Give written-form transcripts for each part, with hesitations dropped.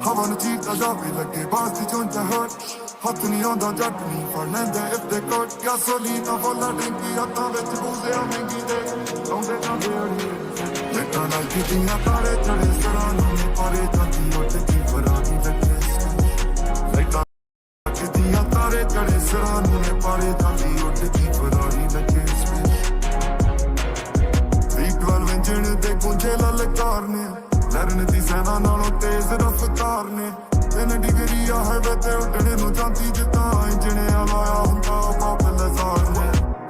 ਹਵਾ ਨੂੰ ਚੀਕਦਾ ਜਾਵੇ ਲੱਗੇ ਬਾਸ ਦੀ ਚੁੰਝਾ ਹਟ ਹੱਥ ਨਹੀਂ ਆਉਂਦਾ ਜੱਟ ਨਹੀਂ ਫੜ ਲੈਂਦੇ if they cut gasolina ਫੁੱਲਾ ਟੈਂਕੀ ਹੱਥਾਂ ਵਿੱਚ ਬੂਜ਼ਿਆਂ ਮਹਿੰਗੀ ਦੇ ਲਾਉਂਦੇ ਜਾਂਦੇ ਅੜੀਏ ਲੇਟਾਂ ਨਾਲ ਕੀਤੀਆਂ ਤਾਰੇ ਚੜੇ ਸਰਾਂ ਨੂੰ ਪਾਰੇ ਜਾਂਦੀ ਉੱਠ ਕੀ ਫਰਾਰੀ ਲੱਗੇ ਲੇਟਾਂ ਕੀਤੀਆਂ ਤਾਰੇ ਚੜੇ ਸਰਾਂ ਨੂੰ ਪਾਰੇ ਜਾਂਦੀ ਉੱਠ ਕੀ ਫਰਾਰੀ ਲੱਗੇ V12 ਇੰਜਣ ਦੇ ਗੁੰਝੇ ਲਲਕਾਰ ਨੇ ਲਰਨ ਦੀ ਸੈਨਾ ਨਾਲੋਂ ਤੇਜ਼ ਰਫ਼ਤਾਰ ਨੇ 3 ਡਿਗਰੀ ਆ ਹਾਈਵੇ ਤੇ ਉੱਡਣੇ ਨੂੰ ਜਾਂਦੀ ਜਿੱਦਾਂ ਇੰਜਣਿਆਂ ਲਾਇਆ ਹੁੰਦਾ ਬਾਪ ਲਜ਼ਾਰ ਨੇ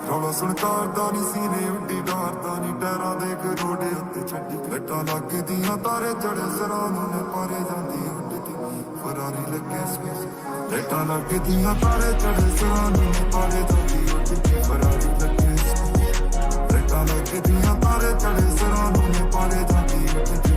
ਰੌਲਾ ਸੁਣਕਾਰ ਦਾ ਨੀ ਸੀਨੇ ਉੱਡੀ ਡਾਰਦਾ ਨੀ ਟੈਰਾਂ ਦੇ ਗਰੋੜੇ ਉੱਤੇ ਛੱਡੀ ਲੱਟਾਂ ਲੱਗਦੀਆਂ ਤਾਰੇ ਚੜੇ ਸਰਾਂ ਨੂੰ ਨੇ ਪਾਰੇ ਜਾਂਦੀ ਉੱਡਦੀ ਫਰਾਰੀ ਲੱਗੇ ਸਪੇਸ ਲੱਟਾਂ ਲੱਗਦੀਆਂ ਤਾਰੇ ਚੜੇ ਸਰਾਂ ਨੂੰ ਨੇ ਪਾਰੇ ਜਾਂਦੀ ਉੱਡਦੀ ਫਰਾਰੀ ਲੱਗੇ ਸਪੇਸ ਲੱਟਾਂ ਲੱਗਦੀਆਂ ਤਾਰੇ ਚੜੇ ਸਰਾਂ ਨੂੰ ਨੇ ਪਾਰੇ ਜਾਂਦੀ ਉੱਡਦੀ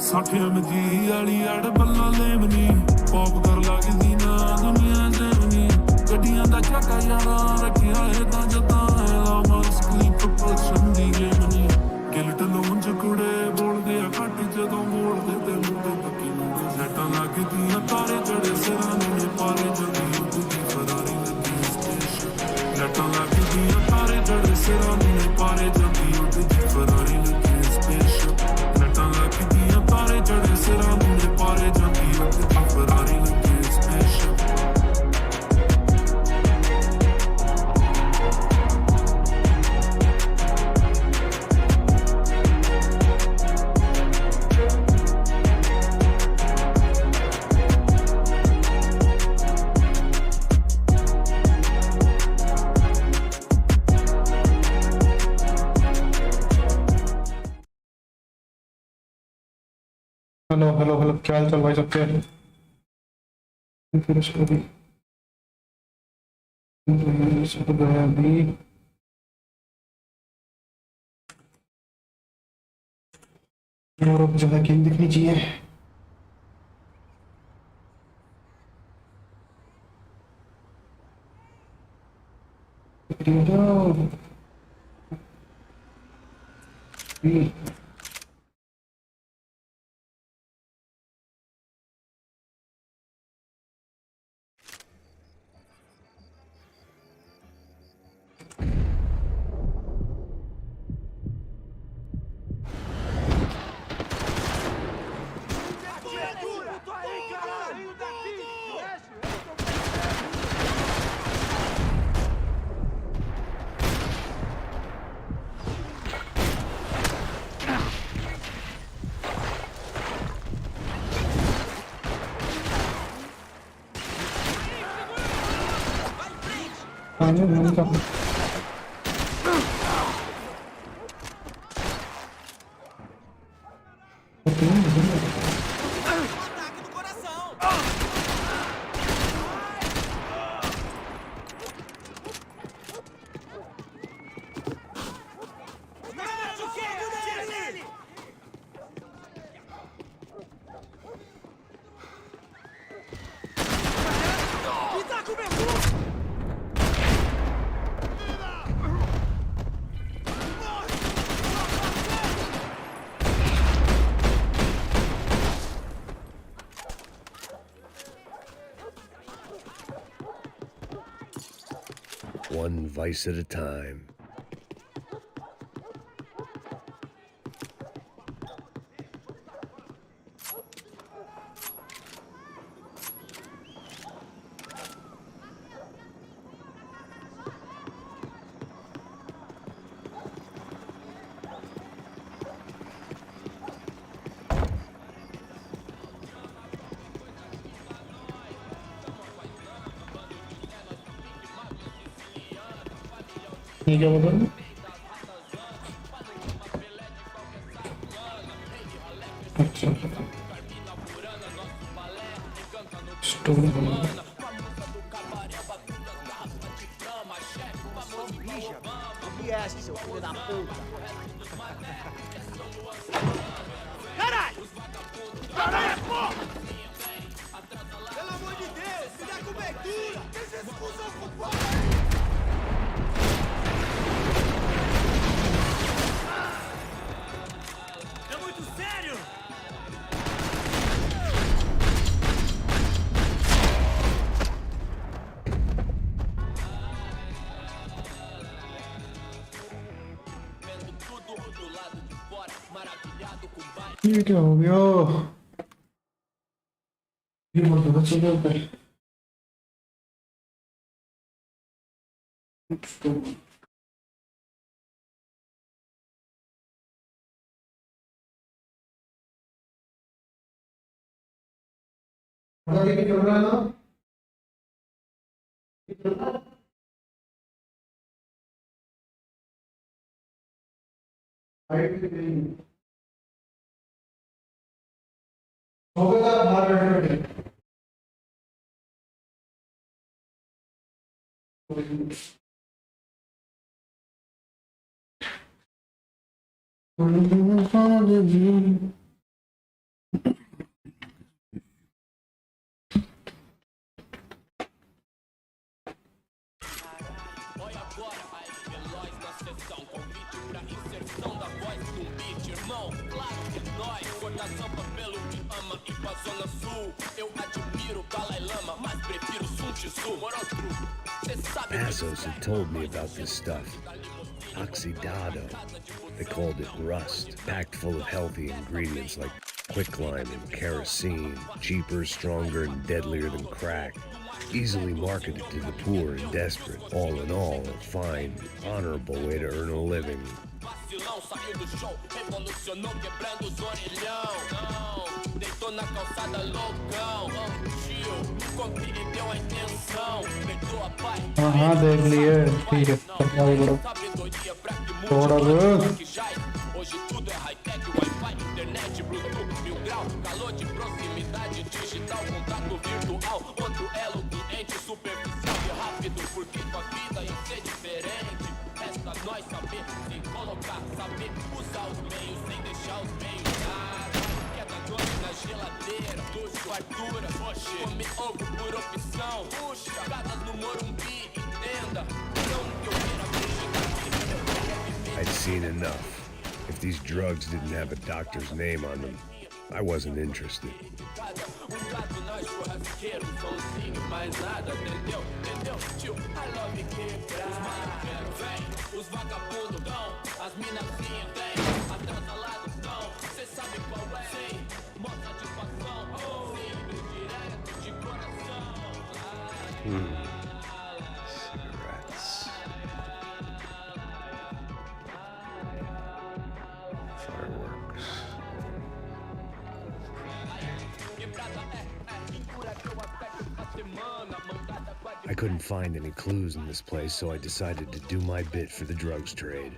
ਸਾਖਿਆ ਮਜੀ ਵਾਲੀ ਅੜ ਬੱਲਾ ਲੈਮਨੀ ਪੌਪ ਕਰ ਲੱਗਦੀ ਨਾ ਦੁਨੀਆ ਜੈਮਨੀ ਗੱਡੀਆਂ ਦਾ ਚੱਕਾ ਯਾਰਾਂ ਰੱਖਿਆ ਹੈ ਤਾਂ ਜਦਾਂ ਹੈ ਮਸਕੀ ਪ੍ਰੋਪਲਸ਼ਨ ਦੀ ਲੈਮਨੀ ਗਿਲਟ ਲੋਨ ਚ ਕੁੜੇ ਬੋਲਦੇ ਆ ਘੱਟ ਜਦੋਂ ਬੋਲਦੇ ਤੇ ਮੁੰਡੇ ਪੱਕੀ ਨੂੰ ਸੈਟਾਂ ਲੱਗਦੀਆਂ ਤਾਰੇ ਚੜੇ ਸਿਰਾਂ ਨੇ ਪਾਰੇ ਜਾਂਦੀ ਉੱਡਦੀ ਫਰਾਰੀ ਲੱਗੀ ਸਟੇਸ਼ਨ ਸੈਟਾਂ ਲੱਗਦੀਆਂ ਤਾਰੇ ਚੜੇ ਸਿਰਾਂ ਨੇ ਪਾਰੇ ਜਾਂਦੀ ਉੱਡਦੀ ਫਰਾਰੀ ਲੱਗੀ ਸਟੇਸ਼ਨ ਸੈਟਾਂ ਲੱਗਦੀਆਂ ਤਾਰੇ ਚੜੇ ਸਿਰਾਂ ਨੂੰ ਪਾਰੇ ਜਾਂਦੀ ਉੱਡਦੀ ਫਰਾਰੀ ਲੱਗੀ ਸਪੈਸ਼ਲ हेलो हेलो हेलो क्या हाल चाल भाई सबके फिर उसको भी गया अभी और अब ज़्यादा गेम दिखनी चाहिए One vice at a time. ये क्या बोल रहे अच्छा story seu filho da puta! Caralho! Caralho, porra! Pelo amor de Deus, me dá cobertura! ये क्या हो गया? ये बहुत ज्यादा चल रहा है। पता नहीं क्या चल रहा है ना? ये चल रहा है? हाइट से कहीं नहीं। हो गया था बाहर बैठे बैठे। Olha agora, aí, Veloz na sessão. Convite pra inserção da voz do beat, irmão. Claro que nós, cortação pelo que ama e pra zona sul. Eu admiro o Dalai Lama, mas prefiro Sun Tzu. Morostro, cê sabe Asus had told me about this stuff. Oxidado. They called it rust, packed full of healthy ingredients like quicklime and kerosene, cheaper, stronger, and deadlier than crack. Easily marketed to the poor and desperate. All in all, a fine, honorable way to earn a living. vacilão, saiu do show, revolucionou quebrando os orelhão. Não, deitou na calçada loucão. Tio, compre e deu a intenção. Perdoa pai. हाँ देख लिए ठीक है सरकारी बड़ो Sabedoria pra que mude थोड़ा बहुत que já é. Hoje tudo é high-tech, Wi-Fi, internet, Bluetooth, 1000 graus, calor de proximidade digital, contato virtual, outro elo doente, superficial e rápido, porque tua vida ia ser diferente. Resta nós saber se colocar, saber usar os meios sem deixar os meios nada. Queda doce na geladeira, luxo, fartura, oxe, come ovo por opção, puxa, jogadas no Morumbi, entenda, não que eu queira ver. I'd seen enough. If these drugs didn't have a doctor's name on them, I wasn't interested. Gato na churrasqueira, somzinho, mais nada, entendeu? Entendeu? Tio, I love quebrar. Os maravilhos vem, os vagabundos dão, as minazinhas tem, atrás ao lado dão, cê sabe qual é? Sim, mó satisfação, simples, direto, de coração. Cigarettes. Fireworks. I couldn't find any clues in this place, so I decided to do my bit for the drugs trade.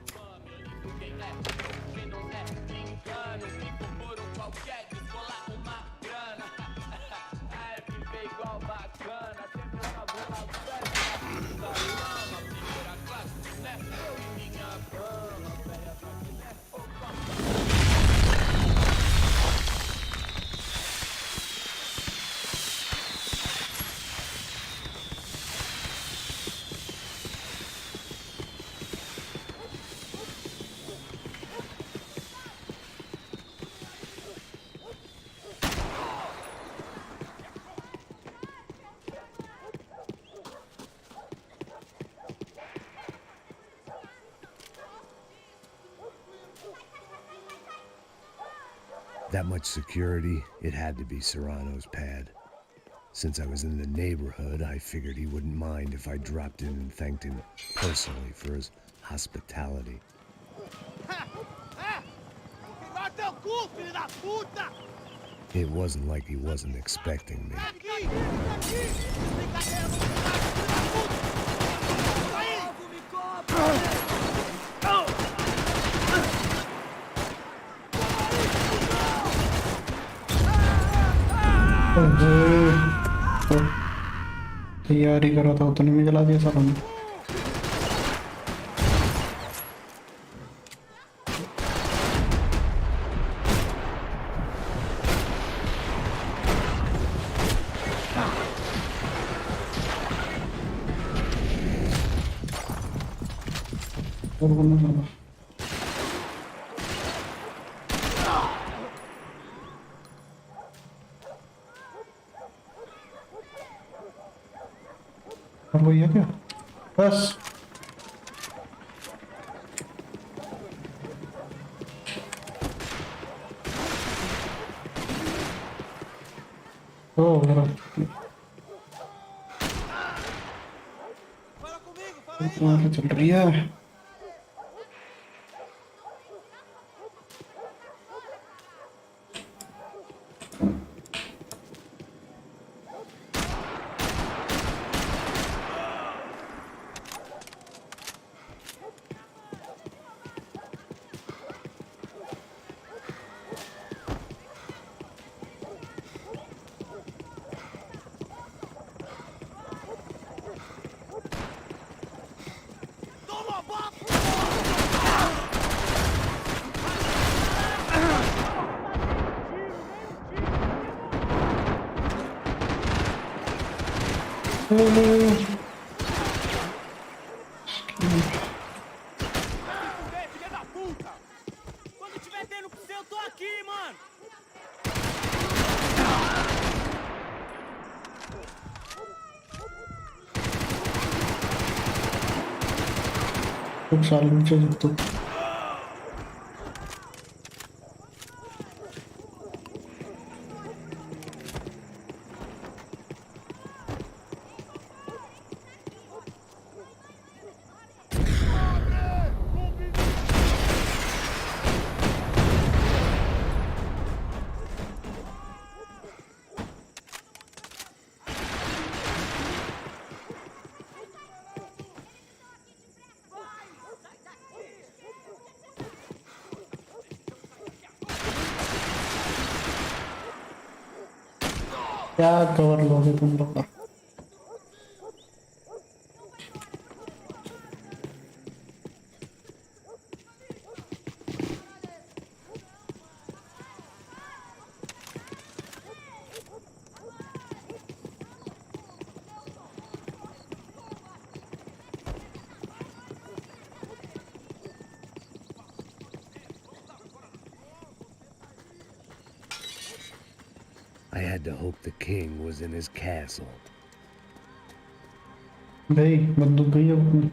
That much security, it had to be Serrano's pad. Since I was in the neighborhood, I figured he wouldn't mind if I dropped in and thanked him personally for his hospitality. Vai teu cu, filho da puta! It wasn't like he wasn't expecting me. Aqui! Aqui! Brincadeira, vou filho da puta! Aí! Me cobra! तैयारी कर रहा था उतने में जला दिया सारों ने और बोलना चाहता अब वही है क्या बस Oh, Fala comigo, fala aí, वहाँ mano. पे चल रही है. Toma bafo! Filha da puta! Quando tiver tendo com você, eu tô aqui, mano! खूब साल नीचे तो क्या कवर लोगे तुम लोग. I had to hope the king was in his castle. भाई बंदूक गई अपनी.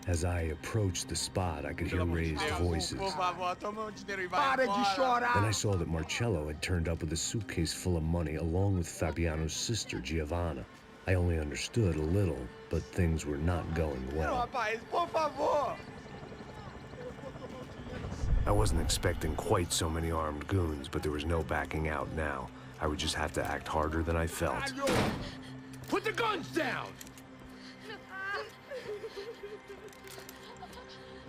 As I approached the spot, I could hear raised voices. favor, toma dinheiro e vai Para de chorar! Then I saw that Marcello had turned up with a suitcase full of money along with Fabiano's sister, Giovanna. I only understood a little, but things were not going Não, well. rapaz, por favor! I wasn't expecting quite so many armed goons, but there was no backing out now. I would just have to act harder than I felt. Put the guns down!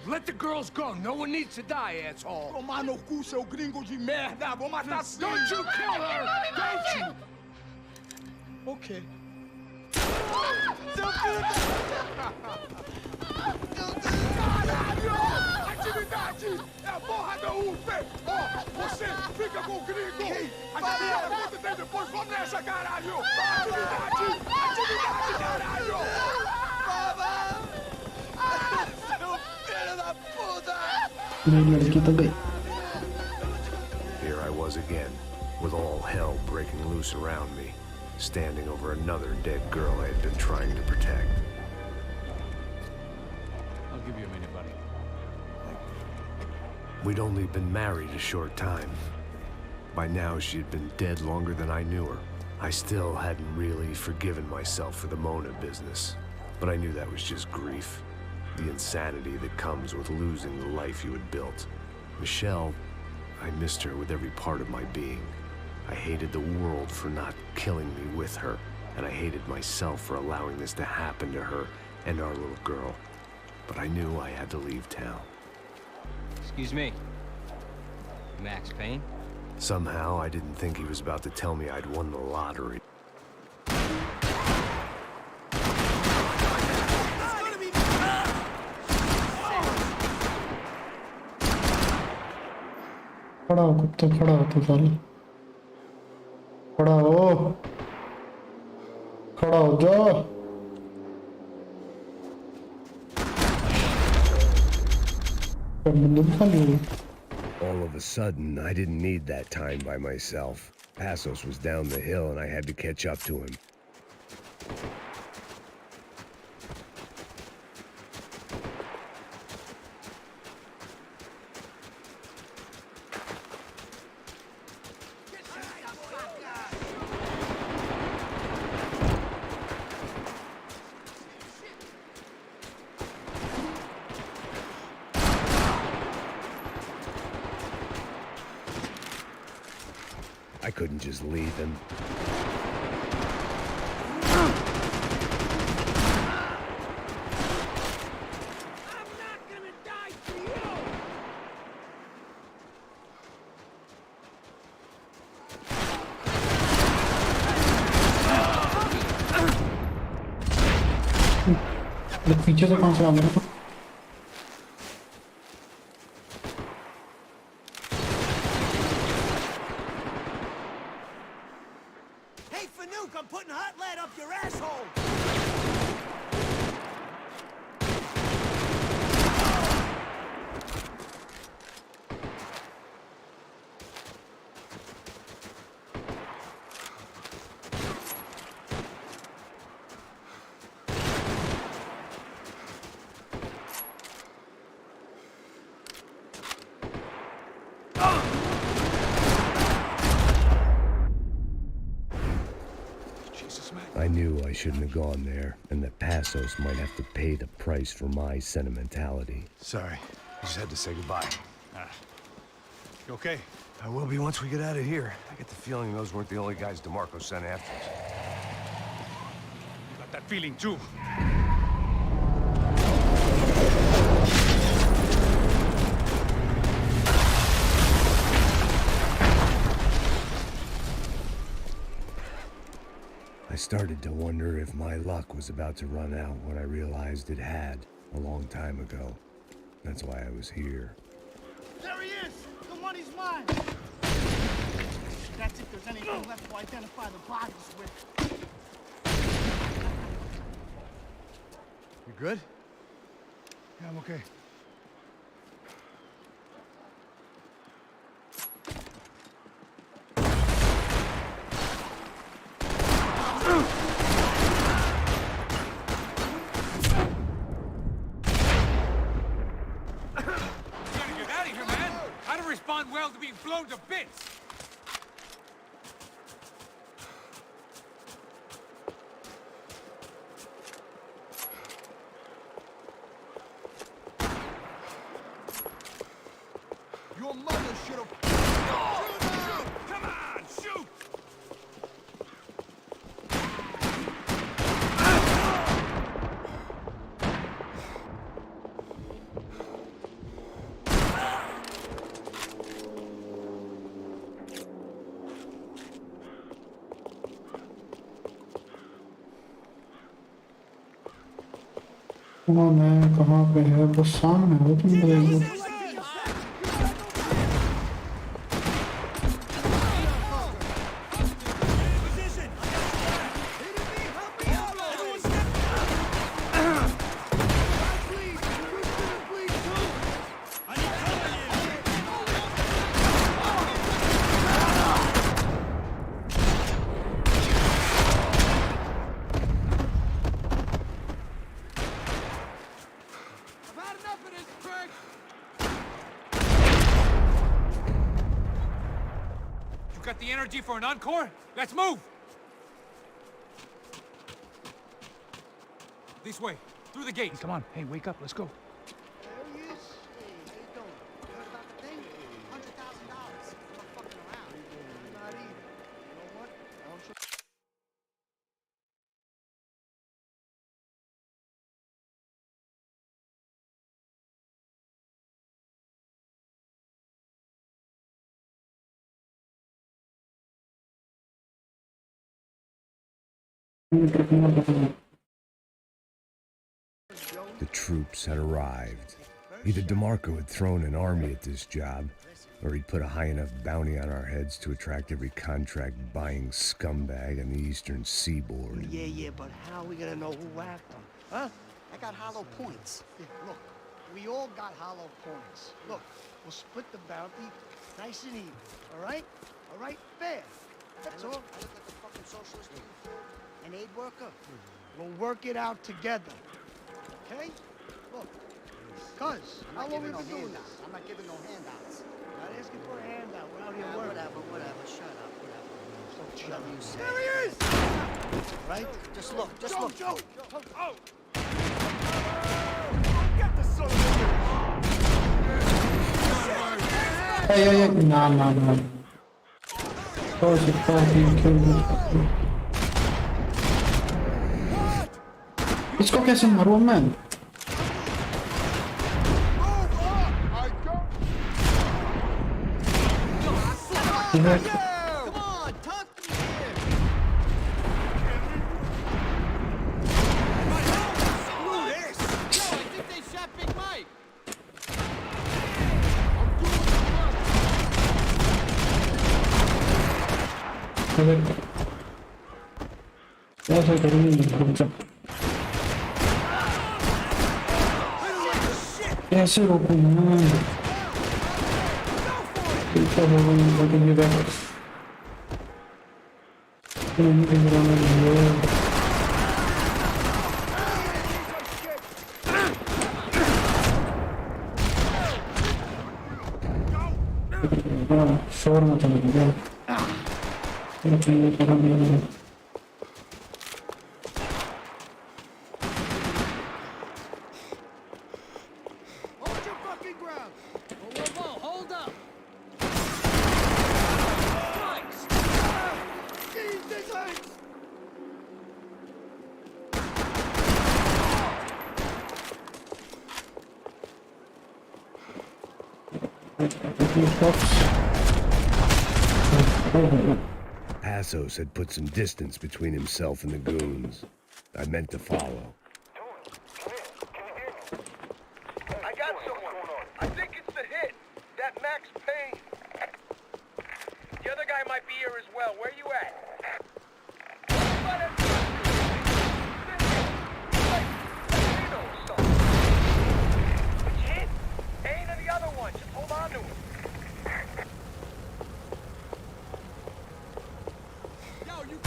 Let the girls go. No one needs to die, asshole. Tomar no cu, seu gringo de merda. Vou matar sim. Don't you kill her! Don't you! Okay. Seu filho Caralho! Atividade! É a porra da UF! Ó, você fica com o gringo! A gente fala quanto tem depois. Vamos nessa, caralho! Atividade! Atividade, caralho! Seu filho da puta! मेरी लड़की तो गई. Here I was again, with all hell breaking loose around me, standing over another dead girl I had been trying to protect. I'll give you a minute, buddy. We'd only been married a short time. By now, she had been dead longer than I knew her. I still hadn't really forgiven myself for the Mona business, but I knew that was just grief. The insanity that comes with losing the life you had built. Michelle, I missed her with every part of my being. I hated the world for not killing me with her, and I hated myself for allowing this to happen to her and our little girl. But I knew I had to leave town. Excuse me. Max Payne? Somehow, I didn't think he was about to tell me I'd won the lottery. खड़ा हो कुत्ते, खड़ा हो तू साले. खड़ा हो. खड़ा हो जा. बंदूक खाली है. All of a sudden, I didn't need that time by myself. Asus was down the hill and I had to catch up to him. I couldn't just leave him. पीछे से कौन सा आ गया? Hey, Fanuc, I'm putting hot lead up your asshole! I knew I shouldn't have gone there, and that Passos might have to pay the price for my sentimentality. Sorry, I just had to say goodbye. You okay? I will be once we get out of here. I get the feeling those weren't the only guys DeMarco sent after us. Got that feeling too. I started to wonder if my luck was about to run out when I realized it had a long time ago. That's why I was here. There he is! The one he's mine! That's if there's anything left to identify the bodies with. You good? Yeah, I'm okay. Respond well to being blown to bits! Your mother should have... Shoot! Come on, shoot! कौन है कहाँ पे है वो सामने है तुम देखो Got the energy for an encore? Let's move! This way, through the gate. Hey, come on. Hey, wake up. Let's go. There he is. Hey, how you doing? You heard about the thing? $100,000. I'm not fucking around. I'm not either. You know what? I don't trust... The troops had arrived. Either DeMarco had thrown an army at this job, or he'd put a high enough bounty on our heads to attract every contract-buying scumbag on the eastern seaboard. Yeah, but how are we gonna know who whacked them? Huh? I got hollow points. Yeah, look, we all got hollow points. Look, we'll split the bounty nice and even, all right? All right? Fair. That's all. I look like a fucking socialist, an aid worker. We'll work it out together, okay? Look, cuz, how long we been doing this? I'm not giving no handouts. Not asking for a handout. We're out here working. Whatever. Shut up, whatever. Whatever you say. There he is! Right? Just look, Joe! Oh! Get the son of a... Hey, no. course, it fucking killed me. इसको कैसे मारूं मैं? Come on, talk to me here. Screw this. Yo, I think they shot Big Mike. ऐसा करूँगी रुक जा कैसे रोकूँ मैं इतना हो गई लेकिन ये बैठ नहीं गिराना है शोर मत लगे ये करो नहीं Hold your fucking ground. Whoa, whoa, whoa, hold up. Strikes. Jesus. Asus had put some distance between himself and the goons. I meant to follow. I got someone. I think it's the hit. That Max Payne. The other guy might be here as well. Where you at? Which hit? Payne or the other one? Just hold on to him. Yo, you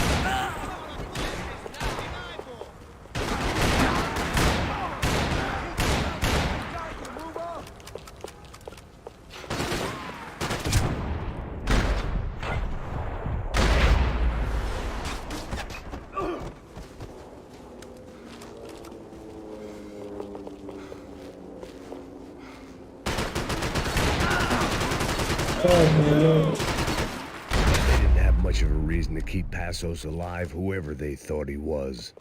They didn't have much of a reason to keep Asus alive, whoever they thought he was.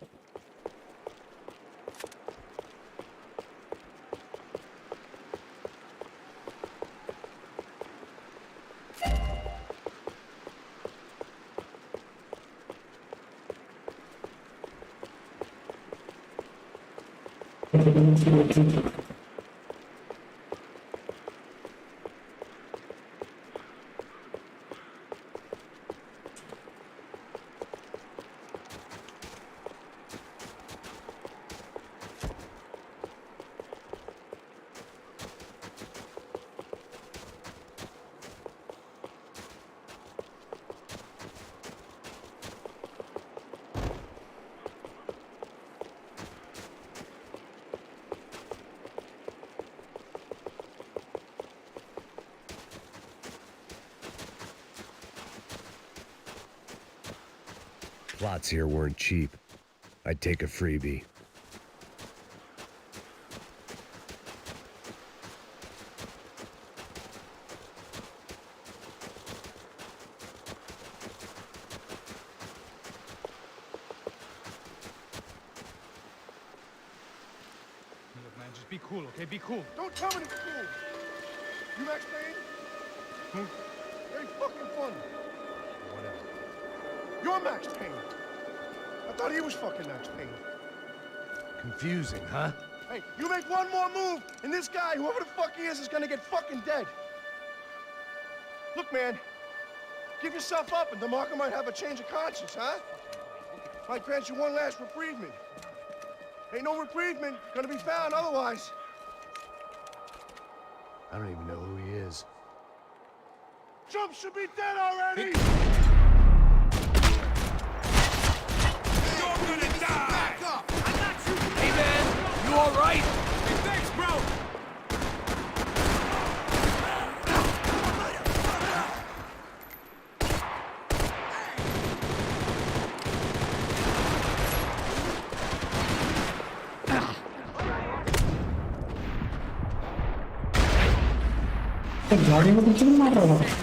Plots here weren't cheap. I'd take a freebie. Look, man, just be cool, okay? Be cool. Don't tell me to be cool. You Max Payne? Who? Very fucking funny. Whatever. You're Max Payne. I thought he was fucking Max Payne. Confusing, huh? Hey, you make one more move, and this guy, whoever the fuck he is gonna get fucking dead. Look, man, give yourself up, and DeMarco might have a change of conscience, huh? Might grant you one last reprievement. Ain't no reprievement gonna be found otherwise. I don't even know who he is. Trump should be dead already! You're gonna die! Back up! I got you! Hey, man, you all right? Hey, thanks, bro! गाड़ी में कुछ नहीं मार रहा था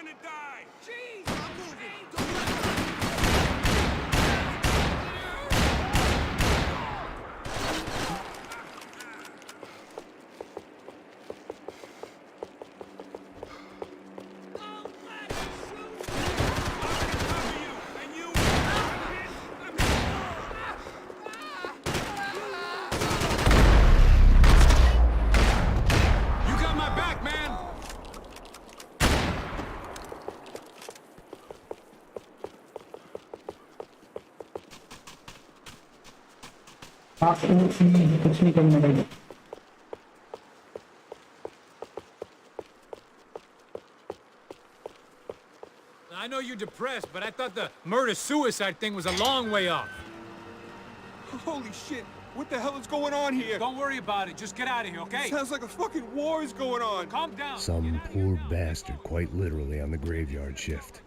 gonna die! Jeez, I'm moving. You got my back, man! कुछ नहीं करने लगे। I know you're depressed, but I thought the murder-suicide thing was a long way off. Holy shit! What the hell is going on here? Don't worry about it. Just get out of here, okay? Sounds like a fucking war is going on. Calm down. Some poor bastard quite literally on the graveyard shift.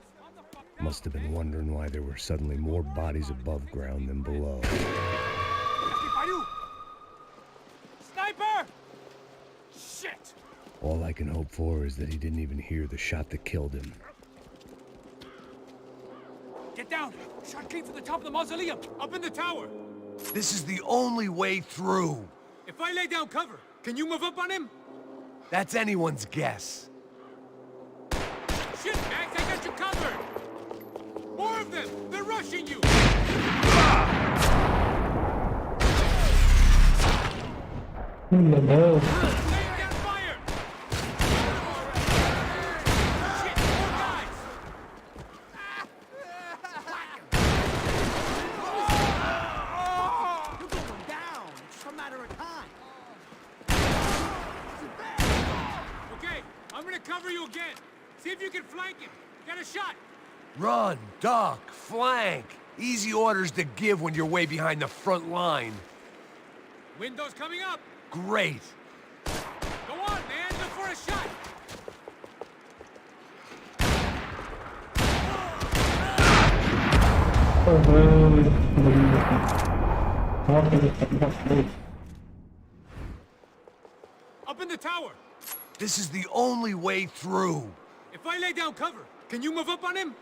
Must have been wondering why there were suddenly more bodies above ground than below. Sniper! Shit! All I can hope for is that he didn't even hear the shot that killed him. Get down! Shot came from the top of the mausoleum, up in the tower. This is the only way through. If I lay down cover, can you move up on him? That's anyone's guess. Shit, Max, I got you covered! More of them! They're rushing you! Laying down fire! Shit, more guys! You're going down. It's just a matter of time. Okay, I'm gonna cover you again. See if you can flank him. Get a shot. Run, duck, flank. Easy orders to give when you're way behind the front line. Window's coming up. Great. Go on, man. Look for a shot. Up in the tower. This is the only way through. If I lay down cover, can you move up on him?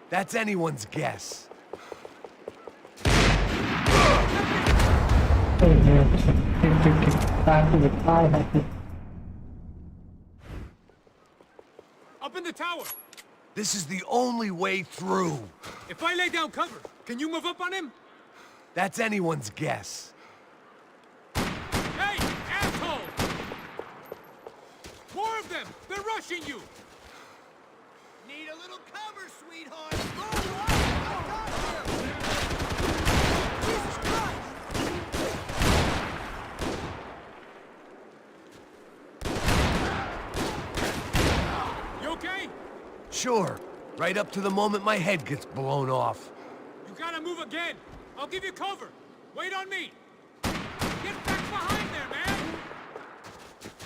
That's anyone's guess. Up in the tower. This is the only way through. If I lay down cover, can you move up on him? That's anyone's guess. Hey, asshole! More of them! They're rushing you! Need a little cover, sweetheart. Oh, Jesus Christ! You okay? Sure. Right up to the moment my head gets blown off. You gotta move again. I'll give you cover. Wait on me. Get back behind there, man!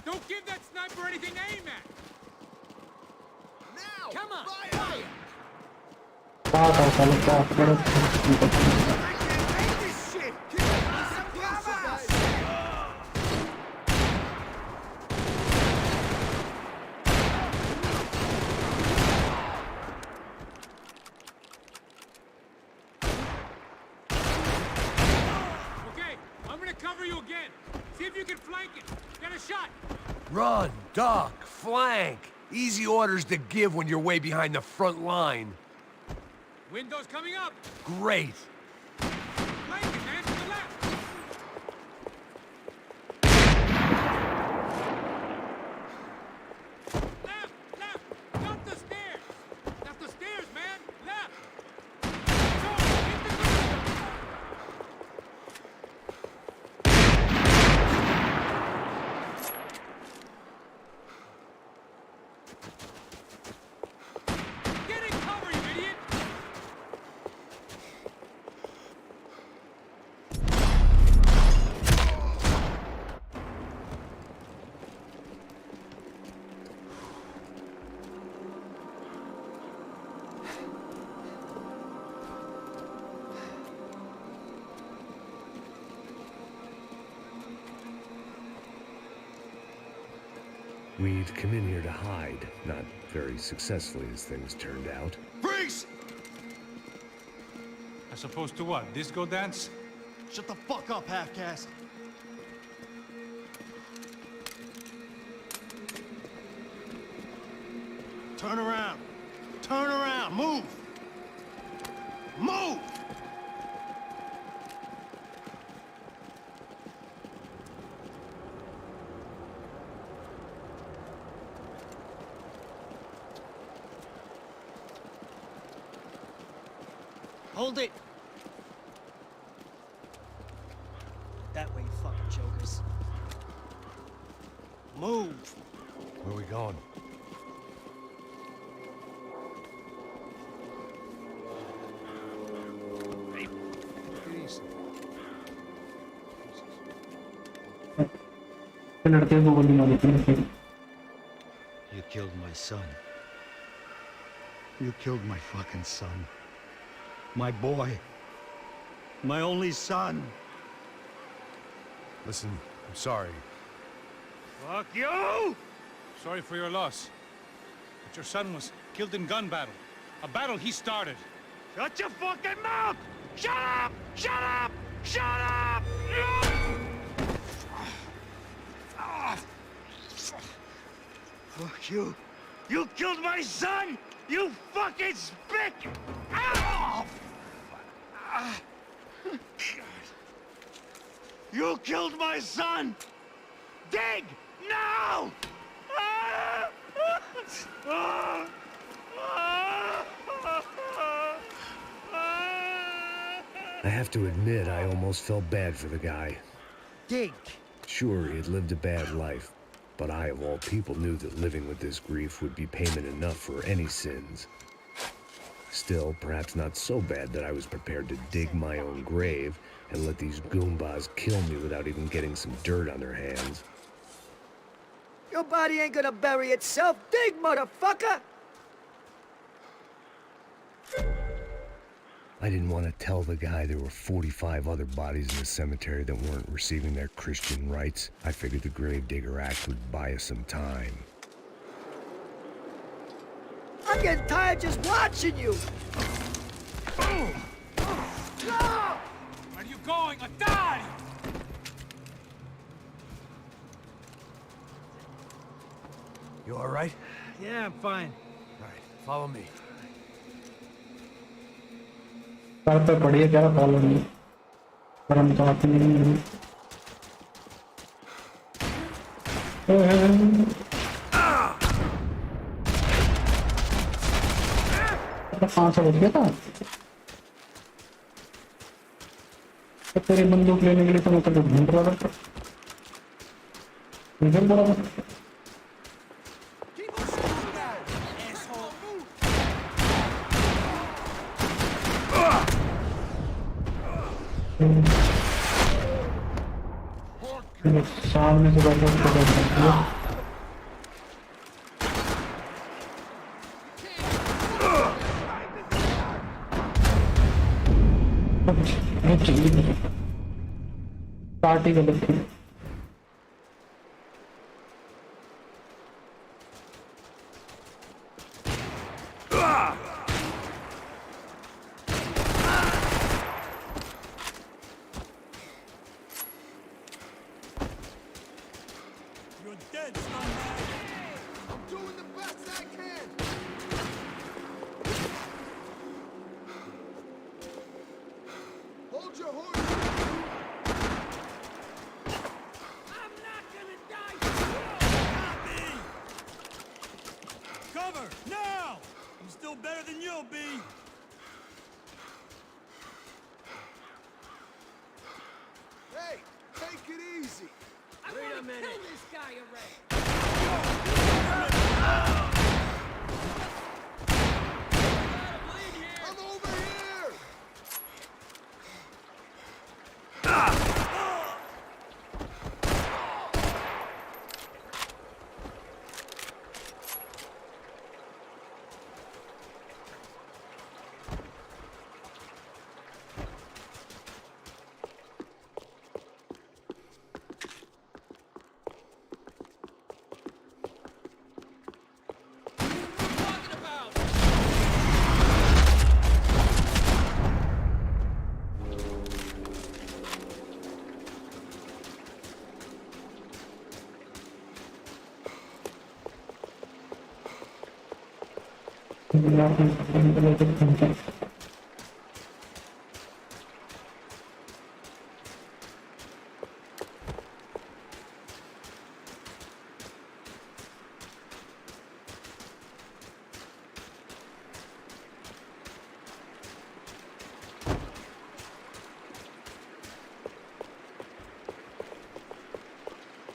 Don't give that sniper anything to aim at! Now! Come on! Fire! I can't take this shit! Okay, I'm gonna cover you again. See if you can flank it. Get a shot. Run, duck, flank. Easy orders to give when you're way behind the front line. Window's coming up. Great. Flank it, man, to the left. Left, left. Up the stairs. Not the stairs, man. Left. So, hit the ground. Get in cover, you idiot! We'd come in here to hide, not very successfully as things turned out. Freeze! As opposed to what? Disco dance? Shut the fuck up, half-caste. Turn around. Turn around. Move. Move! Hold it. That way, you fucking jokers. Move. Where are we going? लड़के को गोली मारी थी। You killed my son. You killed my fucking son. My boy. My only son. Listen, I'm sorry. Fuck you! Sorry for your loss. But your son was killed in gun battle. A battle he started. Shut your fucking mouth! Shut up! Shut up! Shut up! Fuck you. You killed my son! You fucking spick! Ow! You killed my son! Dig! Now! I have to admit, I almost felt bad for the guy. Dig! Sure, he had lived a bad life, but I, of all people, knew that living with this grief would be payment enough for any sins. Still, perhaps not so bad that I was prepared to dig my own grave and let these goombas kill me without even getting some dirt on their hands. Your body ain't gonna bury itself. Dig, motherfucker! I didn't want to tell the guy there were 45 other bodies in the cemetery that weren't receiving their Christian rites. I figured the Gravedigger Act would buy us some time. I'm getting tired just watching you! No! Where are you going? Or die! You all right? Yeah, I'm fine. All right, follow me. Sir पे पड़ी है क्या colony पर हम तो आते नहीं हैं। कहाँ से बच गया था? तो तेरी बंदूक लेने के लिए तो मैं तो ढूंढ रहा था। इधर बड़ा सामने से बैठा पार्टी गलत थी।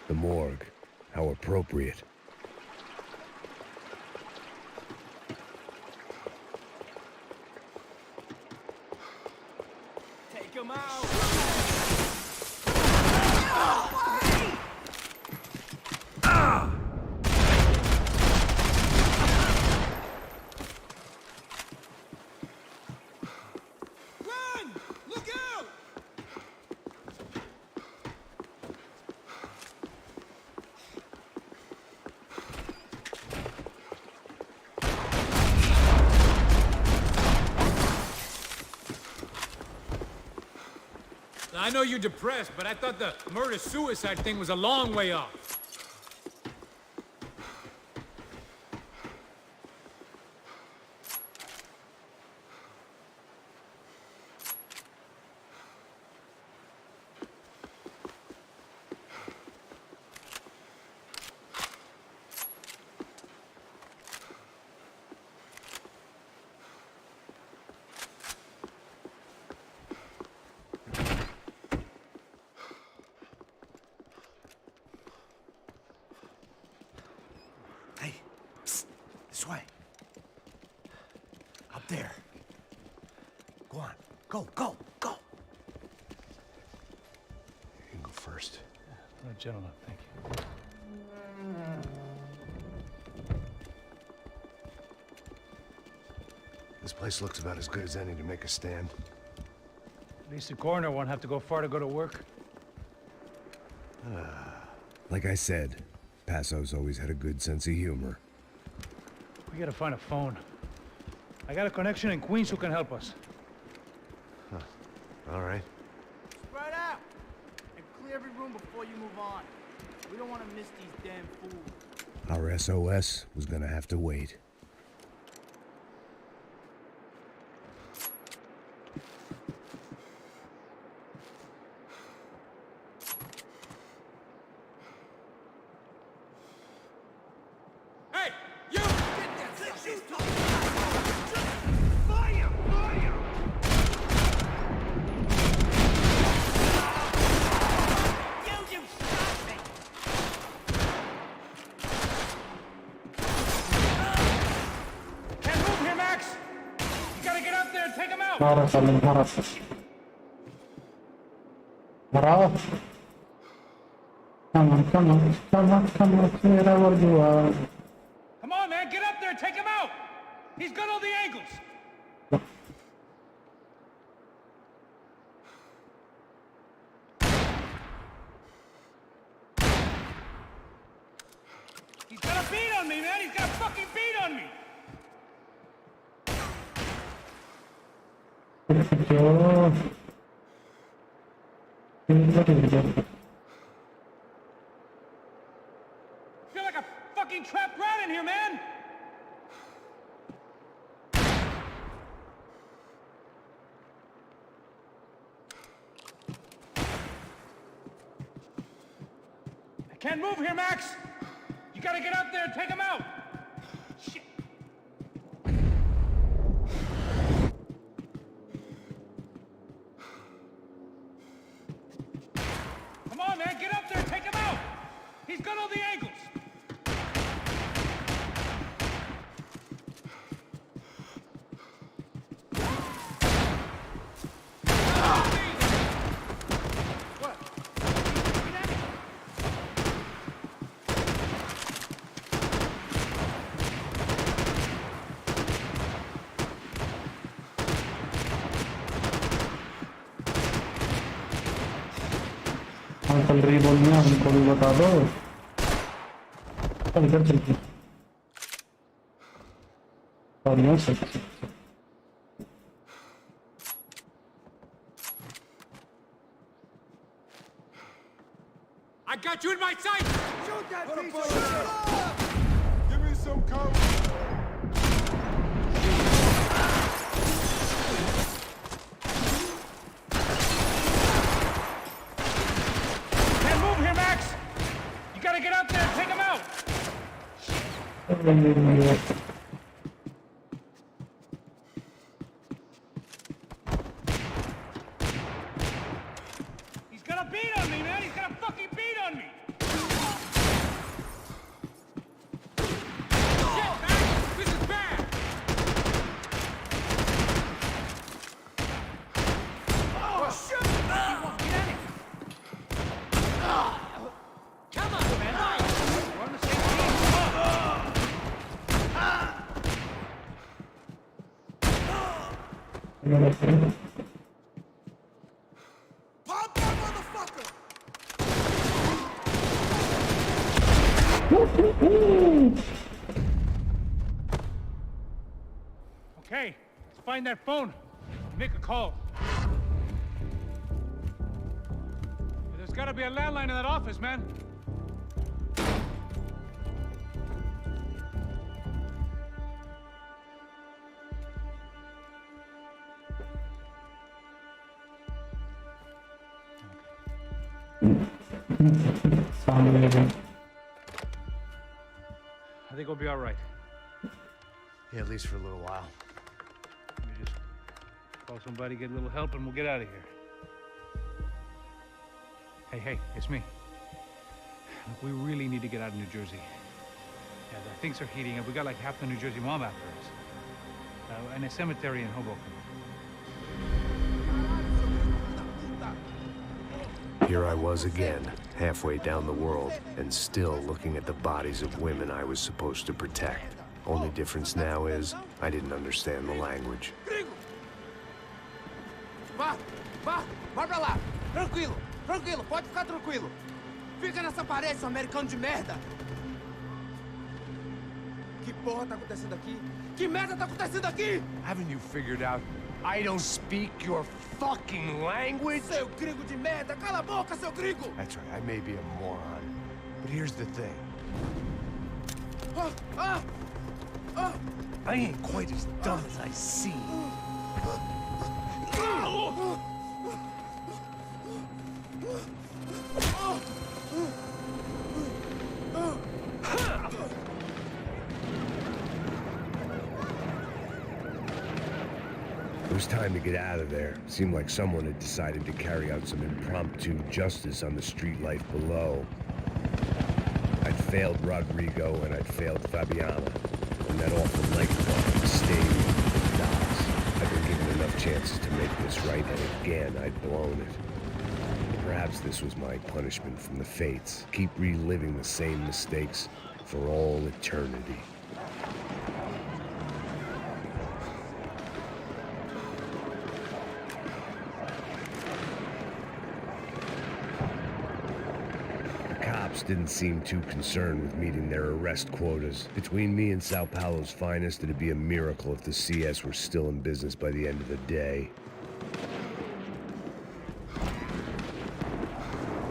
The morgue. How appropriate. Take him out! Run! Look out! I know you're depressed, but I thought the murder-suicide thing was a long way off. Hey, psst, this way. Up there. Go on. Go, go, go. You can go first. Oh, gentlemen, thank you. This place looks about as good as any to make a stand. At least the coroner won't have to go far to go to work. Like I said, Passo's always had a good sense of humor. We gotta find a phone. I got a connection in Queens who can help us. All right. Spread out! And clear every room before you move on. We don't want to miss these damn fools. Our SOS was gonna have to wait. Hey! You! Fire! Fire! You shot me! Can't move here, Max! You gotta get up there and take him out! Marah saling marah. Marah. Come on, come on, come on, come on, wherever you are. Come on, man, get up there and take him out! He's got all the angles! He's got a beat on me, man! He's got a fucking beat on me! Yo. Feel like a fucking trapped rat in here, man! I can't move here, Max! You gotta get up there and take him out! Shit! Come on, man, get up there and take him out! He's got all the angles! Uncle री बोलनी है हमको भी बता दो चल इधर चलते और यहाँ से I got you in my sight! Shoot that piece of shit! Give me some cover! He's got a beat on me, man! He's got a fucking beat on me! Shit, man! This is bad! Oh, shit! He won't get at it! Come on, man! We're on the same team! Pop that motherfucker! Okay, let's find that phone. Make a call. There's gotta be a landline in that office, man. I think we'll be all right. Yeah, at least for a little while. Let me just call somebody, get a little help, and we'll get out of here. Hey, it's me. Look, we really need to get out of New Jersey. Yeah, things are heating up. We got like half the New Jersey mob after us. And a cemetery in Hoboken. Here I was again, halfway down the world, and still looking at the bodies of women I was supposed to protect. Only difference now is, I didn't understand the language. Vai pra lá. Tranquilo, pode ficar tranquilo. Fica nessa parede, seu americano de merda. Que porra tá acontecendo aqui? Que merda tá acontecendo aqui? Haven't you figured out I don't speak your fucking language? Seu gringo de merda, cala a boca, seu gringo! That's right, I may be a moron, but here's the thing. I ain't quite as dumb as I seem. It was time to get out of there. Seemed like someone had decided to carry out some impromptu justice on the street life below. I'd failed Rodrigo and I'd failed Fabiana. And that awful nightclub stayed with the dots. I'd been given enough chances to make this right, and again I'd blown it. Perhaps this was my punishment from the fates. Keep reliving the same mistakes for all eternity. Didn't seem too concerned with meeting their arrest quotas. Between me and Sao Paulo's finest, it'd be a miracle if the CS were still in business by the end of the day.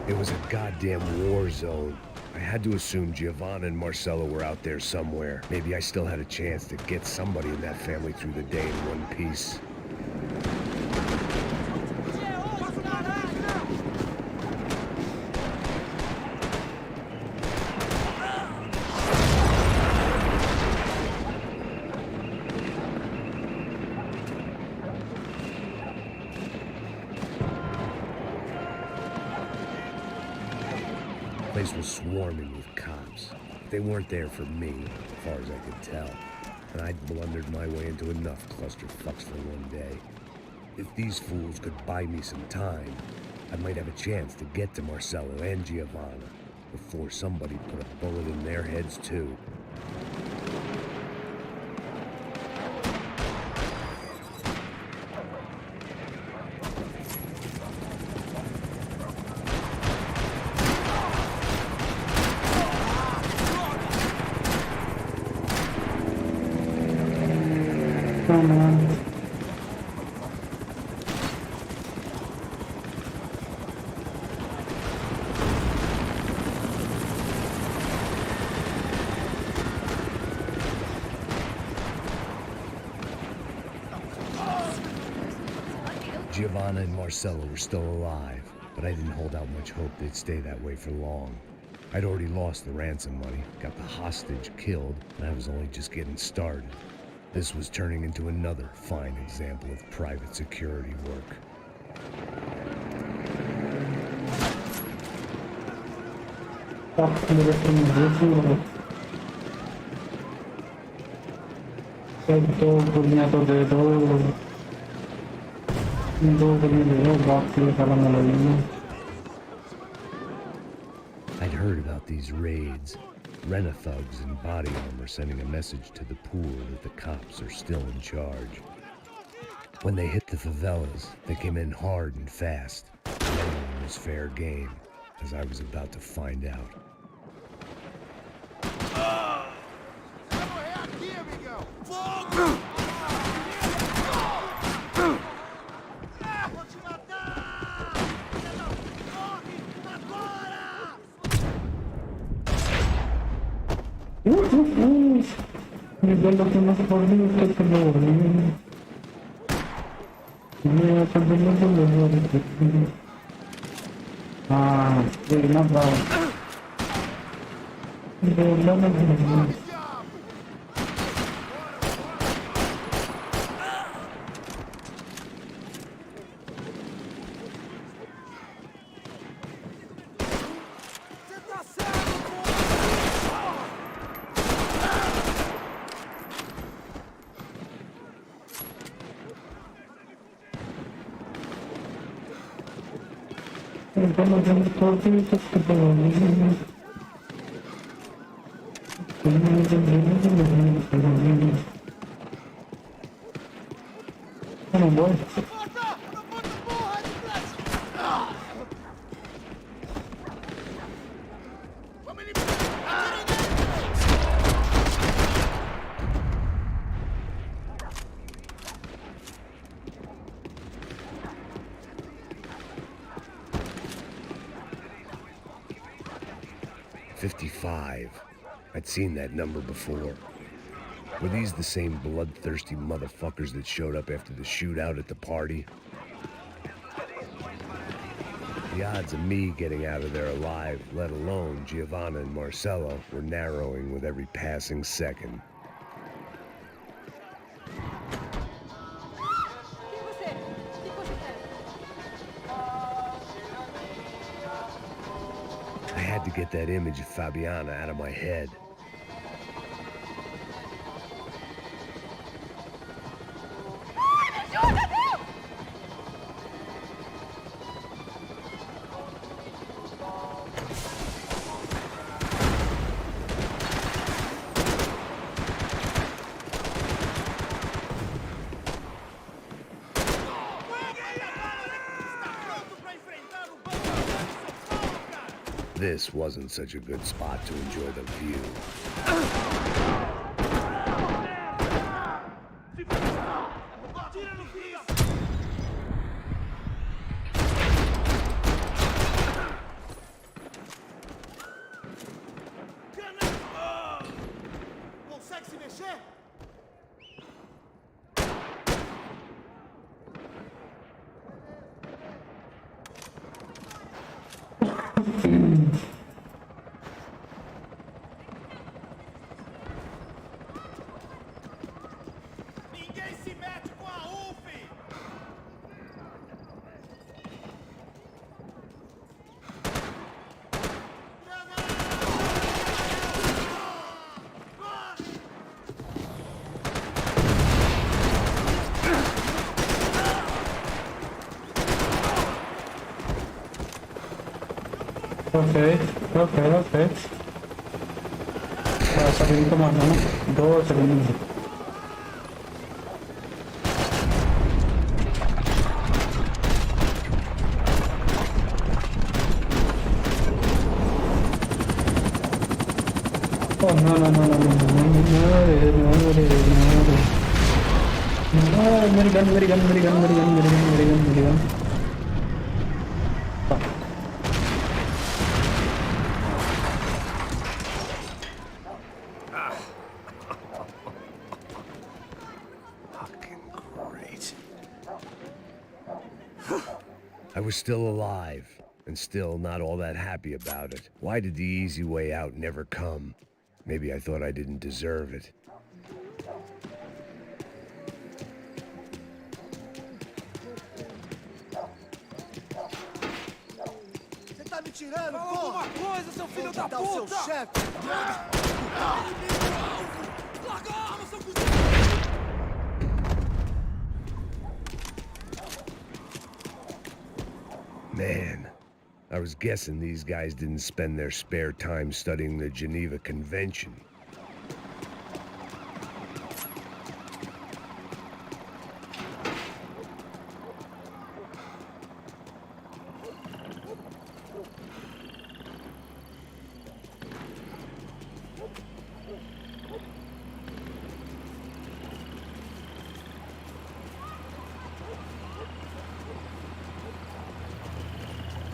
It was a goddamn war zone. I had to assume Giovanna and Marcello were out there somewhere. Maybe I still had a chance to get somebody in that family through the day in one piece. The place was swarming with cops. They weren't there for me, as far as I could tell. And I'd blundered my way into enough clusterfucks for one day. If these fools could buy me some time, I might have a chance to get to Marcello and Giovanna before somebody put a bullet in their heads too. Giovanna and Marcello were still alive, but I didn't hold out much hope they'd stay that way for long. I'd already lost the ransom money, got the hostage killed, and I was only just getting started. This was turning into another fine example of private security work. I'd heard about these raids. Rena-thugs in body armor sending a message to the pool that the cops are still in charge. When they hit the favelas, they came in hard and fast. No one was fair game, as I was about to find out. Here we go. "55. I'd seen that number before. Were these the same bloodthirsty motherfuckers that showed up after the shootout at the party? The odds of me getting out of there alive, let alone Giovanna and Marcello, were narrowing with every passing second. I had to get that image of Fabiana out of my head. This wasn't such a good spot to enjoy the view. Consegue se mexer? Ninguém se mete com a UF! Okay. Sabihin ko man, ano? 2 segundos. Oh, no. Very gun. I was still alive, and still not all that happy about it. Why did the easy way out never come? Maybe I thought I didn't deserve it. Você tá me tirando, Fala porra? alguma coisa, seu filho da Tá o seu puta! chefe. Larga a arma, seu cuzão! Man, I was guessing these guys didn't spend their spare time studying the Geneva Convention.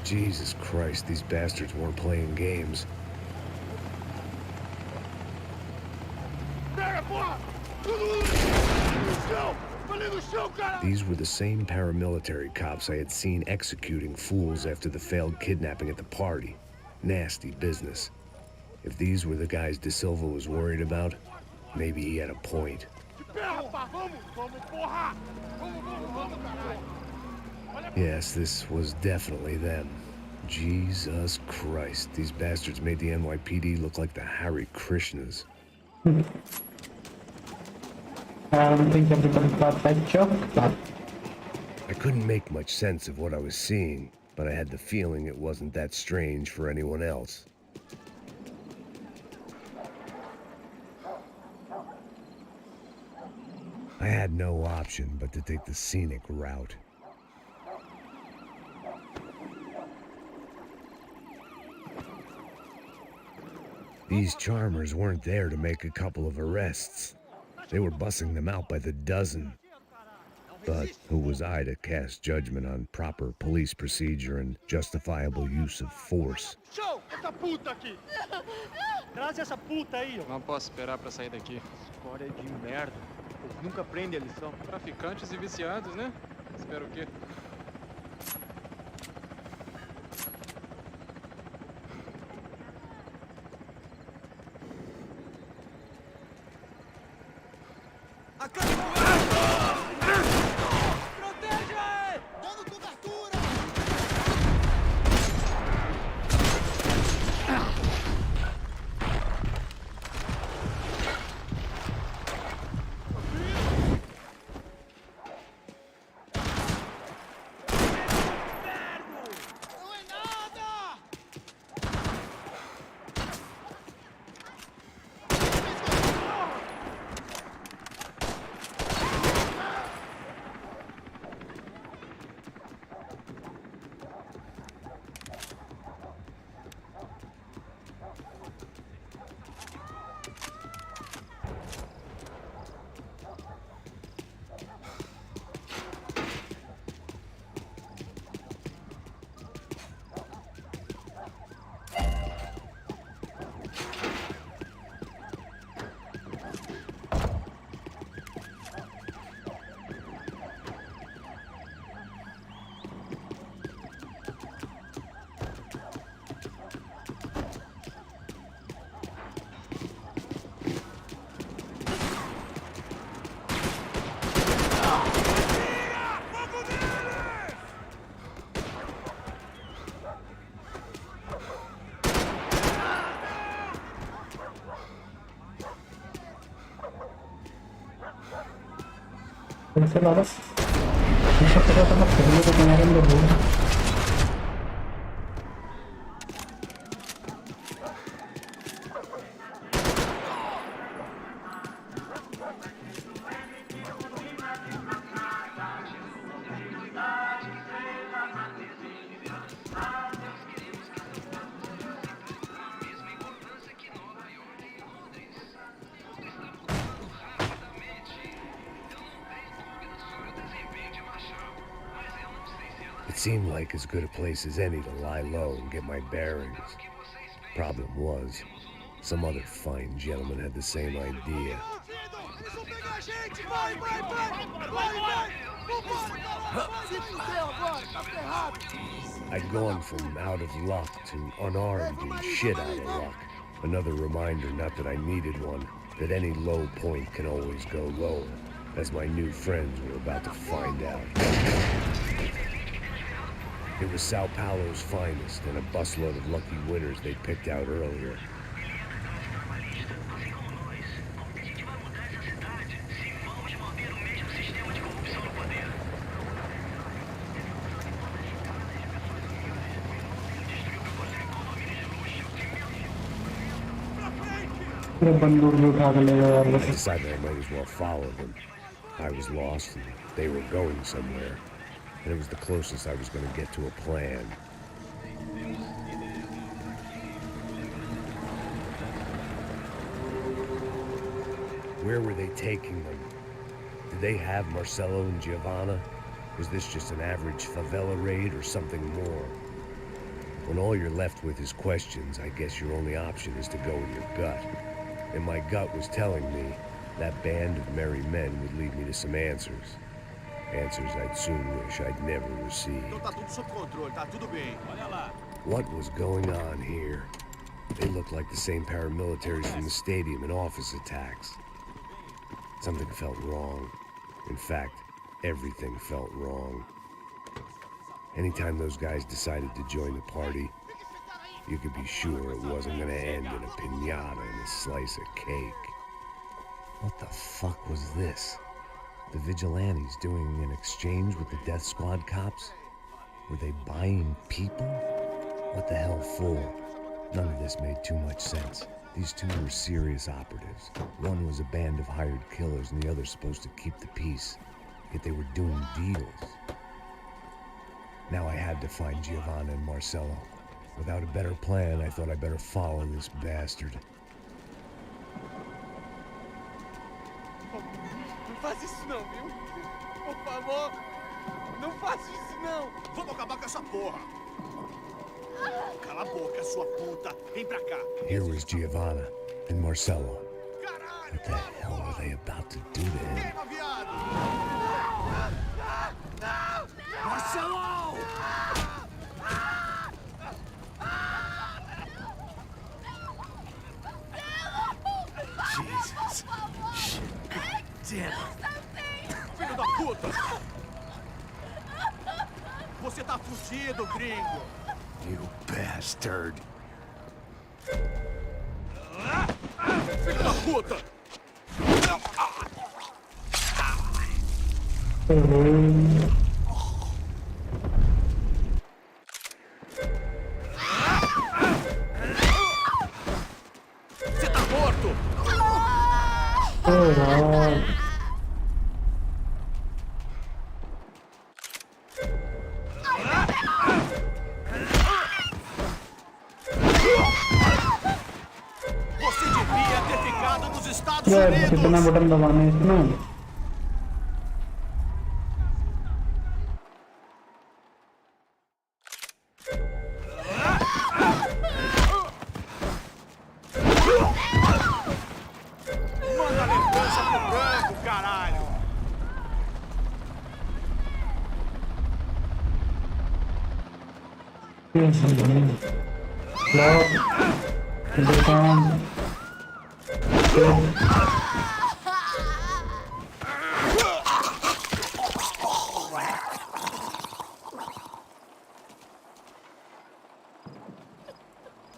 Jesus Christ, these bastards weren't playing games. These were the same paramilitary cops I had seen executing fools after the failed kidnapping at the party. Nasty business. If these were the guys De Silva was worried about, maybe he had a point. Yes, this was definitely them. Jesus Christ, these bastards made the NYPD look like the Hare Krishnas. I don't think everybody got that joke, but I couldn't make much sense of what I was seeing, but I had the feeling it wasn't that strange for anyone else. I had no option but to take the scenic route. These charmers weren't there to make a couple of arrests. They were bussing them out by the dozen. But who was I to cast judgment on proper police procedure and justifiable use of force? Show! Essa puta aqui! Traz essa puta aí, ó. Não posso esperar pra sair daqui. História de merda. Eles nunca aprendem a lição. Traficantes e viciados, né? Espero o quê? Proteja! Dando cobertura. Não é nada. canceladas. Deixa eu pegar uma coisa, eu vou ganhar a minha boa. It seemed like as good a place as any to lie low and get my bearings. Problem was, some other fine gentleman had the same idea. Vai, vai, vai! Vai, vai! I'd gone from out of luck to unarmed and shit out of luck. Another reminder, not that I needed one, that any low point can always go lower, as my new friends were about to find out. It was Sao Paulo's finest and a busload of lucky winners they picked out earlier. I decided I might as well follow them. I was lost and they were going somewhere, and it was the closest I was going to get to a plan. Where were they taking them? Did they have Marcelo and Giovanna? Was this just an average favela raid or something more? When all you're left with is questions, I guess your only option is to go with your gut. And my gut was telling me that band of merry men would lead me to some answers. Answers I'd soon wish I'd never received. What was going on here? They looked like the same paramilitaries from the stadium and office attacks. Something felt wrong. In fact, everything felt wrong. Anytime those guys decided to join the party, you could be sure it wasn't gonna end in a piñata and a slice of cake. What the fuck was this? The vigilantes doing an exchange with the death squad cops? Were they buying people? What the hell for? None of this made too much sense. These two were serious operatives. One was a band of hired killers and the other supposed to keep the peace. Yet they were doing deals. Now I had to find Giovanna and Marcelo. Without a better plan, I thought I'd better follow this bastard. Não faz isso não, viu? Por favor, não faça isso não. Vamos acabar com essa porra. Cala a boca, sua puta. Vem pra cá. Here was Giovanna and Marcelo. What the hell were they about to do to him? Queima, viado! Marcelo! Jesus. Shit. Damn it. Filho da puta! Você tá fudido, gringo! You bastard. Filho da puta! Você tá morto! Você devia ter ficado nos Estados Unidos! कितना button दबाना है इसमें? Manda lembrança pro branco, caralho!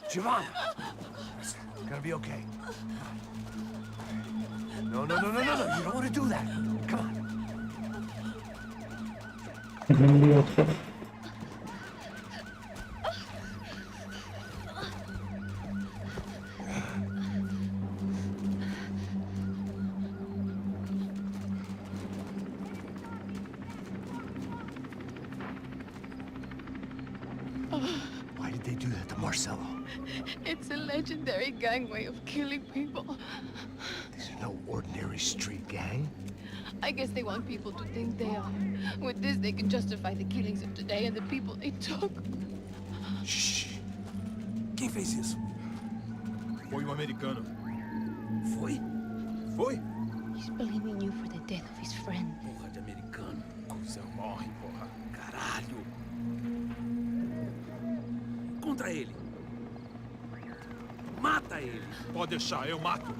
Giovanna! It's gonna be okay. No. You don't want to do that. Come on. Why did they do that to Marcelo? It's a legendary gang way of killing people. These are no ordinary street gang. I guess they want people to think they are. With this, they can justify the killings of today and the people they took. Shh. Quem fez isso? Foi americano. Foi? Foi? He's blaming you for the death of his friend. Porra de americano. ele. Pode deixar, eu mato.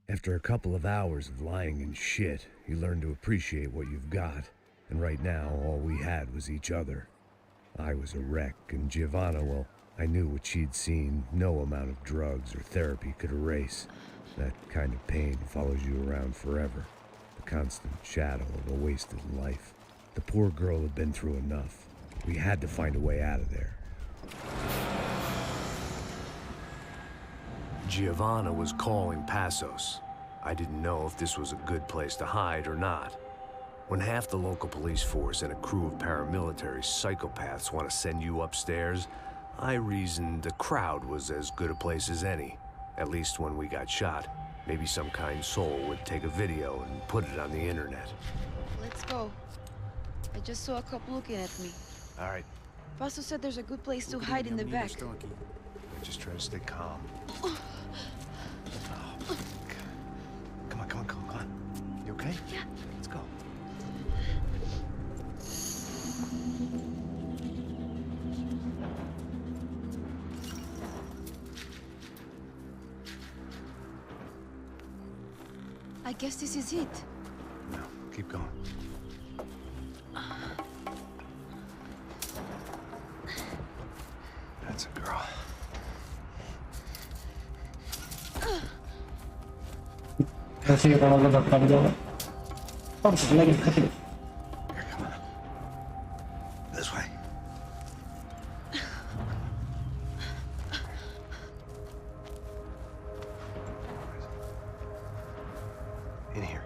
After a couple of hours of lying in shit, you learn to appreciate what you've got. And right now, all we had was each other. I was a wreck, and Giovanna, well, I knew what she'd seen no amount of drugs or therapy could erase. That kind of pain follows you around forever. The constant shadow of a wasted life. The poor girl had been through enough. We had to find a way out of there. Giovanna was calling Passos. I didn't know if this was a good place to hide or not. When half the local police force and a crew of paramilitary psychopaths want to send you upstairs, I reasoned the crowd was as good a place as any. At least when we got shot. Maybe some kind soul would take a video and put it on the internet. Let's go. I just saw a couple looking at me. All right, Passos said there's a good place to hide in the back. just try to stay calm. Come on. You okay? Yeah. Let's go. I guess this is it. No, keep going. That's a girl. Así que vamos a tratar de... Vamos a ver qué Here, come on. This way. In here.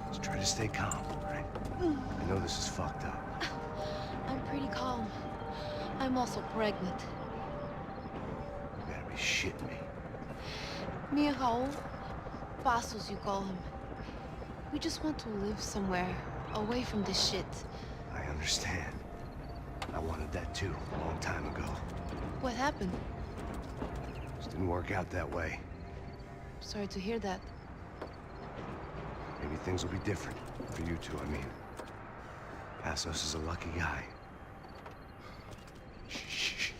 Just try to stay calm, all right? I know this is fucked up. I'm pretty calm. I'm also pregnant. You gotta be shitting me. Me and Raul, Passos you call him. We just want to live somewhere, away from this shit. I understand. I wanted that too, a long time ago. What happened? Just didn't work out that way. Sorry to hear that. Maybe things will be different. For you two, I mean. Passos is a lucky guy. Shh.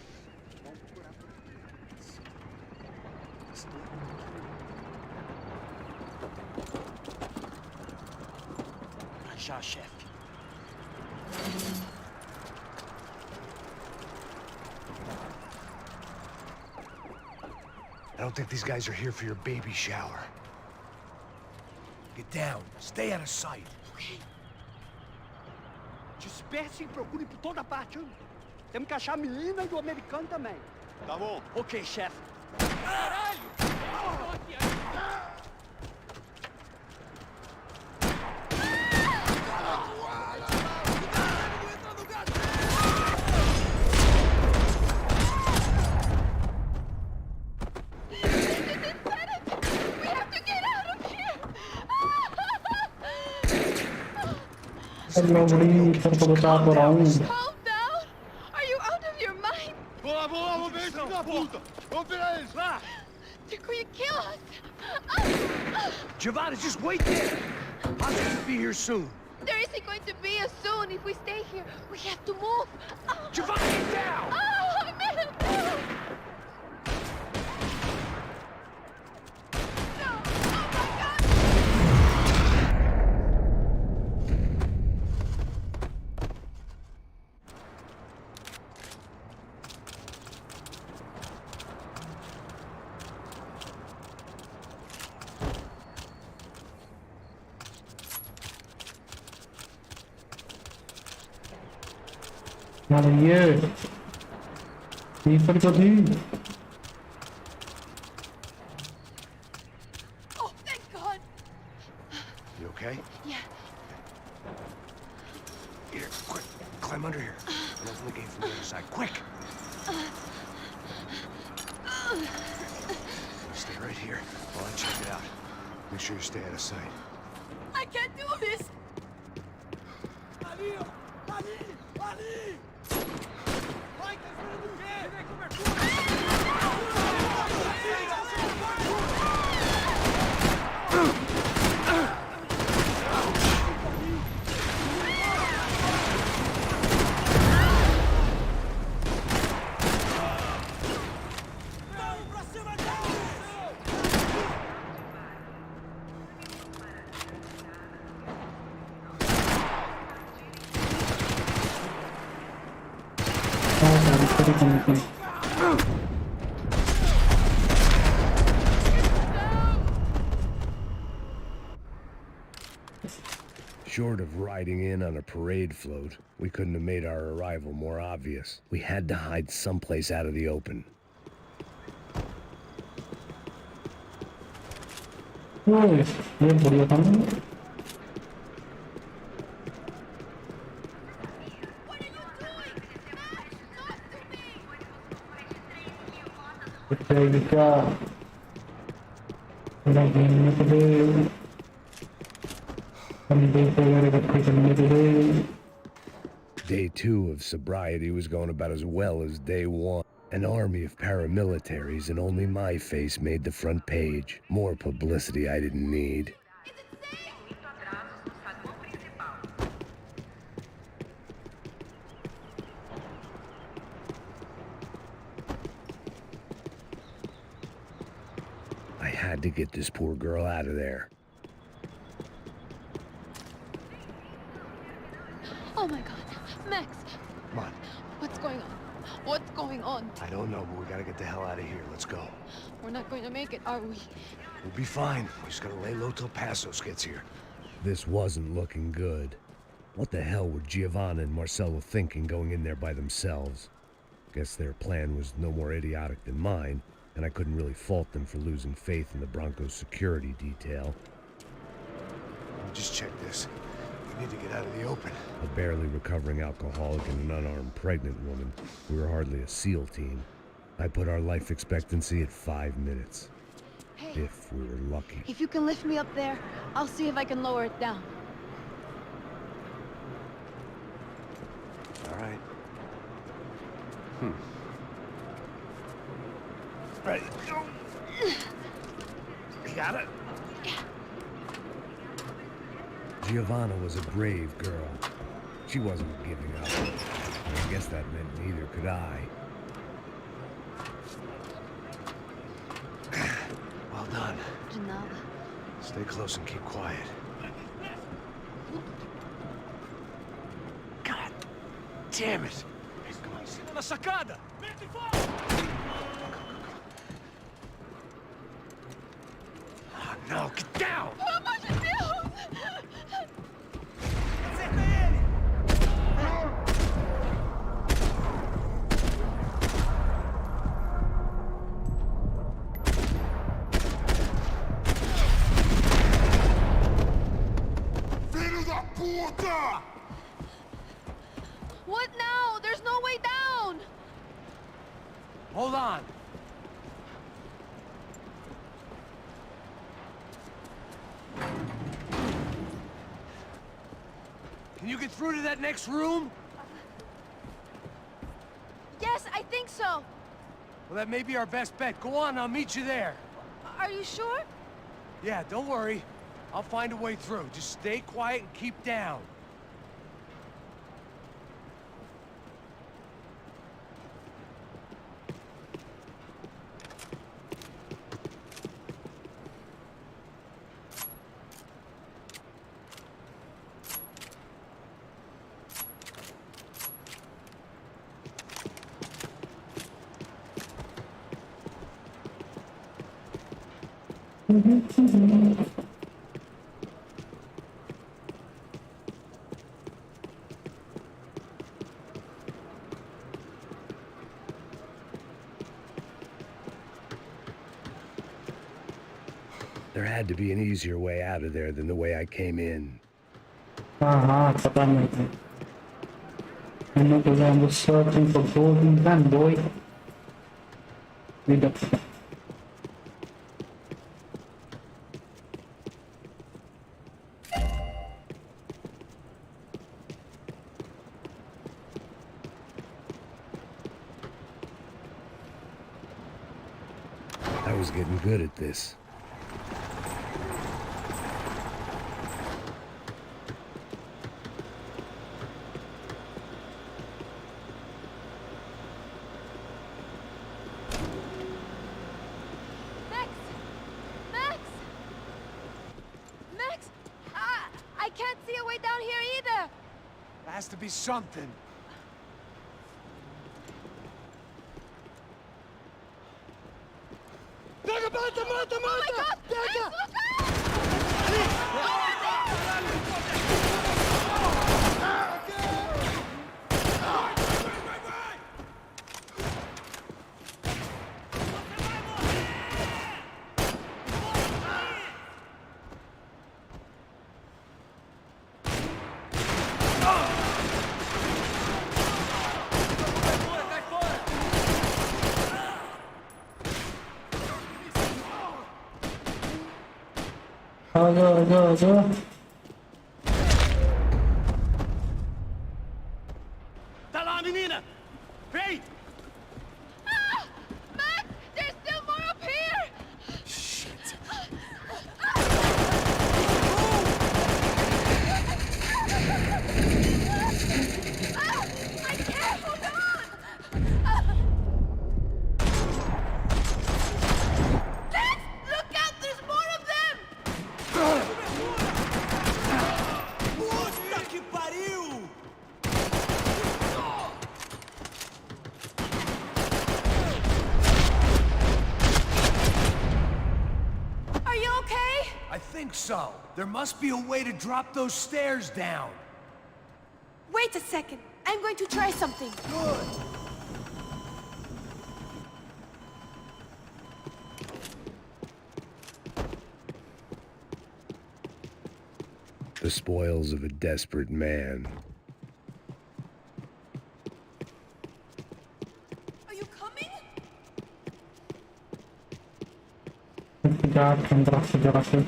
Já, chefe. I don't think these guys are here for your baby shower. Get down. Stay out of sight. Ok. Disperse e procure por toda parte. Hein? Temos que achar a menina e o americano também. Tá bom. Ok, chefe. मैं बड़ी सबको बचा तो रहा हूँ. Calm down! Are you out of your mind? Vamos ver esse da puta! Vamos virar eles, lá! They're going to kill us! Giovanna, just wait there. I'll just be here soon. There isn't going to be a soon if we stay here. We have to move. Giovanna, get down! Oh, man! No! अरे ये ऊपर तो थी. Oh, thank God! You okay? Yeah, from the other side. Quick! Stay right here while I check it out. Make sure you stay out of sight. I can't do this! Ali! Ali! Ali! Vai, tá esperando o quê? Vem cobertura! Short of riding in on a parade float, we couldn't have made our arrival more obvious. We had to hide someplace out of the open. ये बढ़िया था ना क्या Day 2 of sobriety was going about as well as day 1. An army of paramilitaries and only my face made the front page. More publicity I didn't need. I had to get this poor girl out of there. Oh my god. Max! Come on. What's going on? What's going on? I don't know, but we gotta get the hell out of here. Let's go. We're not going to make it, are we? We'll be fine. We just gotta lay low till Passos gets here. This wasn't looking good. What the hell were Giovanna and Marcello thinking going in there by themselves? Guess their plan was no more idiotic than mine, and I couldn't really fault them for losing faith in the Broncos security detail. Let me just check this. We need to get out of the open. A barely recovering alcoholic and an unarmed pregnant woman. We were hardly a SEAL team. I put our life expectancy at 5 minutes. Hey, if we were lucky. if you can lift me up there, I'll see if I can lower it down. All right. Ready, go! You got it? Giovanna was a brave girl. She wasn't giving up. And I guess that meant neither could I. Well done. De nada. Stay close and keep quiet. God damn it! Come on. Na sacada! Oh, no, get down! Pelo amor de Deus! Acerta ele! Filho da puta! What now? There's no way down! Hold on. Can you get through to that next room? Yes, I think so. Well, that may be our best bet. Go on, I'll meet you there. Are you sure? Yeah, don't worry. I'll find a way through. Just stay quiet and keep down. There had to be an easier way out of there than the way I came in. हाँ हाँ पता नहीं I know because I'm just searching for golden gun, boy. Read up. I was getting good at this. Max! Max! Max! I can't see a way down here either! There has to be something. Oh my God! Max, look out! Go. Tá lá, menina! Vem! Max! There's still more up here! Shit. I can't hold on! Max! Look out! There's more of them! Puta que pariu! Are you okay? I think so. There must be a way to drop those stairs down. Wait a second. I'm going to try something. Good. The spoils of a desperate man. Are you coming? Cuidado, tem braço de oração.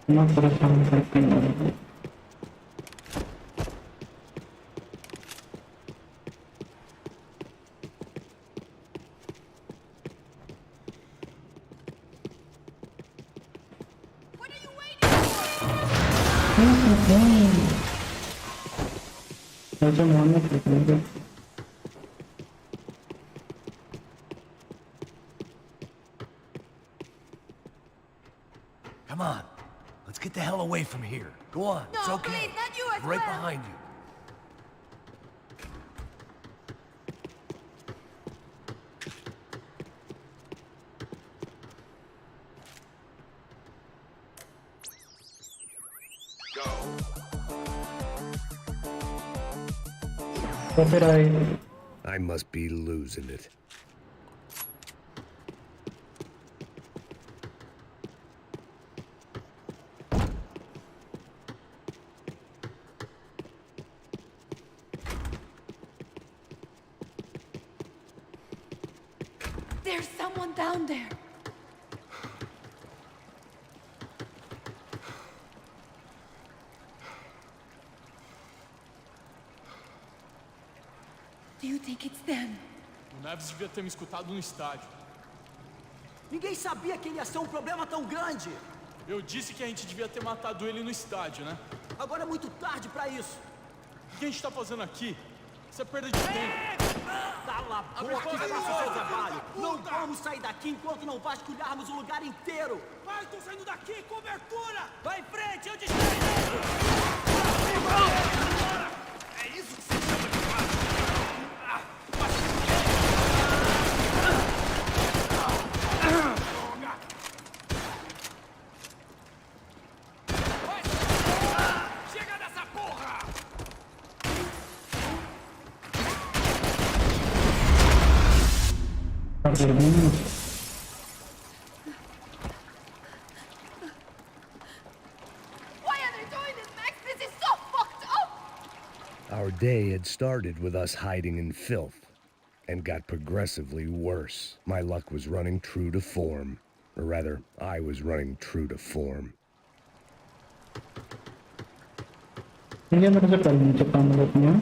Não precisamos repetir. What are you waiting for? Eu tô morrendo aqui, Come on. Let's get the hell away from here. Go on. It's No, okay. please, not you as Right well. behind you. I must be losing it. There's someone down there. Do you think it's them? O Neves devia ter me escutado no estádio. Ninguém sabia que ele ia ser um problema tão grande! Eu disse que a gente devia ter matado ele no estádio, né? Agora é muito tarde pra isso! O que a gente tá fazendo aqui? Isso é perda de tempo. Cala a boca e faça o seu trabalho! Não vamos sair daqui enquanto não vasculharmos o lugar inteiro! Vai, tô saindo daqui! Cobertura! Vai em frente, eu distraio! É isso que você chama de fácil! Chega dessa porra! Why are they doing this, Max? Our day had started with us hiding in filth and got progressively worse. My luck was running true to form. Or rather, I was running true to form. ये मेरे से पहले नीचे काम करती हैं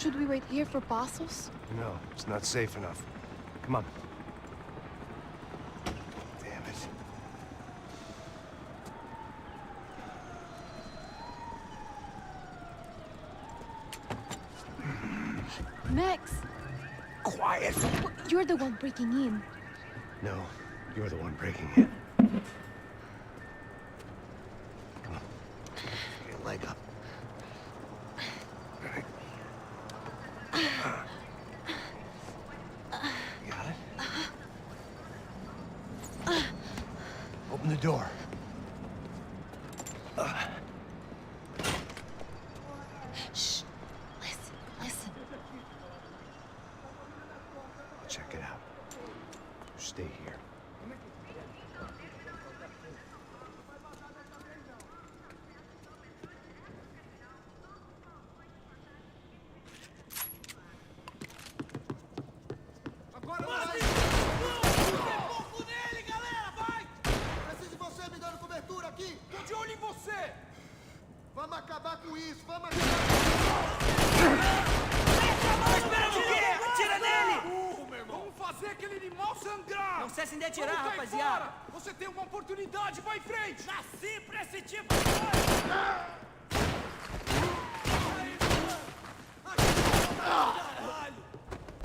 Should we wait here for Passos? No, it's not safe enough. Come on. Damn it. Max! Quiet! You're the one breaking in. No, you're the one breaking in. Come on. Get your leg up. Open the door. Shh. Listen, listen. Check it out. Stay here. Vamos acabar com isso, vamos acabar. Espera de quê? Atira nele! Meu irmão. Vamos fazer aquele animal sangrar! Não cessem de atirar, rapaziada! Fora. Você tem uma oportunidade, vai em frente! Nasci pra esse tipo de coisa! Caralho!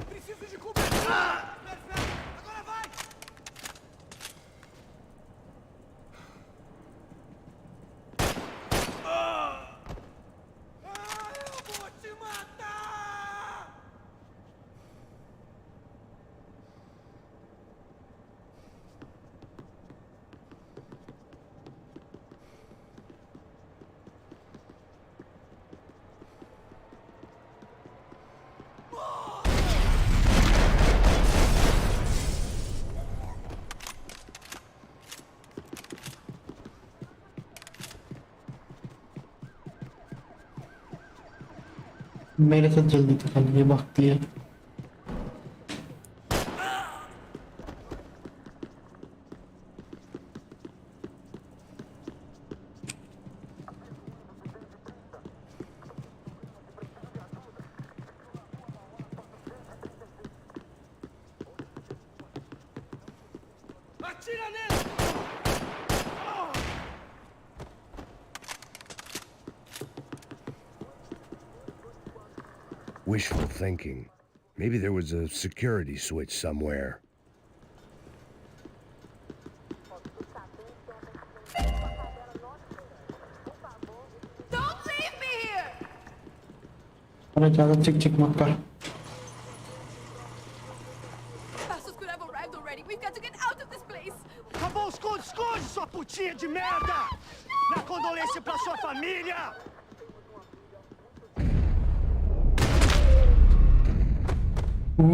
Preciso de cobertura! Perfeito! Agora vai! Eu vou te matar! मेरे साथ जल्दी तो चल ये भागती है Atira nele! Wishful thinking. Maybe there was a security switch somewhere. Don't leave me here! अरे ज़्यादा चिक चिक मत कर Passos could have arrived already. We've got to get out of this place. Tá bom, esconde, esconde, sua putinha de merda! Minha condolência pra sua família! Here,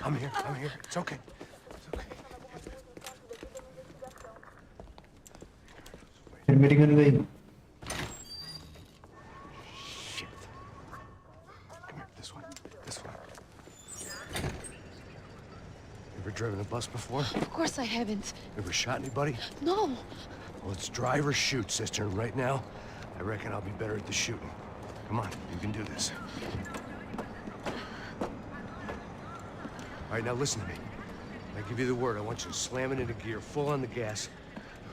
I'm here. It's okay. It's okay. फिर मेरी gun गई Shit. Come here, this one. Ever driven a bus before? Of course I haven't. Ever shot anybody? No. Well, it's drive or shoot, sister. And right now, I reckon I'll be better at the shooting. Come on, you can do this. All right, now listen to me. I give you the word. I want you to slam it into gear, full on the gas.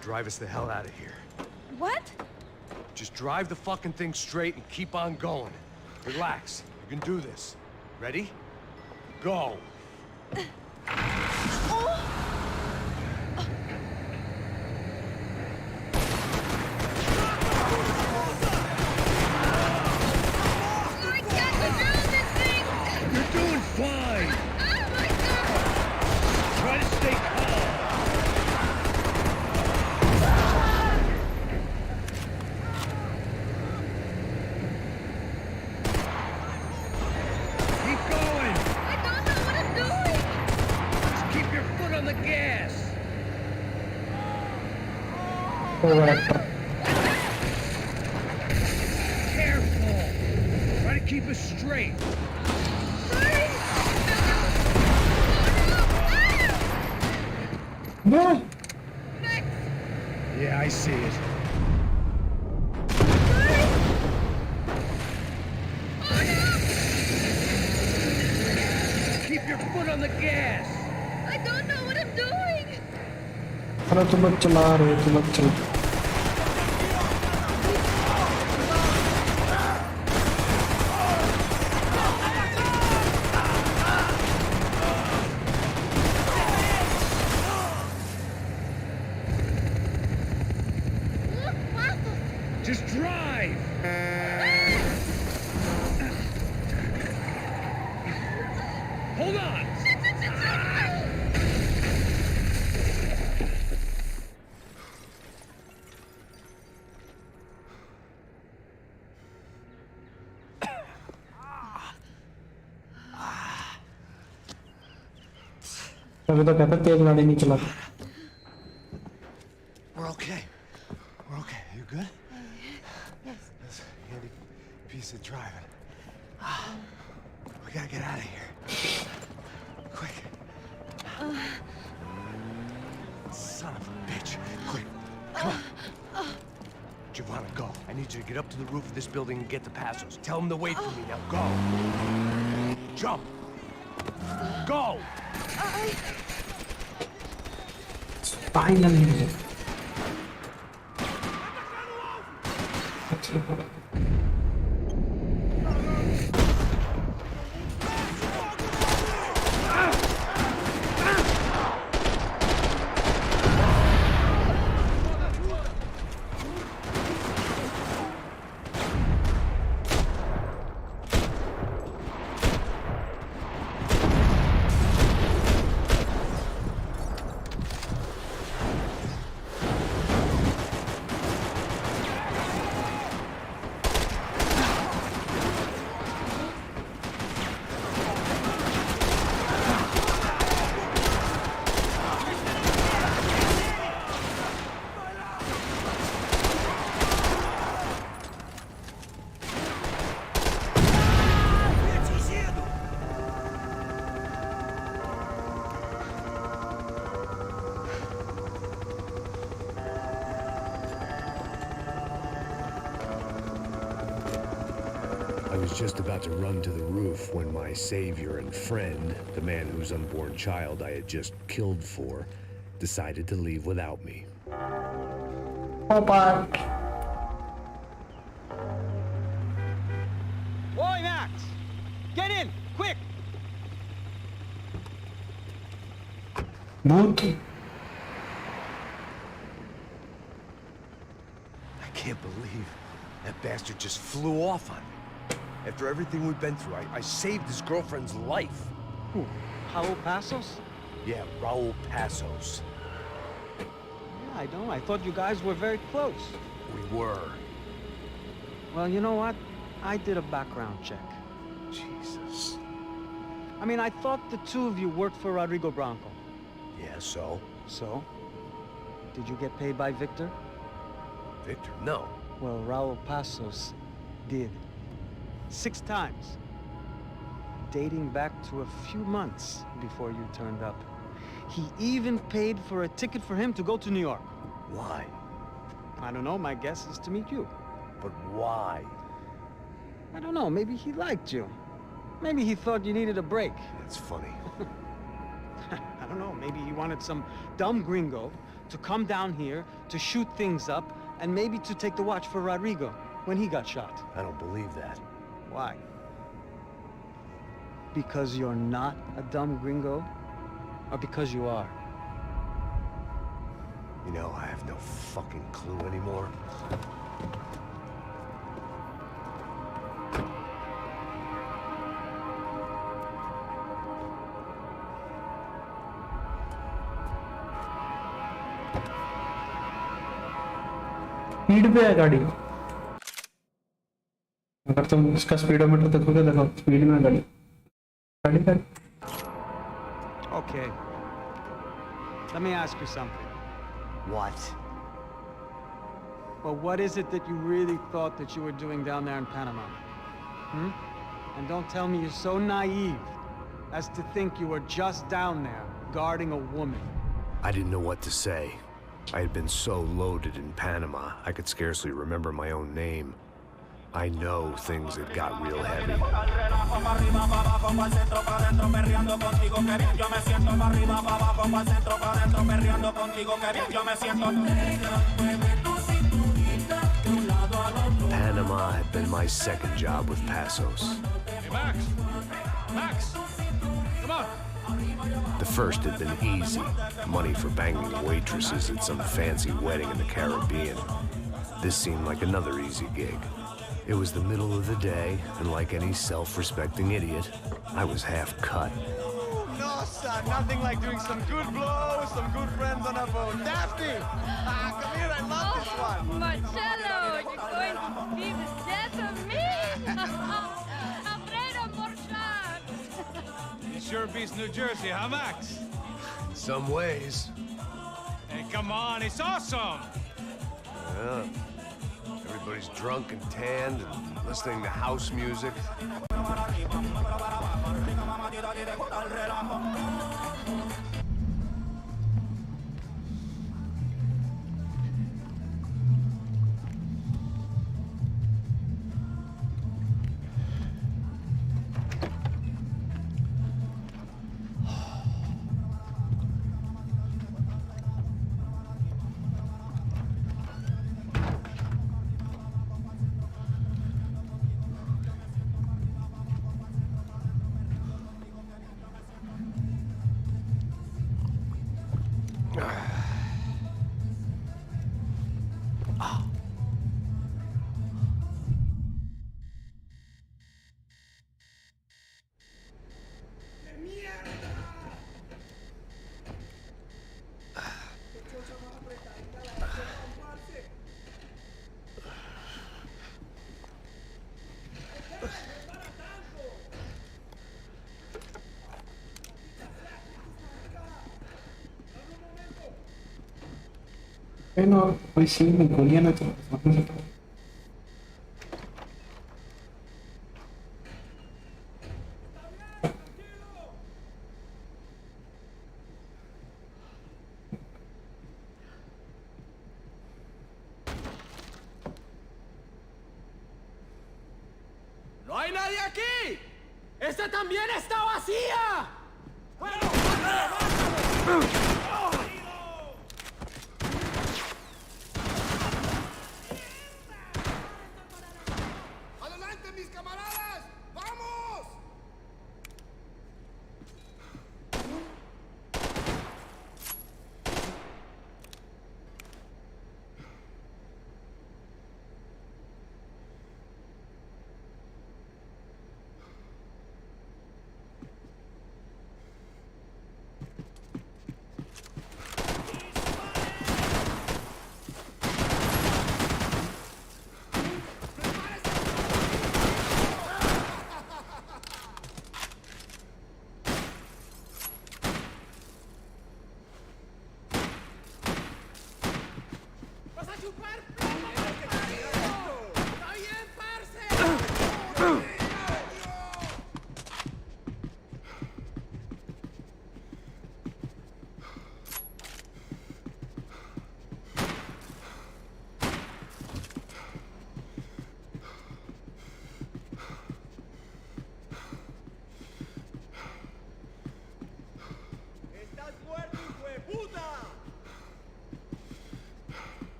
drive us the hell out of here. What? Just drive the fucking thing straight and keep on going. Relax. You can do this. Ready? Go. You're doing fine! Try to stay calm! Keep going! I don't know what I'm doing! Just keep your foot on the gas! Careful! Try to keep us straight! No. Yeah, I see it. Keep your foot on the gas! I don't know what I'm doing! अरे तुम मत चला रहे तुम मत चला Just drive! Hold on! अभी तो कहता तेज गाड़ी नहीं चला We're okay. We're okay. You good? That's a handy piece of driving. We gotta get out of here. Quick. Son of a bitch. Quick. Come on. Giovanna, go. I need you to get up to the roof of this building and get the Passos. Tell them to wait for me now. Go. Jump. Go. Finally. I was just about to run to the roof when my savior and friend, the man whose unborn child I had just killed for, decided to leave without me. Bye. Boy, Max! Get in! Quick! Boot. I can't believe that bastard just flew off on me. After everything we've been through, I saved his girlfriend's life. Who? Raul Passos? Yeah, Raul Passos. Yeah, I know. I thought you guys were very close. We were. Well, you know what? I did a background check. Jesus. I mean, I thought the two of you worked for Rodrigo Branco. Yeah, so? So? Did you get paid by Victor? Victor, no. Well, Raul Passos did. 6 times. Dating back to a few months before you turned up. He even paid for a ticket for him to go to New York. Why? I don't know, my guess is to meet you. But why? I don't know, maybe he liked you. Maybe he thought you needed a break. That's funny. I don't know, maybe he wanted some dumb gringo to come down here, to shoot things up, and maybe to take the watch for Rodrigo when he got shot. I don't believe that. Why? Because you're not a dumb gringo? Or because you are? You know, I have no fucking clue anymore. Speed पे है गाड़ी। अगर तुम इसका speedometer देखोगे, देखो speed में गाड़ी गाड़ी गाड़ी। Okay. Let me ask you something. What? Well, what is it that you really thought that you were doing down there in Panama? Hmm? And don't tell me you're so naive as to think you were just down there guarding a woman. I didn't know what to say. I had been so loaded in Panama, I could scarcely remember my own name. I know things had got real heavy. Panama had been my second job with Pasos. Hey, Max! Max! Come on! The first had been easy. Money for banging waitresses at some fancy wedding in the Caribbean. This seemed like another easy gig. It was the middle of the day, and like any self-respecting idiot, I was half cut. No, son, nothing like doing some good blows, some good friends on a boat. Daphne! Come here, I love this one. Marcello, you're going to be the death of me! Alfredo Morchan! It sure beats New Jersey, huh, Max? In some ways. Hey, come on, it's awesome! Yeah. Everybody's drunk and tanned and listening to house music. No, hoy sí me golean a todos. ¡No hay nadie aquí! ¡Esta también está vacía! ¡Bueno! ¡Adelante, mis camaradas! ¡Vamos!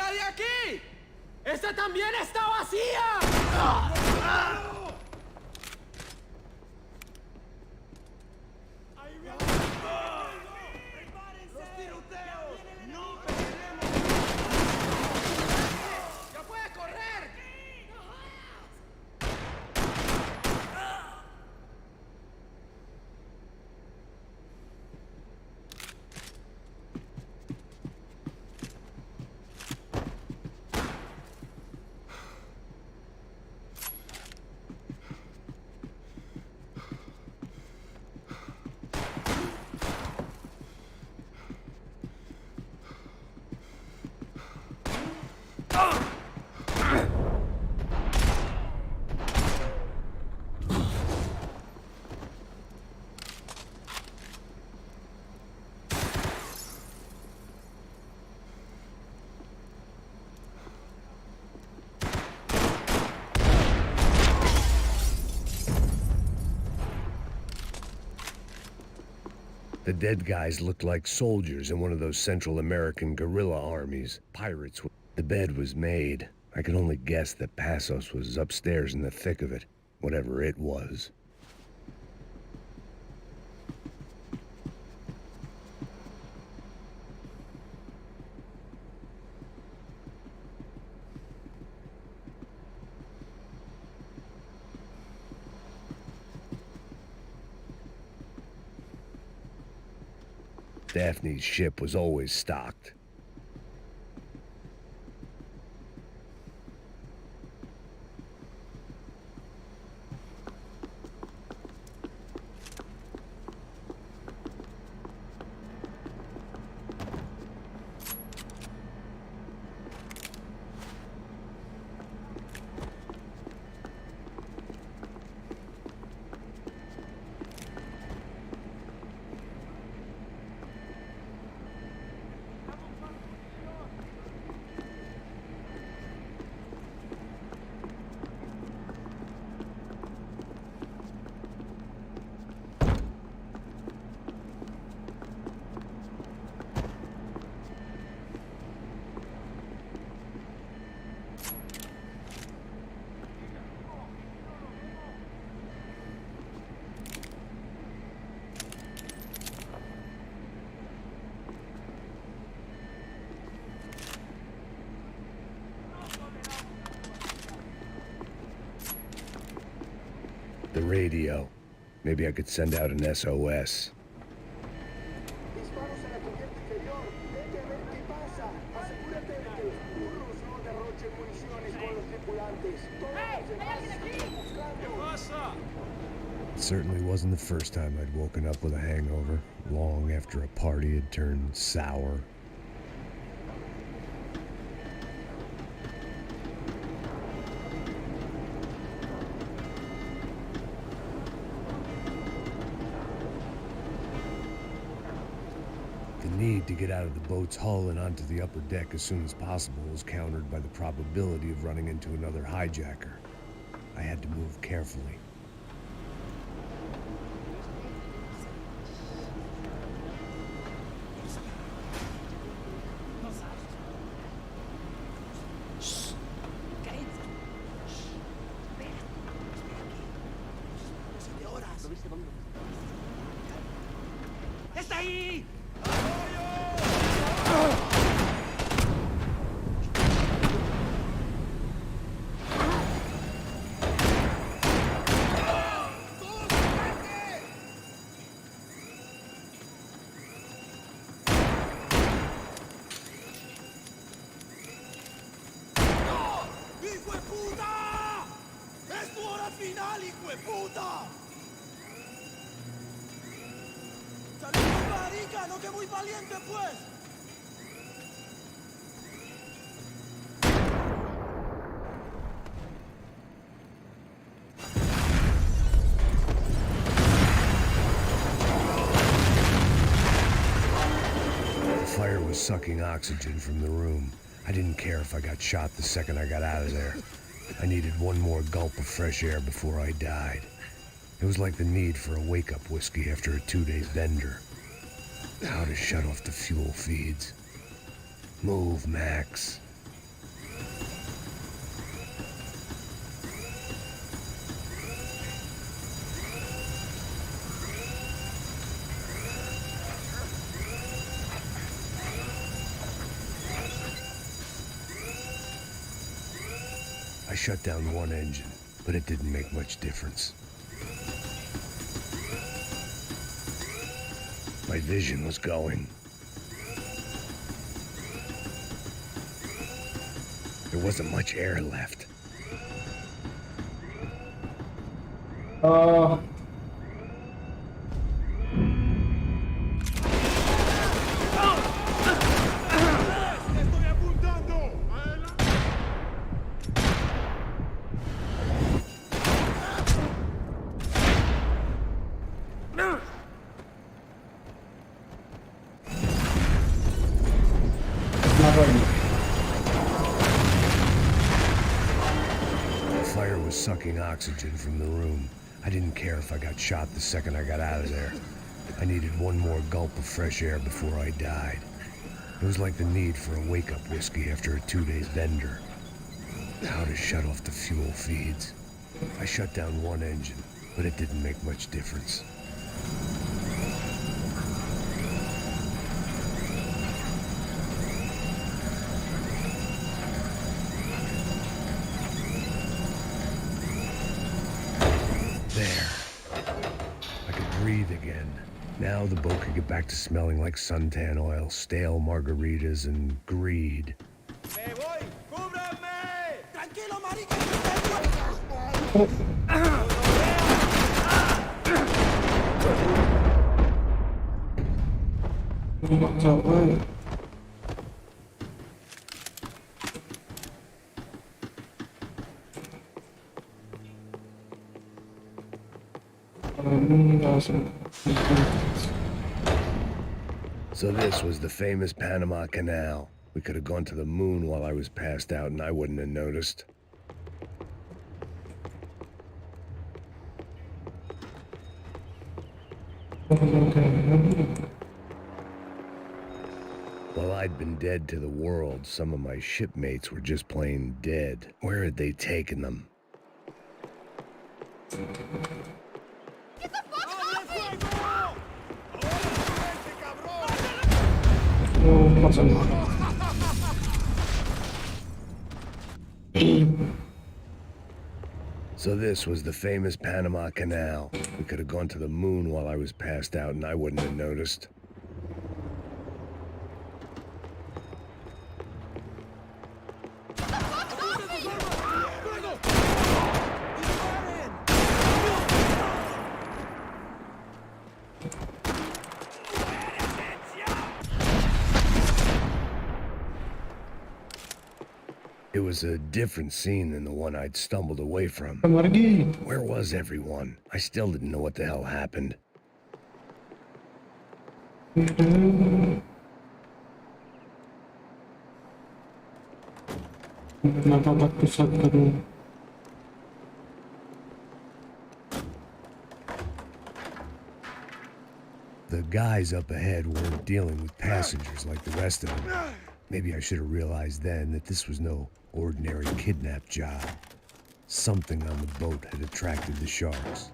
nadie aquí! ¡Esta también está vacía! ¡Ya puede correr! The dead guys looked like soldiers in one of those Central American guerrilla armies. Pirates. The bed was made. I could only guess that Passos was upstairs in the thick of it, whatever it was. Daphne's ship was always stocked. The radio. Maybe I could send out an SOS. It certainly wasn't the first time I'd woken up with a hangover, long after a party had turned sour. The need to get out of the boat's hull and onto the upper deck as soon as possible was countered by the probability of running into another hijacker. I had to move carefully. ¡Está ahí! ¡Hijo de puta! ¡Es tu hora final, hijo de puta! ¡Salimos, marica! ¡No que muy valiente, pues! The fire was sucking oxygen from the room. I didn't care if I got shot the second I got out of there. I needed one more gulp of fresh air before I died. It was like the need for a wake-up whiskey after a 2-day bender. How to shut off the fuel feeds. Move, Max. shut down one engine, but it didn't make much difference. My vision was going. There wasn't much air left. The fire was sucking oxygen from the room. I didn't care if I got shot the second I got out of there. I needed one more gulp of fresh air before I died. It was like the need for a wake-up whiskey after a 2-day bender. How to shut off the fuel feeds. I shut down one engine, but it didn't make much difference. There. I could breathe again. Now the boat could get back to smelling like suntan oil, stale margaritas, and greed. So this was the famous Panama Canal. We could have gone to the moon while I was passed out and I wouldn't have noticed. While I'd been dead to the world, some of my shipmates were just plain dead. Where had they taken them? Get the fuck off So this was the famous Panama Canal. We could have gone to the moon while I was passed out and I wouldn't have noticed. It was a different scene than the one I'd stumbled away from. Where was everyone? I still didn't know what the hell happened. The guys up ahead weren't dealing with passengers like the rest of them. Maybe I should have realized then that this was no ordinary kidnap job. Something on the boat had attracted the sharks.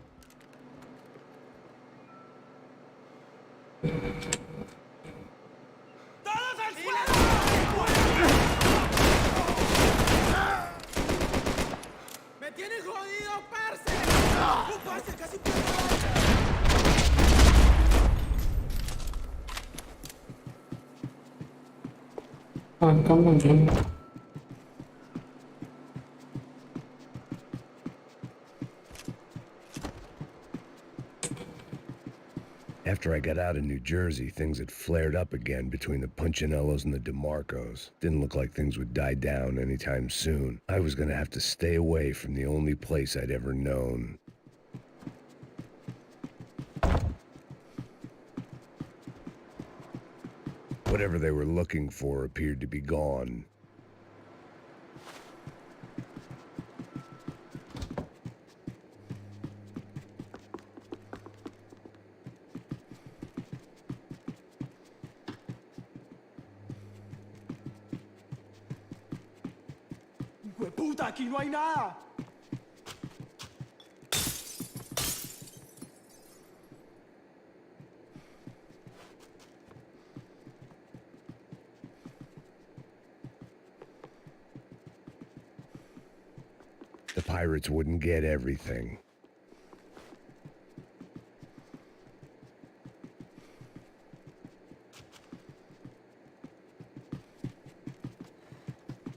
Come on, Jim. After I got out of New Jersey, things had flared up again between the Punchinellos and the DeMarcos. Didn't look like things would die down anytime soon. I was gonna have to stay away from the only place I'd ever known. Whatever they were looking for appeared to be gone. ¡Puta, aquí no hay nada! The pirates wouldn't get everything.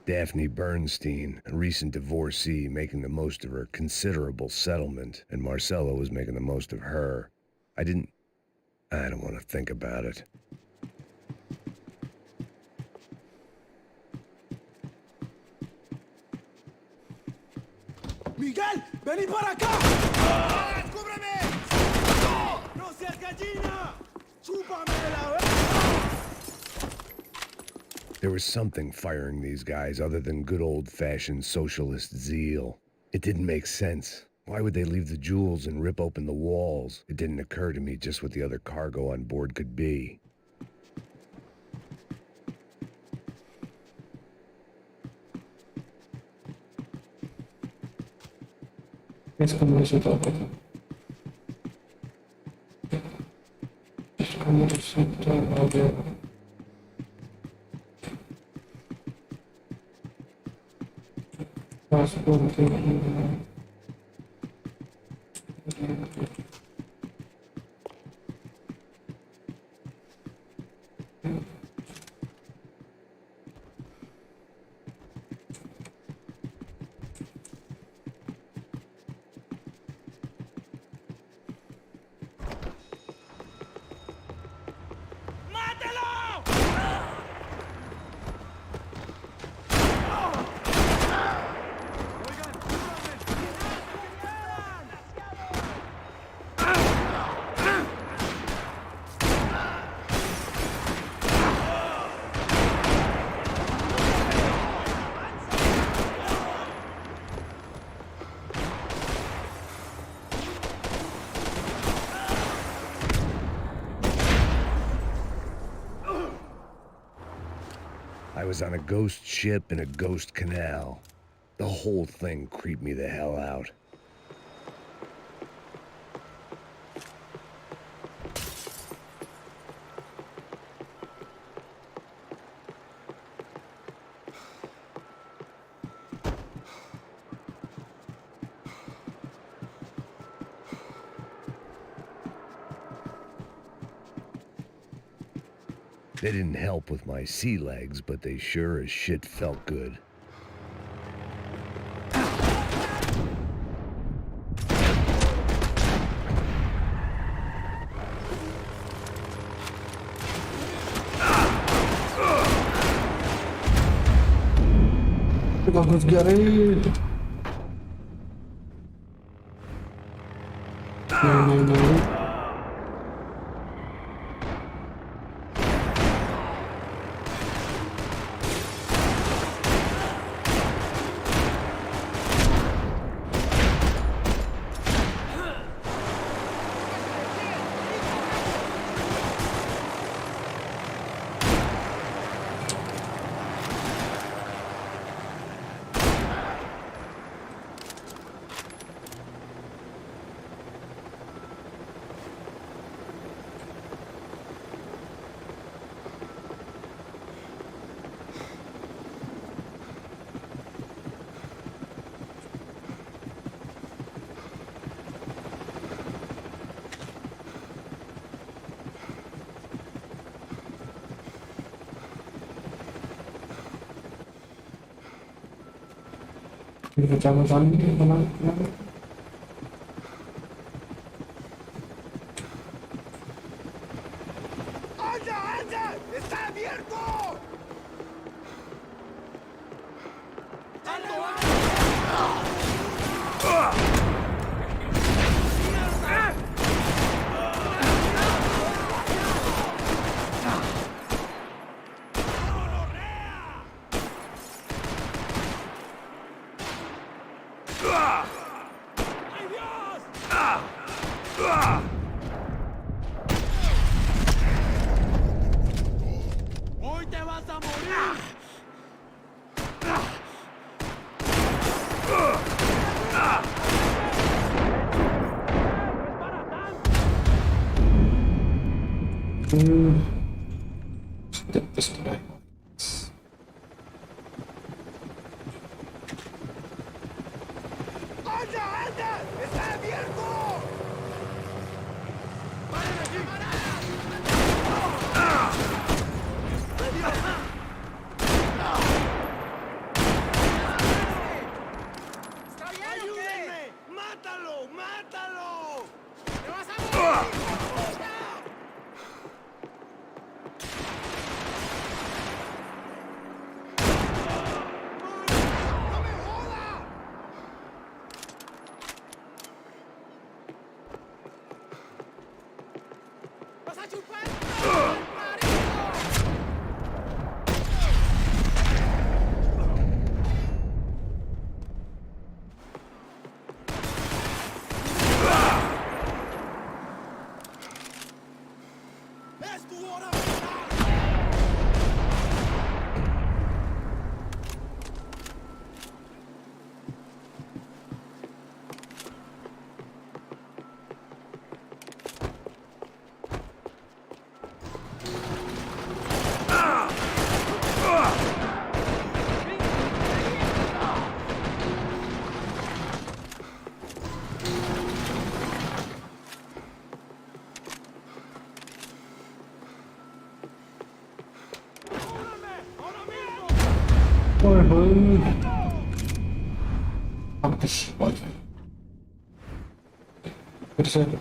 Daphne Bernstein, a recent divorcee, making the most of her considerable settlement, and Marcella was making the most of her. I don't want to think about it. Miguel, vení para acá. ¡Cúbreme! ¡No seas gallina! ¡Chúpame la There was something firing these guys other than good old-fashioned socialist zeal. It didn't make sense. Why would they leave the jewels and rip open the walls? It didn't occur to me just what the other cargo on board could be. Es como resultado. Es como resultado. I was on a ghost ship in a ghost canal. The whole thing creeped me the hell out. They didn't help with my sea legs, but they sure as shit felt good. Vamos get it. No. Jangan ¡Anda! ¡Está abierto! ¡Hoy te vas a morir! Step this way. ¡Mátalo! ¡Te vas a morir, hijo de puta! ¡No me jodas! ¡Vas a chupar! ¡Marido! ¡Es tu hora! Uy. Antes, vale. Tercero.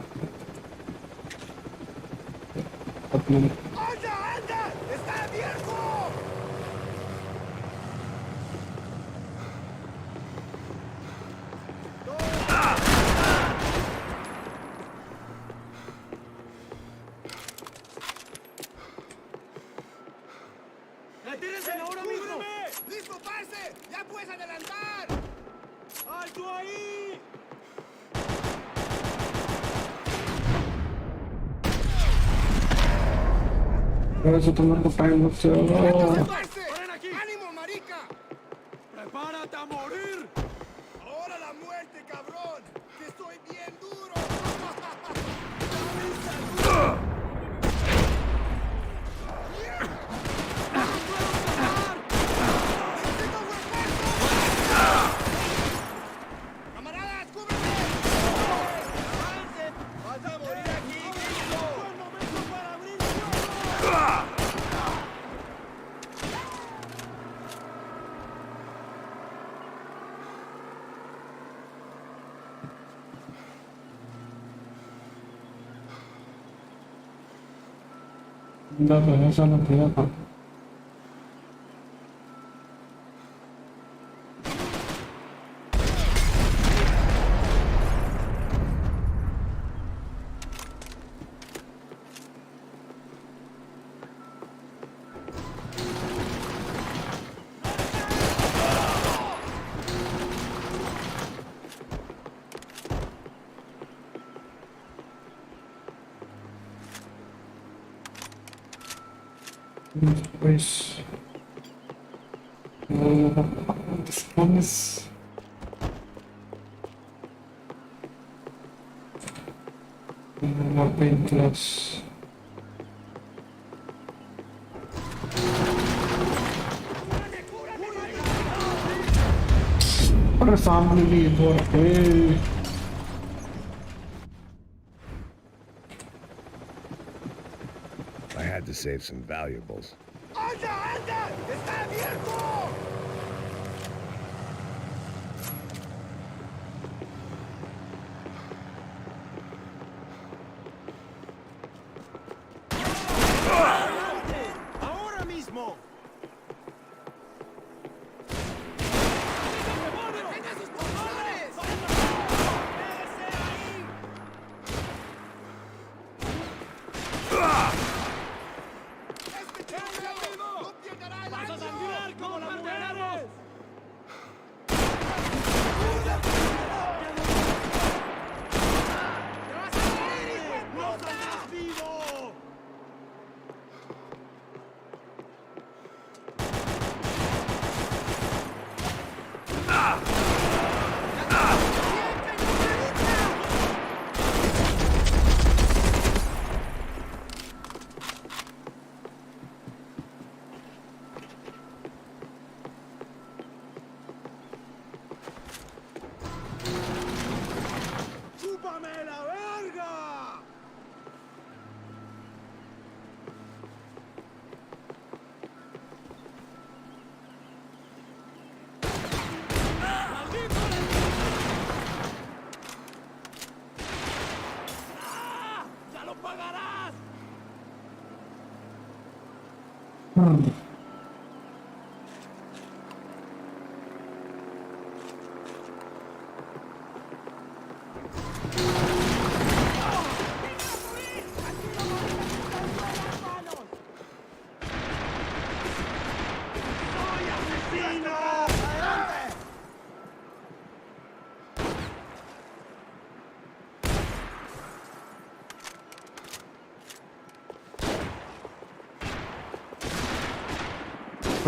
¡Anda, anda! ¡Está abierto! ¡Retírense ahora mismo! ¡Listo, parce! ¡Ya puedes adelantar! ¡Alto ahí! Eso tomando Payne, ¡Parce! ¡Ánimo, marica! ¡Prepárate a morir! ¡Ahora la muerte, cabrón! ¡Que estoy bien duro! ¡Camaradas, cúbreme! ¡Avancen! ¡Vas a morir aquí, gringo! ¡Buen momento para abrir fuego! No, pues eso no te da. Pues dispones una pintas para family porque I had to save some valuables. ¡Anda, anda! ¡Está abierto! ¡Ahora mismo! ¡Detenga sus posiciones! ¡Quédese ahí! ¡Este chico no pierda el ¡Vas a ánimo! sangrar como la mujer!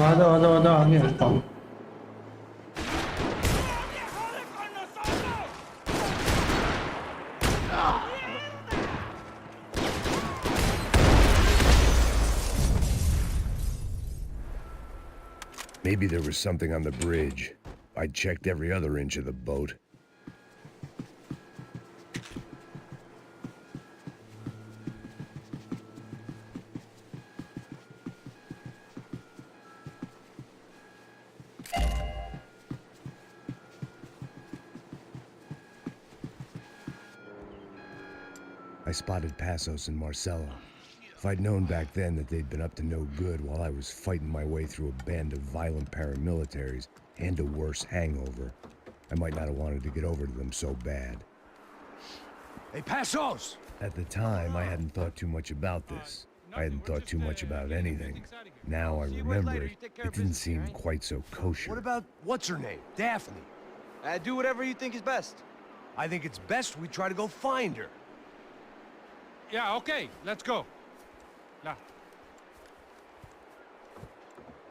आ जाओ आगे हटता हूँ। Maybe there was something on the bridge. I checked every other inch of the boat. I spotted Passos and Marcelo. If I'd known back then that they'd been up to no good while I was fighting my way through a band of violent paramilitaries and a worse hangover, I might not have wanted to get over to them so bad. Hey, Passos! At the time, I hadn't thought too much about this. I hadn't thought too much about anything. Now I remember it, it didn't seem quite so kosher. What about, what's her name? Daphne? Do whatever you think is best. I think it's best we try to go find her. Yeah, okay, let's go. Now.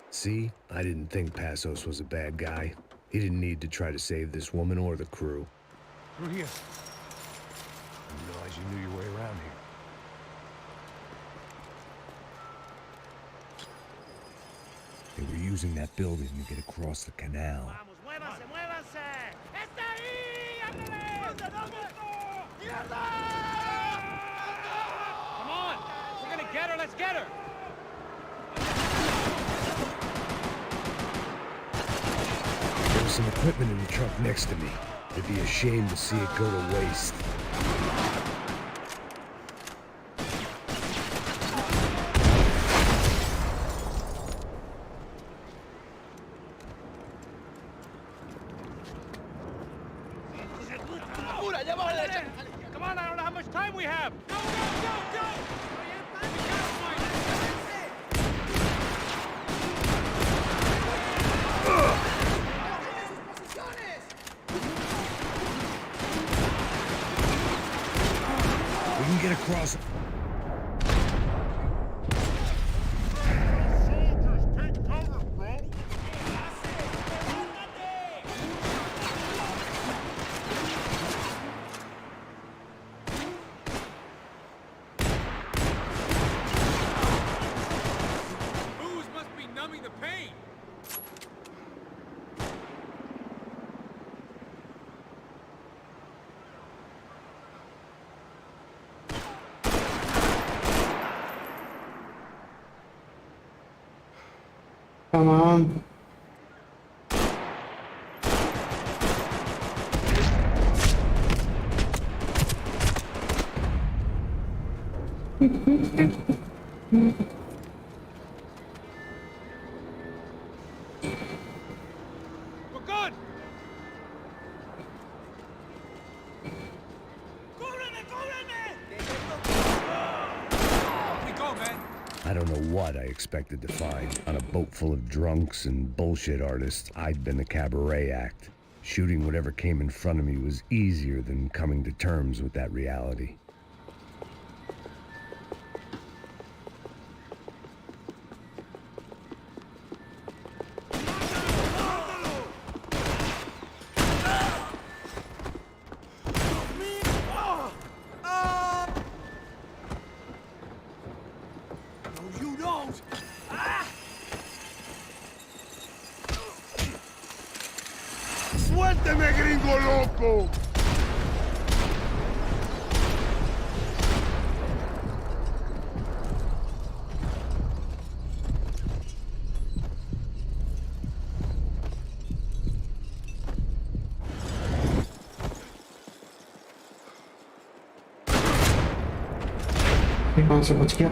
See? I didn't think Passos was a bad guy. He didn't need to try to save this woman or the crew. Through here. I didn't realize you knew your way around here. They were using that building to get across the canal. Come on! We're gonna get her, let's get her! There was some equipment in the truck next to me. It'd be a shame to see it go to waste. Come on, I don't know how much time we have! Go, go, go, go! We can get across. Booze must be numbing the pain! Come on. We're good! We go, man! I don't know what I expected to find. On a boat full of drunks and bullshit artists, I'd been the cabaret act. Shooting whatever came in front of me was easier than coming to terms with that reality. You don't! ¡Suélteme, gringo loco! ये कौन से बच गया?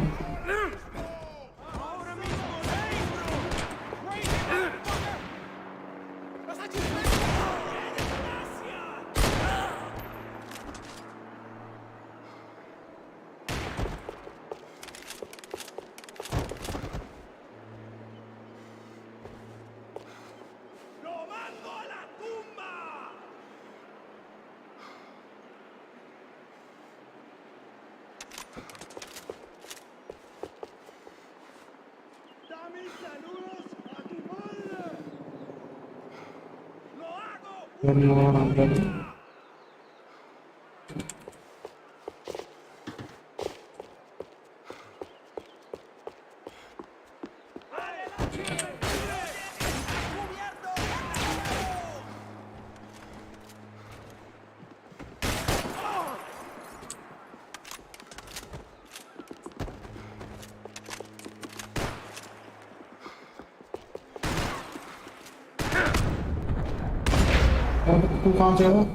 तू कहाँ से हो?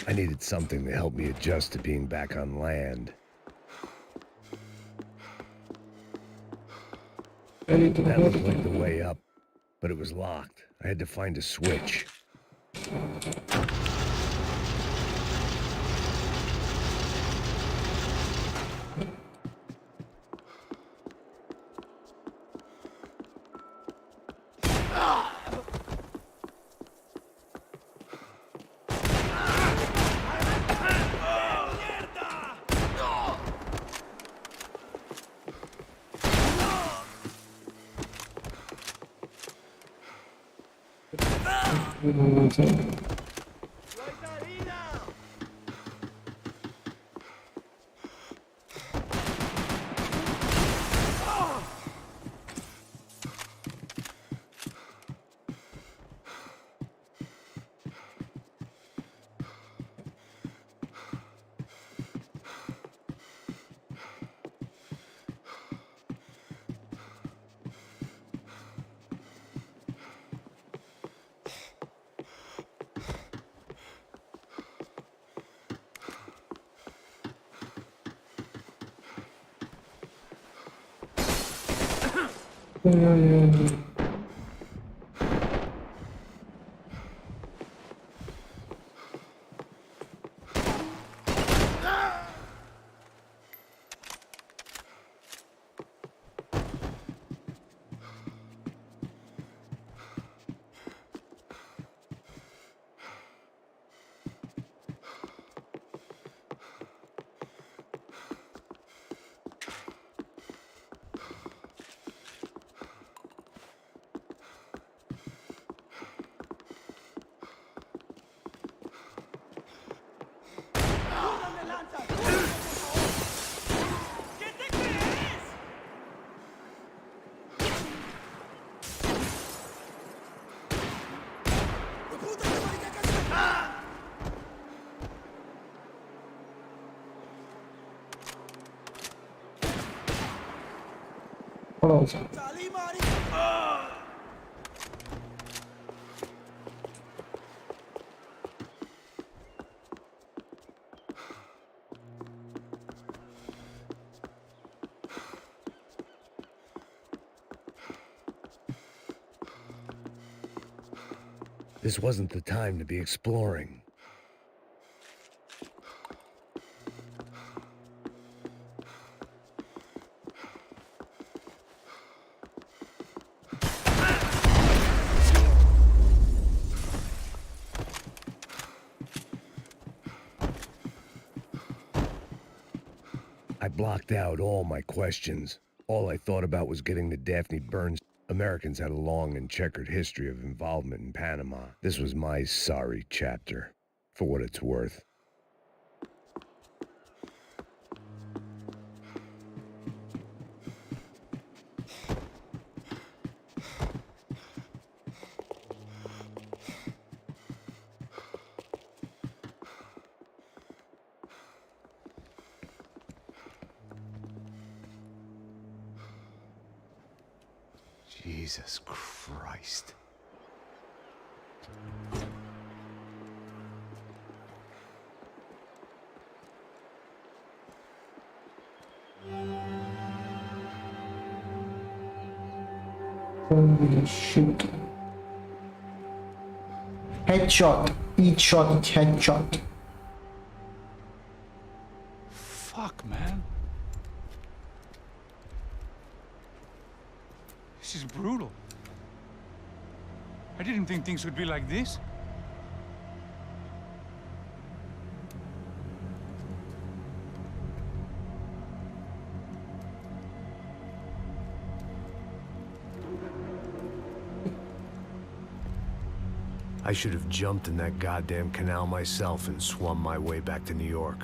I needed something to help me adjust to being back on land. That looked like the way up, but it was locked. I had to find a switch. This wasn't the time to be exploring. I blocked out all my questions. All I thought about was getting to Daphne Burns. Americans had a long and checkered history of involvement in Panama. This was my sorry chapter, for what it's worth. Jesus Christ. Holy shit. Headshot. Each shot, each headshot. Fuck, man. This is brutal. I didn't think things would be like this. I should have jumped in that goddamn canal myself and swum my way back to New York.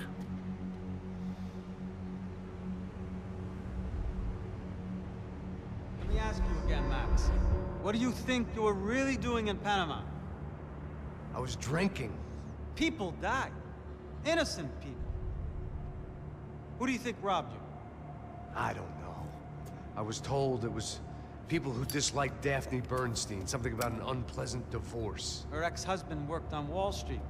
Let me ask you again, Max. What do you think you were really doing in Panama? I was drinking. People died. Innocent people. Who do you think robbed you? I don't know. I was told it was people who disliked Daphne Bernstein, something about an unpleasant divorce. Her ex-husband worked on Wall Street.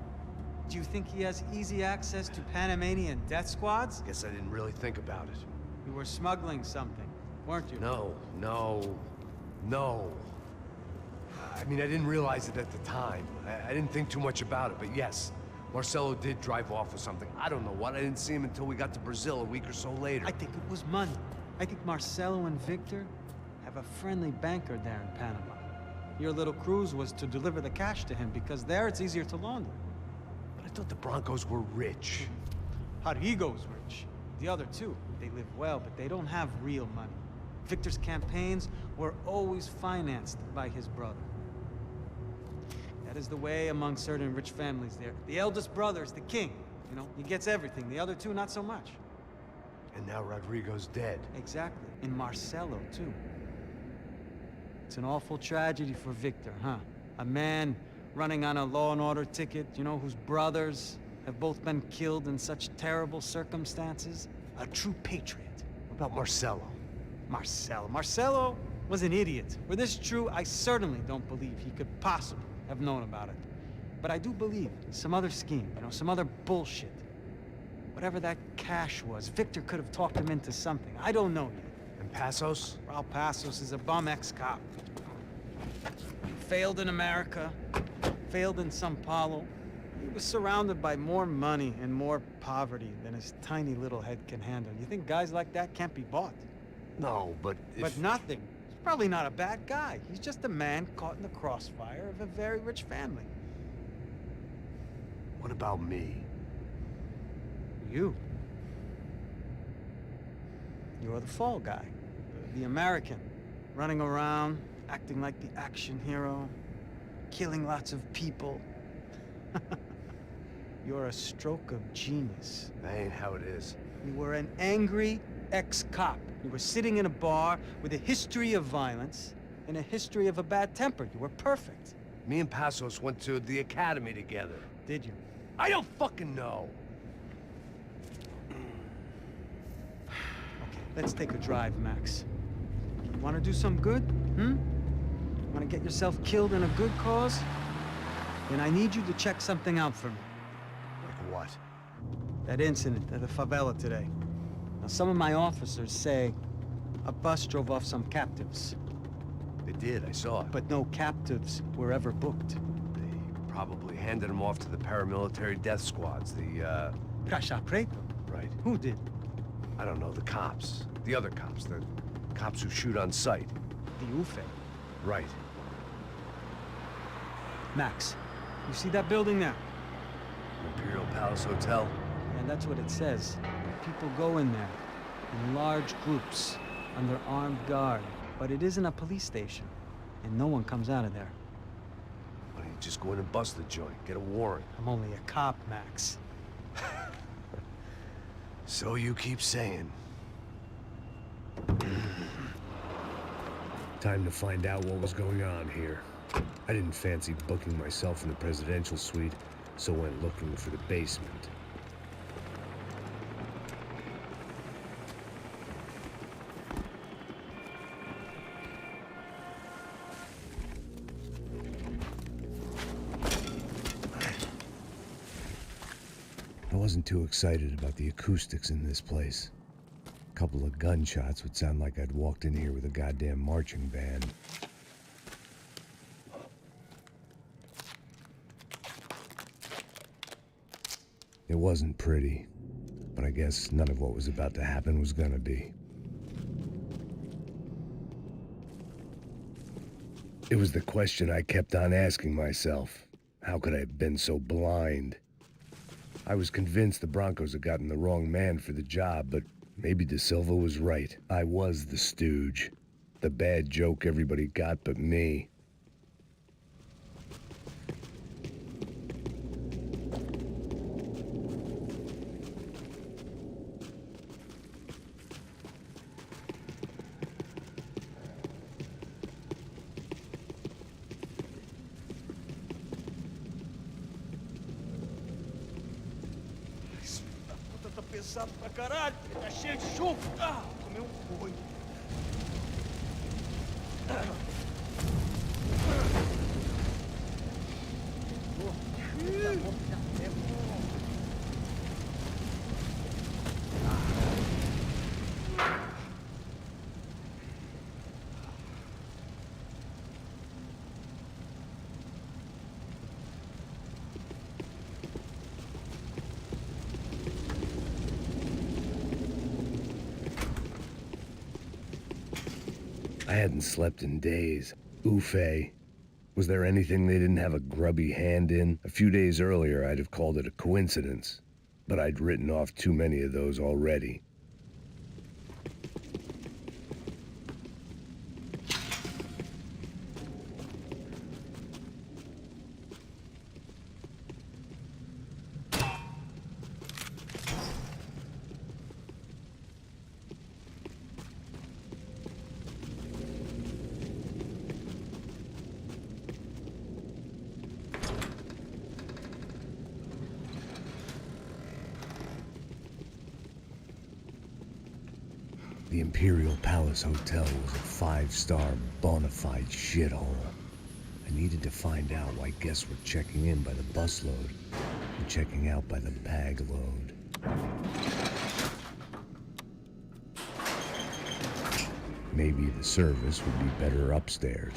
Do you think he has easy access to Panamanian death squads? Guess I didn't really think about it. You were smuggling something, weren't you? No. I mean, I didn't realize it at the time. I didn't think too much about it, but yes, Marcelo did drive off with something. I don't know what. I didn't see him until we got to Brazil a week or so later. I think it was money. I think Marcelo and Victor have a friendly banker there in Panama. Your little cruise was to deliver the cash to him because there it's easier to launder. But I thought the Broncos were rich. Rodrigo's rich. The other two, they live well, but they don't have real money. Victor's campaigns were always financed by his brother. That is the way among certain rich families there. The eldest brother is the king. You know, he gets everything. The other two, not so much. And now Rodrigo's dead. Exactly. And Marcelo, too. It's an awful tragedy for Victor, huh? A man running on a law and order ticket, you know, whose brothers have both been killed in such terrible circumstances. A true patriot. What about Marcelo? Marcelo was an idiot. Were this true, I certainly don't believe he could possibly have known about it. But I do believe some other scheme, you know, some other bullshit. Whatever that cash was, Victor could have talked him into something. I don't know yet. And Passos? Raul Passos is a bum ex-cop. Failed in America, failed in Sao Paulo. He was surrounded by more money and more poverty than his tiny little head can handle. You think guys like that can't be bought? No, but if... But nothing. He's probably not a bad guy. He's just a man caught in the crossfire of a very rich family. What about me? You. You're the fall guy. The American. Running around, acting like the action hero. Killing lots of people. You're a stroke of genius. That ain't how it is. You were an angry ex-cop. You were sitting in a bar with a history of violence and a history of a bad temper. You were perfect. Me and Passos went to the academy together. Did you? I don't fucking know. Okay, let's take a drive, Max. You want to do some good? Want to get yourself killed in a good cause? Then I need you to check something out for me. Like what? That incident at the favela today. Now, some of my officers say a bus drove off some captives. They did, I saw it. But no captives were ever booked. They probably handed them off to the paramilitary death squads, the, Caixa Preto? Right. Who did? I don't know, the cops. The other cops, the cops who shoot on sight. The UFE. Right. Max, you see that building there? Imperial Palace Hotel? And that's what it says. People go in there, in large groups, under armed guard. But it isn't a police station, and no one comes out of there. Why don't you just go in and bust the joint, get a warrant? I'm only a cop, Max. So you keep saying. Time to find out what was going on here. I didn't fancy booking myself in the presidential suite, so went looking for the basement. I wasn't too excited about the acoustics in this place. A couple of gunshots would sound like I'd walked in here with a goddamn marching band. It wasn't pretty, but I guess none of what was about to happen was gonna be. It was the question I kept on asking myself. How could I have been so blind? I was convinced the Broncos had gotten the wrong man for the job, but maybe De Silva was right. I was the stooge. The bad joke everybody got but me. Pesado pra caralho, tá cheio de chumbo. Ah, comeu boi. I hadn't slept in days. Oofe. Was there anything they didn't have a grubby hand in? A few days earlier, I'd have called it a coincidence, but I'd written off too many of those already. The Imperial Palace Hotel was a five-star, bona fide shithole. I needed to find out why guests were checking in by the busload and checking out by the bag load. Maybe the service would be better upstairs.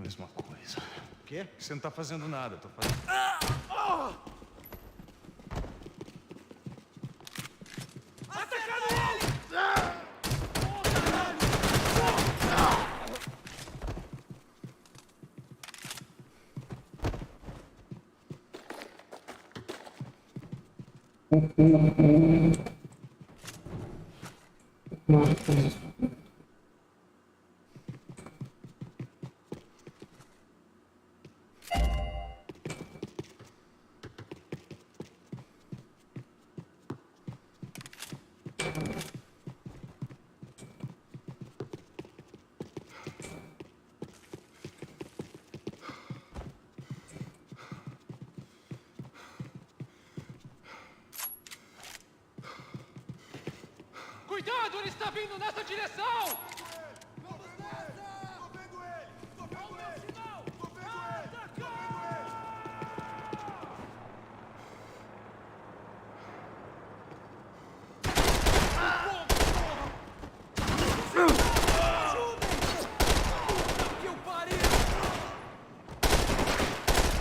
Mesma coisa. O quê? Você não tá fazendo nada, tô fazendo... Atacando ele! Cuidado, ele está vindo nessa direção! Vamos nessa! Tô vendo ele! Tô vendo ele! Tô vendo ele! Tô vendo ele! Que eu pariu!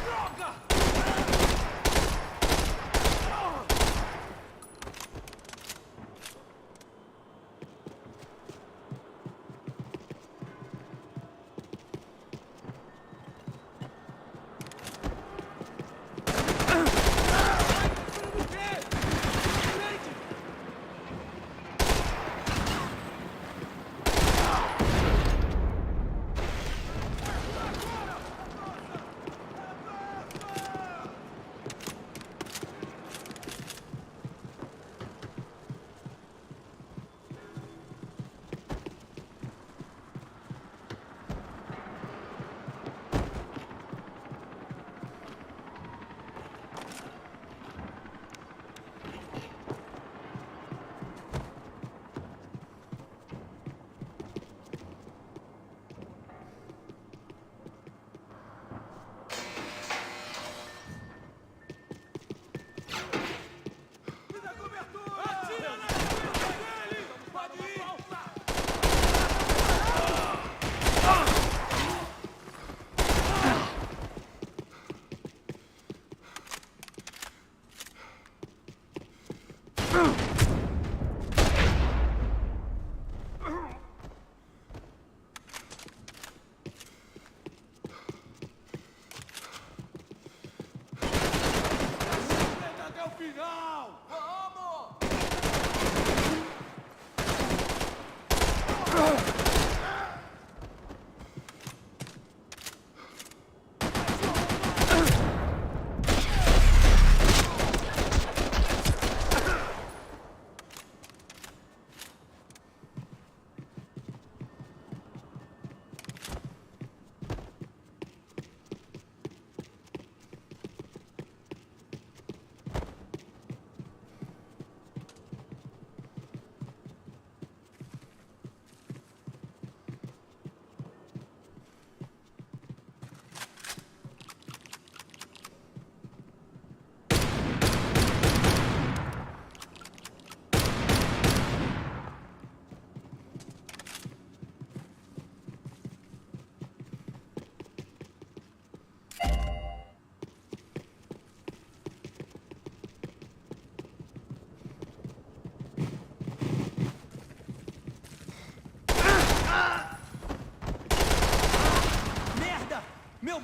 Droga!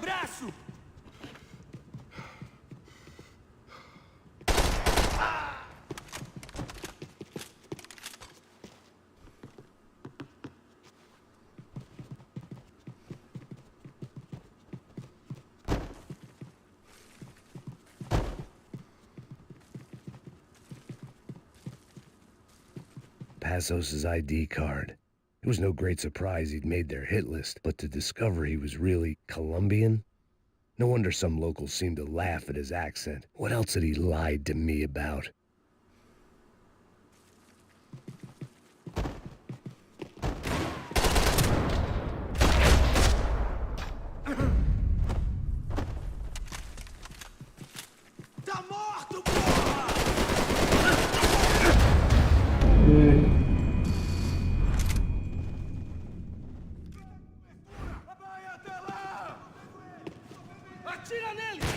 braço! Passos' ID card. It was no great surprise he'd made their hit list, but to discover he was really Colombian? No wonder some locals seemed to laugh at his accent. What else had he lied to me about? Atira nele!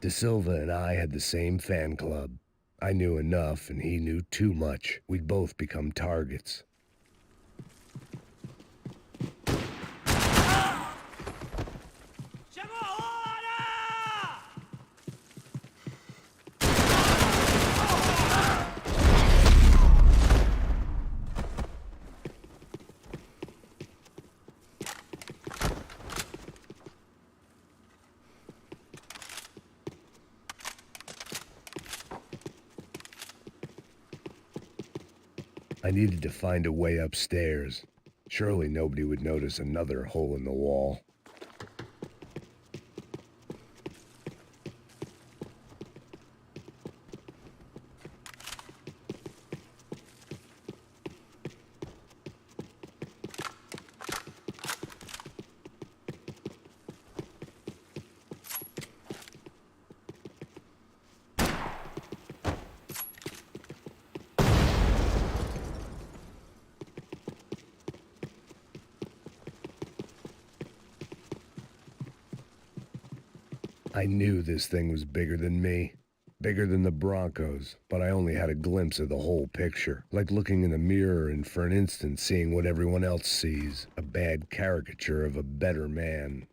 De Silva and I had the same fan club. I knew enough and he knew too much. We'd both become targets. I needed to find a way upstairs. Surely nobody would notice another hole in the wall. I knew this thing was bigger than me, bigger than the Broncos, but I only had a glimpse of the whole picture, like looking in a mirror and for an instant seeing what everyone else sees, a bad caricature of a better man.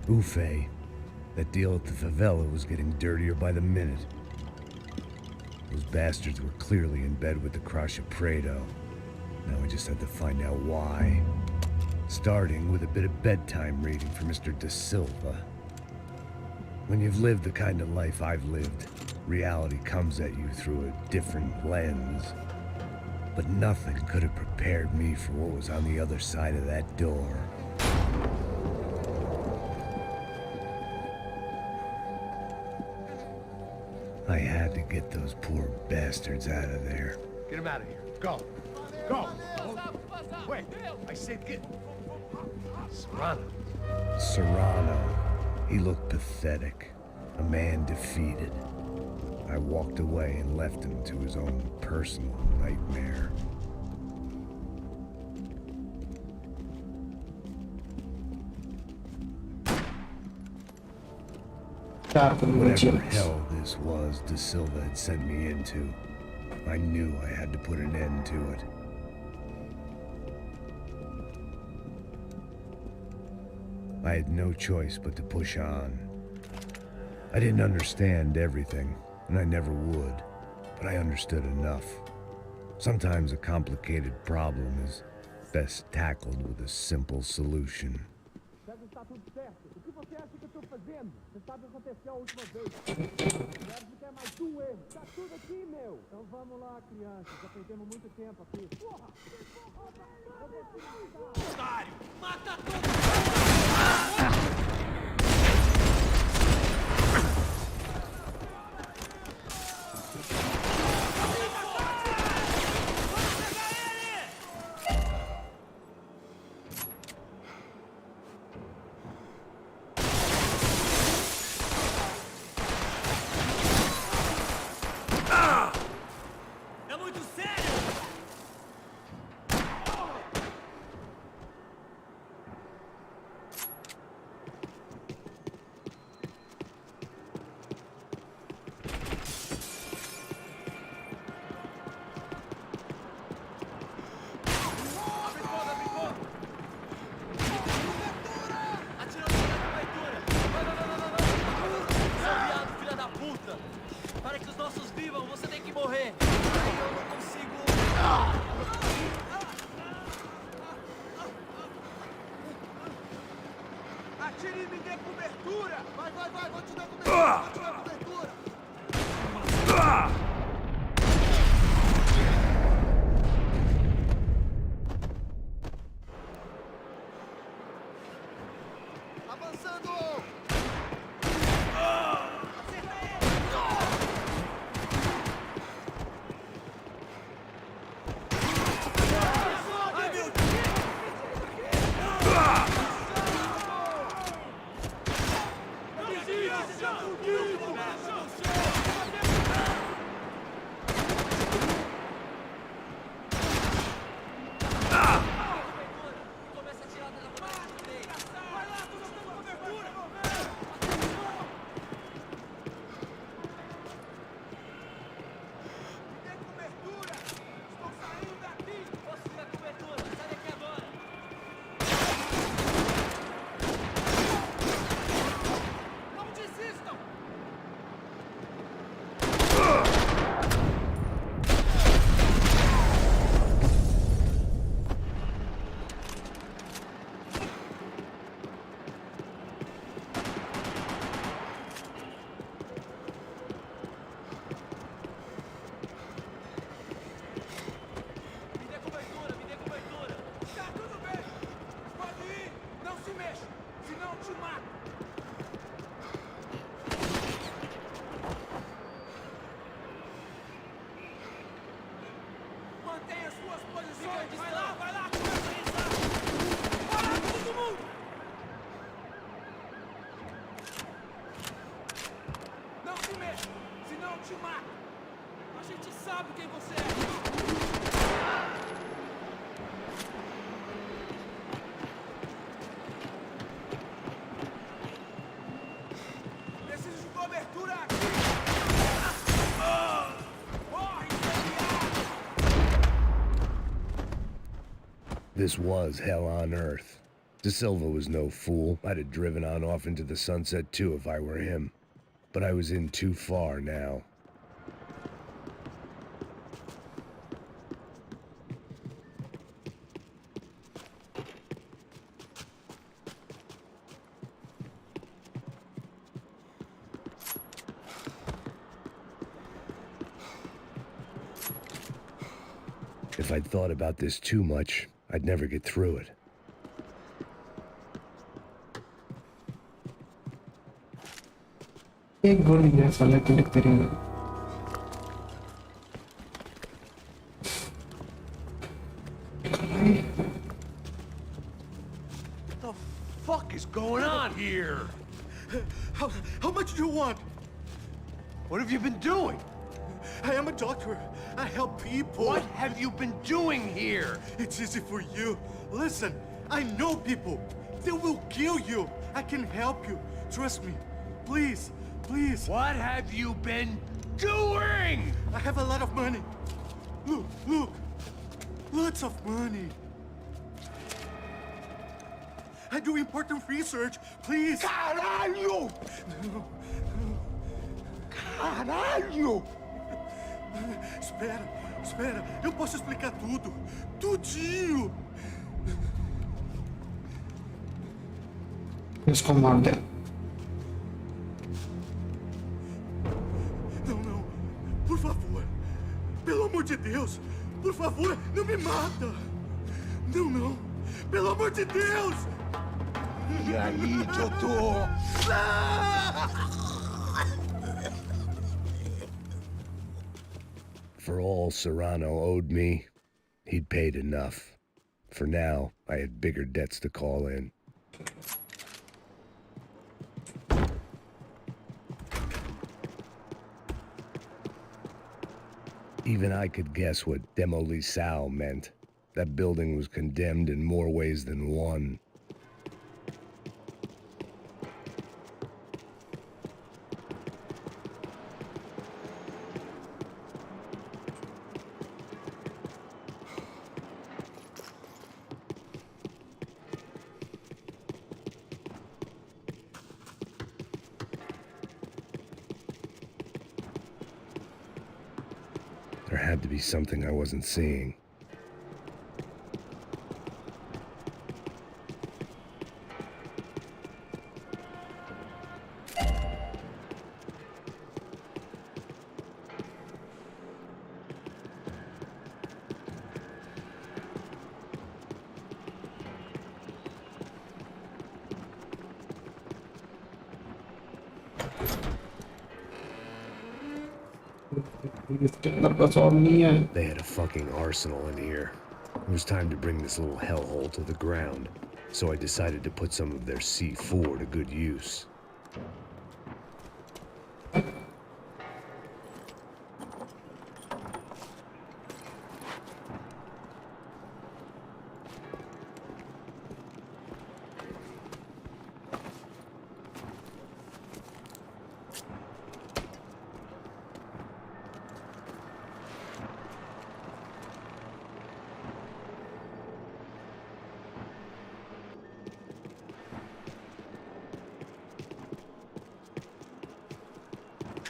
Buffet. That deal at the favela was getting dirtier by the minute. Those bastards were clearly in bed with the Crusher Prado. Now I just had to find out why. Starting with a bit of bedtime reading for Mr. De Silva. When you've lived the kind of life I've lived, reality comes at you through a different lens. But nothing could have prepared me for what was on the other side of that door. I had to get those poor bastards out of there. Get him out of here. Go. Go. Wait. I said get... Serrano. Serrano. He looked pathetic. A man defeated. I walked away and left him to his own personal nightmare. Whatever the hell this was De Silva had sent me into, I knew I had to put an end to it. I had no choice but to push on. I didn't understand everything, and I never would, but I understood enough. Sometimes a complicated problem is best tackled with a simple solution. Está tudo certo. O que você acha que eu tô fazendo? Você sabe o que aconteceu a última vez. Deve ficar mais um erro. Tá tudo aqui, meu. Então vamos lá, crianças. Já perdemos muito tempo aqui. Porra! Otário! Mata todo mundo! Para que os nossos vivam, você tem que morrer. Aí eu não consigo... Atire e me dê cobertura! Vai, vou te dar cobertura! Vou te dar cobertura! Avançando! Mantenha suas posições! Vai lá! Começa isso! Para todo mundo! Não se mexa, senão eu te mato! A gente sabe quem você é! Preciso de cobertura aqui! This was hell on earth. De Silva was no fool. I'd have driven on off into the sunset too if I were him. But I was in too far now. If I'd thought about this too much, I'd never get through it. एक गोली है साले को लिख तेरी में What the fuck is going on here? How much do you want? What have you been doing? I am a doctor. I help people. What have you been doing here? It's easy for you. Listen, I know people. They will kill you. I can help you. Trust me. Please, please. What have you been doing? I have a lot of money. Look, look. Lots of money. I do important research. Please. Caralho! Caralho! Espera, espera. Eu posso explicar tudo. Tudinho. Please command them. Não, não. Por favor. Pelo amor de Deus. Por favor, não me mata. Não, não. Pelo amor de Deus. E aí, doutor? For all Serrano owed me, he'd paid enough. For now, I had bigger debts to call in. Even I could guess what Demolição meant. That building was condemned in more ways than one. There had to be something I wasn't seeing. They had a fucking arsenal in here. It was time to bring this little hellhole to the ground, so I decided to put some of their C4 to good use.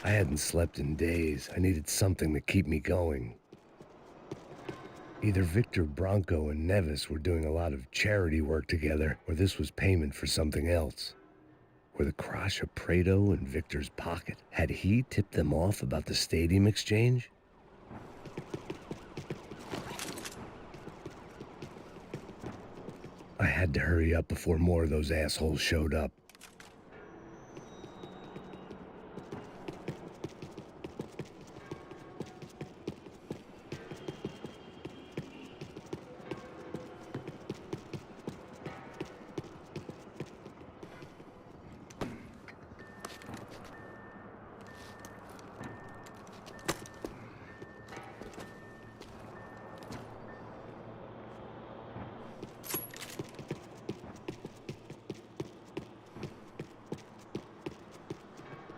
I hadn't slept in days. I needed something to keep me going. Either Victor Branco and Neves were doing a lot of charity work together, or this was payment for something else. Were the Crash of Prado in Victor's pocket? Had he tipped them off about the stadium exchange? I had to hurry up before more of those assholes showed up.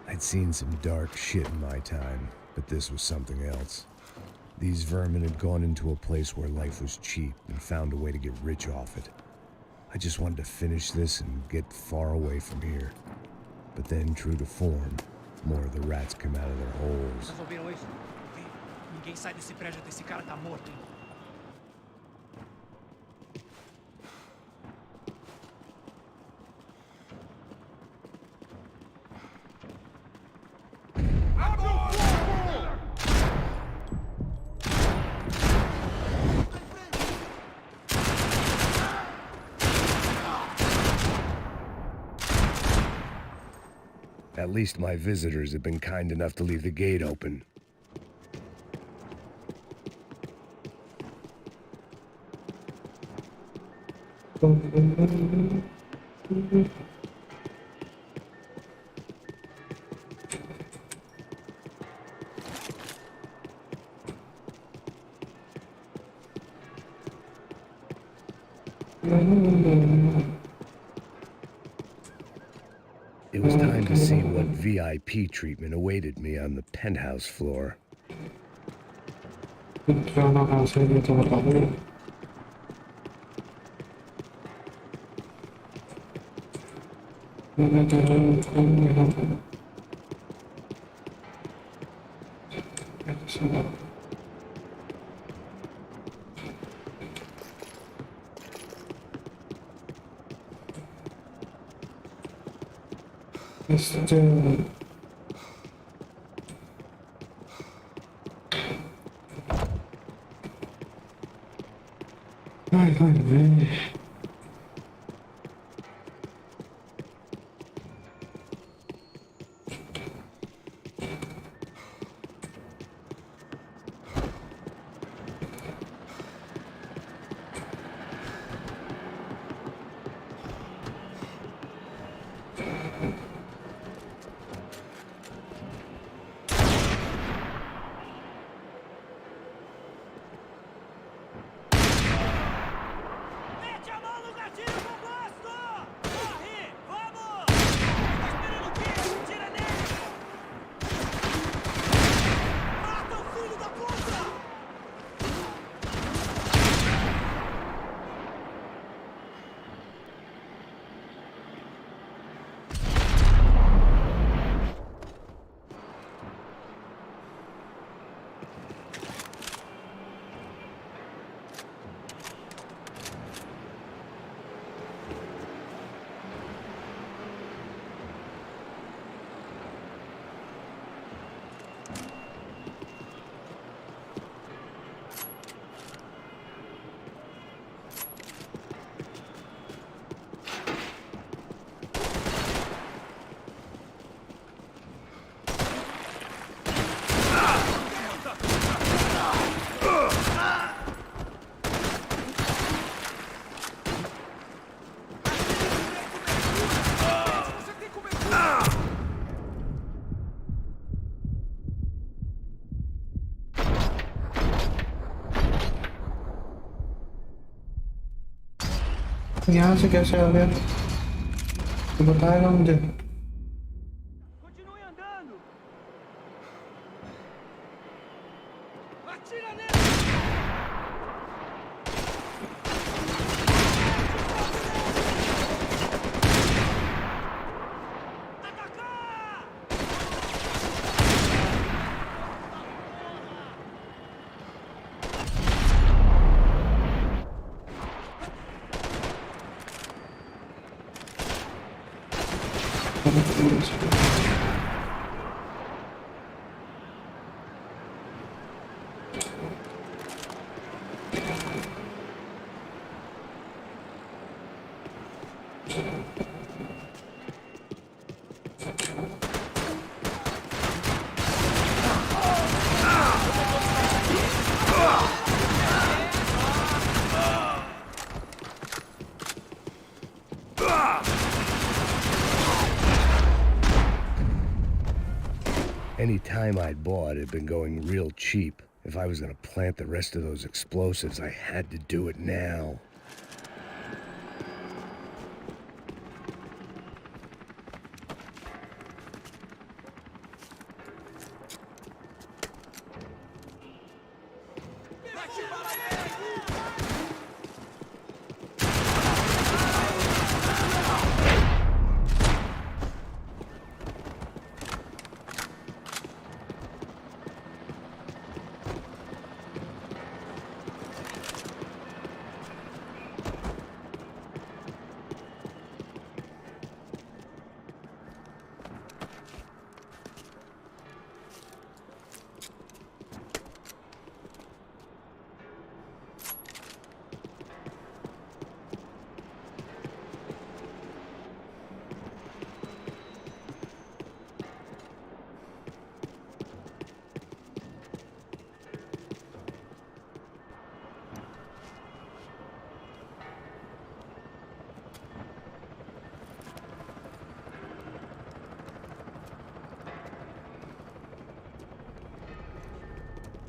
I'd seen some dark shit in my time, but this was something else. These vermin had gone into a place where life was cheap and found a way to get rich off it. I just wanted to finish this and get far away from here. But then, true to form, more of the rats come out of their holes. Resolveram isso? Vi. Ninguém sai desse prédio até esse cara tá morto, hein? At least my visitors have been kind enough to leave the gate open. It was time to see what VIP treatment awaited me on the penthouse floor. जाना कहाँ से ये तो बता दो। मैंने तो यहाँ पे सुना यहाँ से कैसे आ गया तो बताएगा मुझे। Any time I'd bought had been going real cheap. If I was gonna plant the rest of those explosives, I had to do it now.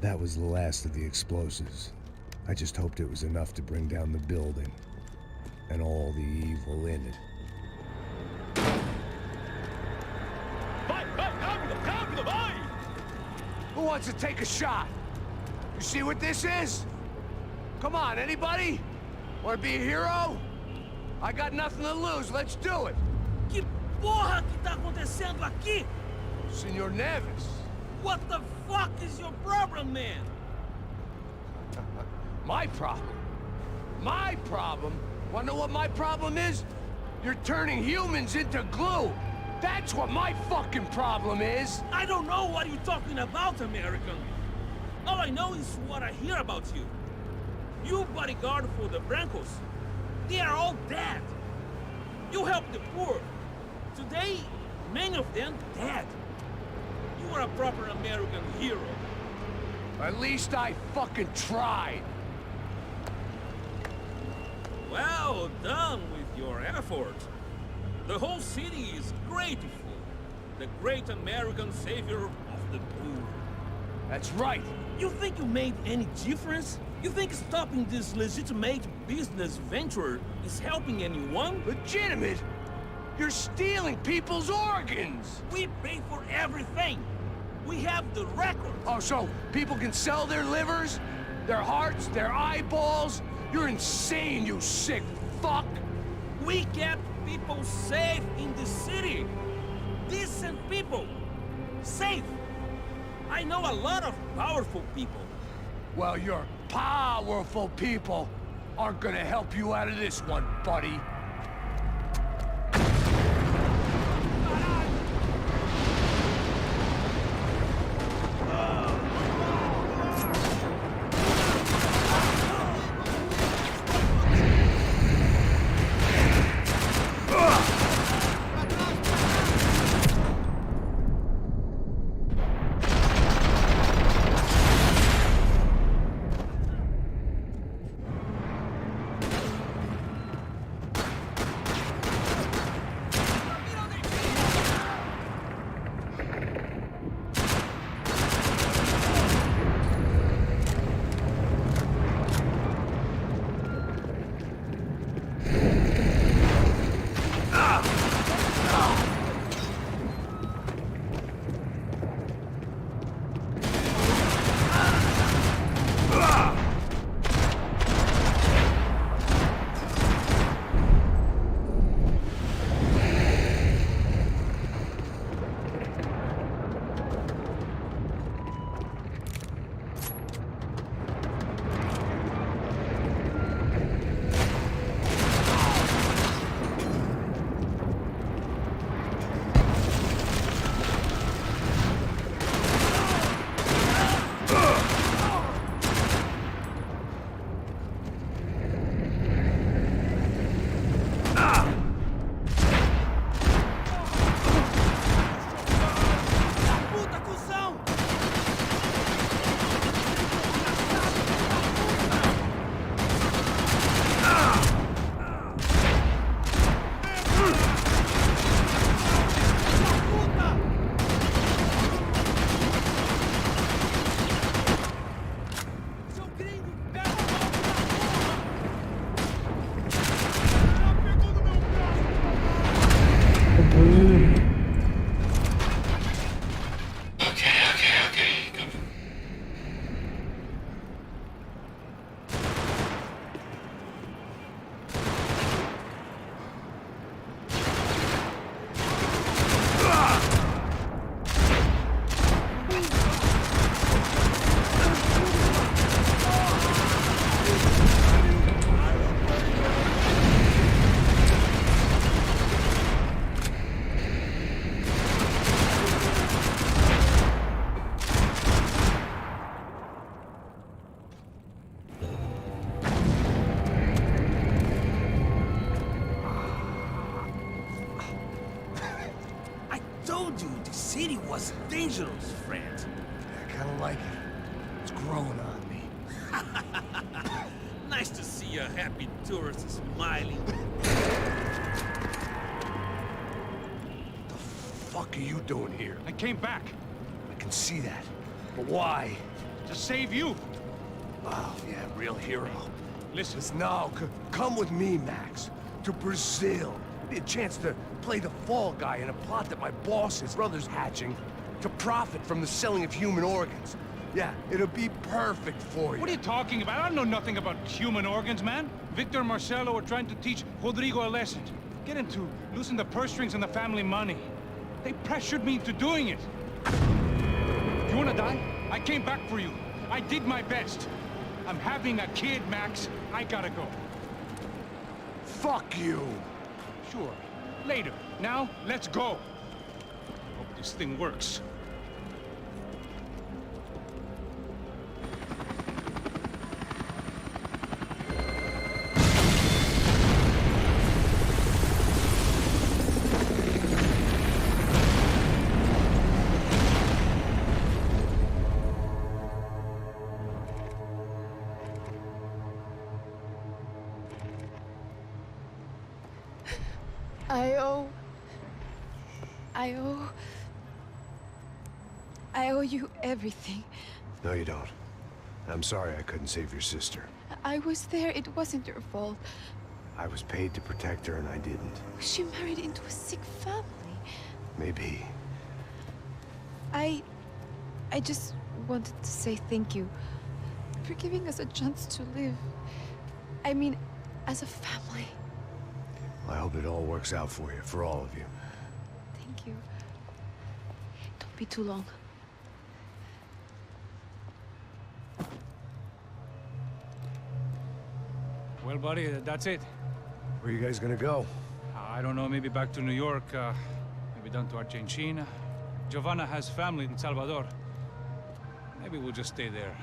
That was the last of the explosives. I just hoped it was enough to bring down the building. and all the evil in it. Who wants to take a shot? You see what this is? Come on, anybody? Want to be a hero? I got nothing to lose, let's do it! Que porra que tá acontecendo aqui? Senor Neves. What the fuck is your problem, man? My problem? My problem? Wanna know what my problem is? You're turning humans into glue! That's what my fucking problem is! I don't know what you're talking about, American. All I know is what I hear about you. You bodyguard for the Brancos. They are all dead. You help the poor. Today, many of them dead. You are a proper American hero. At least I fucking tried. Well done with your effort. The whole city is grateful. The great American savior of the poor. That's right. You think you made any difference? You think stopping this legitimate business venture is helping anyone? Legitimate? You're stealing people's organs! We pay for everything. We have the record. Oh, so people can sell their livers? Their hearts? Their eyeballs? You're insane, you sick fuck! We kept people safe in the city. Decent people. Safe. I know a lot of powerful people. Well, your powerful people aren't gonna help you out of this one, buddy. city was dangerous, friend. I kinda like it. It's growing on me. Nice to see a happy tourist smiling. The fuck are you doing here? I came back. I can see that. But why? To save you. Oh, yeah, real hero. Listen. No, come with me, Max. to Brazil. Be a chance to play the fall guy in a plot that my boss's brother's hatching to profit from the selling of human organs. Yeah, it'll be perfect for you. What are you talking about? I don't know nothing about human organs, man. Victor and Marcelo are trying to teach Rodrigo a lesson. Get him to loosen the purse strings and the family money. They pressured me into doing it. You wanna die? I came back for you. I did my best. I'm having a kid, Max. I gotta go. Fuck you! Sure. Later. Now, let's go. Hope this thing works. I owe you everything. No, you don't. I'm sorry I couldn't save your sister. I was there. It wasn't your fault. I was paid to protect her and I didn't. She married into a sick family. Maybe. I just wanted to say thank you for giving us a chance to live. I mean, as a family. I hope it all works out for you, for all of you. Thank you. Don't be too long. Well, buddy, that's it. Where are you guys gonna go? I don't know, maybe back to New York, maybe down to Argentina. Giovanna has family in Salvador. Maybe we'll just stay there.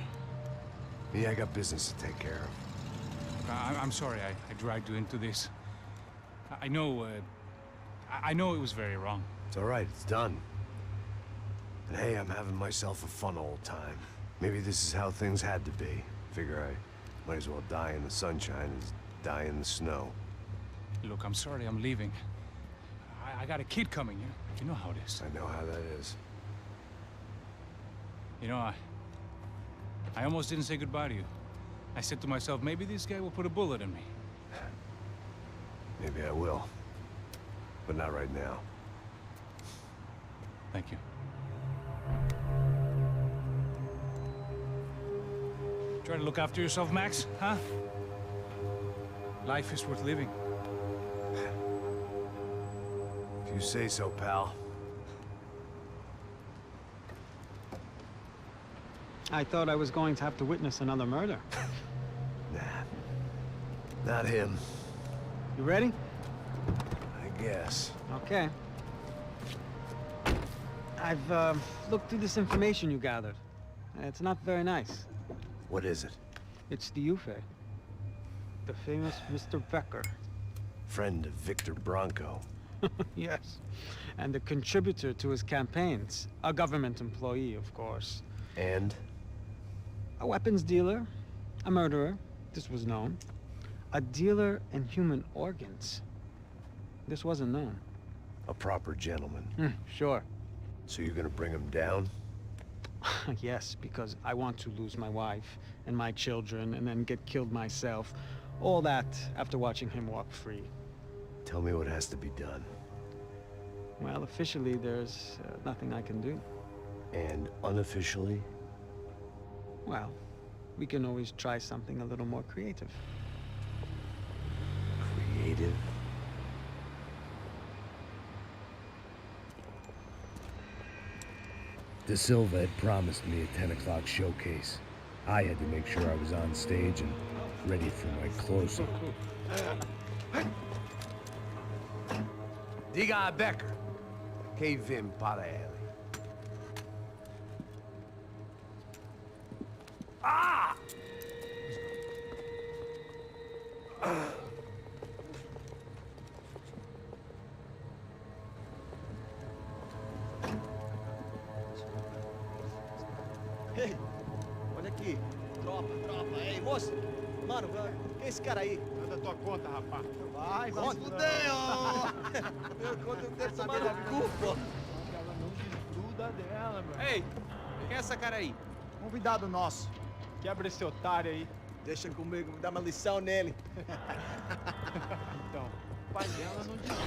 Yeah, I got business to take care of. I'm sorry I dragged you into this. I know it was very wrong. It's all right, it's done. And hey, I'm having myself a fun old time. Maybe this is how things had to be. Figure I might as well die in the sunshine as die in the snow. Look, I'm sorry I'm leaving. I got a kid coming, you know how it is. I know how that is. You know, I almost didn't say goodbye to you. I said to myself, maybe this guy will put a bullet in me. Maybe I will. But not right now. Thank you. Try to look after yourself, Max, huh? Life is worth living. If you say so, pal. I thought I was going to have to witness another murder. Nah. Not him. You ready? I guess. Okay. I've looked through this information you gathered. It's not very nice. What is it? It's the Ufe. The famous Mr. Becker. Friend of Victor Bronco. Yes. And a contributor to his campaigns. A government employee, of course. And? A weapons dealer. A murderer. This was known. A dealer in human organs. This wasn't known. A proper gentleman. Sure. So you're gonna bring him down? Yes, because I want to lose my wife and my children and then get killed myself. All that after watching him walk free. Tell me what has to be done. Well, officially, there's nothing I can do. And unofficially? Well, we can always try something a little more creative. Creative? De Silva had promised me a 10 o'clock showcase. I had to make sure I was on stage and ready for my close-up. Diga a Becker. Que vim para ele. Ah! Ei, olha aqui. Tropa. Ei, moço. Mano, quem é esse cara aí? Manda tua conta, rapaz. Vai se fuder, ó. Meu conta não deve saber da culpa. Ela não desgruda dela, meu. Ei, quem é essa cara aí? Convidado nosso. Quebra esse otário aí. Deixa comigo, me dá uma lição nele. Então. pai dela não devia.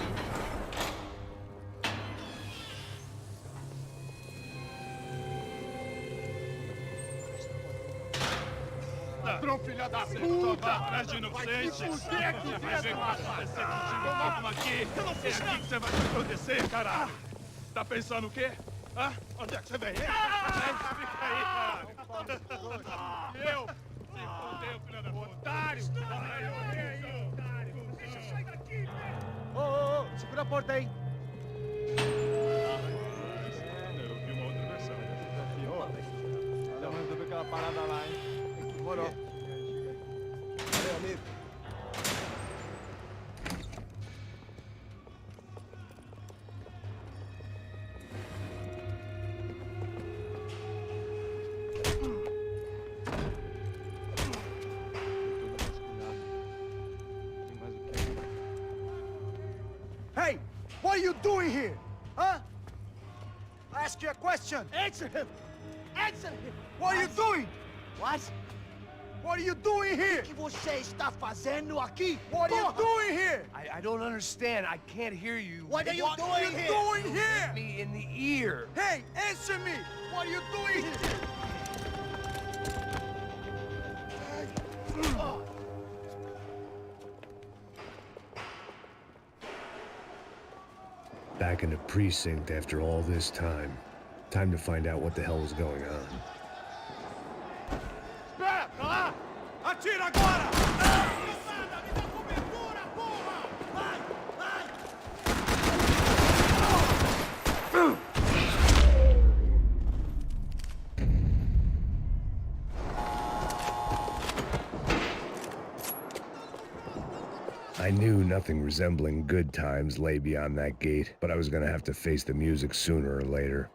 Ladrão, filha da puta! Atrás de inocente! Vai ver o que vai acontecer contigo mesmo aqui! Eu não fiz nada! É aqui que você vai acontecer, caralho! Tá pensando o quê? Hã? Onde é que você vem? Fica aí, caralho! Eu? Se fodeu, filha da puta! Otário! Otário! Deixa eu sair daqui, velho! Ô, segura a porta aí. Eu vi uma outra versão. Não resolveu aquela parada lá, hein? Demorou. Valeu, amigo. Hey, what are you doing here? Huh? I ask you a question. Answer him. Answer him. What are you doing? What? What are you doing here? O que você está fazendo aqui? What are you doing here? I don't understand. I can't hear you. What are you doing here? What are you doing here? Me in the ear. Hey, answer me. What are you doing here? Back in the precinct after all this time. Time to find out what the hell was going on. Espera! Tá lá! Atira agora! I knew nothing resembling good times lay beyond that gate, but I was gonna have to face the music sooner or later.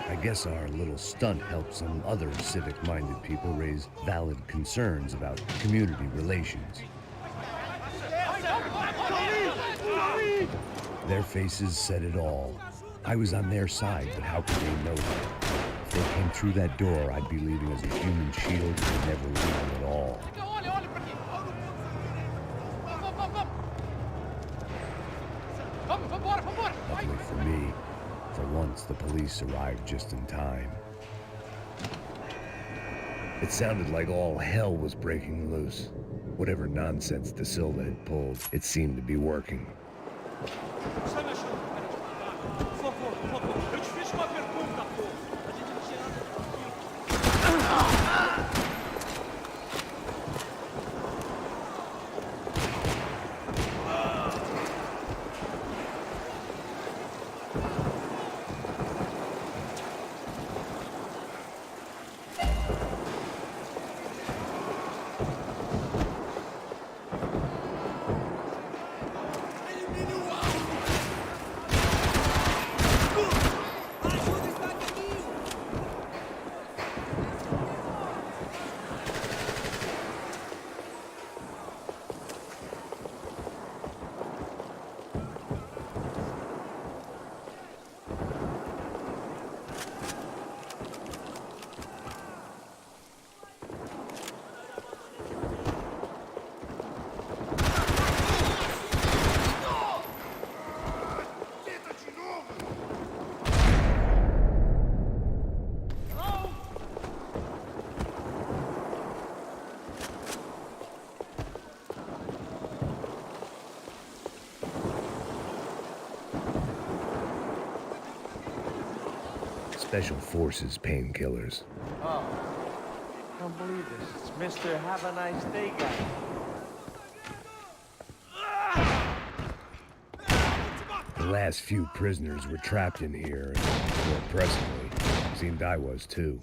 I guess our little stunt helped some other civic-minded people raise valid concerns about community relations. Their faces said it all. I was on their side, but how could they know that? If they came through that door, I'd be leaving as a human shield and never leaving at all. Luckily for me, for once the police arrived just in time. It sounded like all hell was breaking loose. Whatever nonsense Da Silva had pulled, it seemed to be working. Special Forces painkillers. Oh, can't believe this. It's Mr. Have a Nice Day guy. The last few prisoners were trapped in here, and more presently, seemed I was too.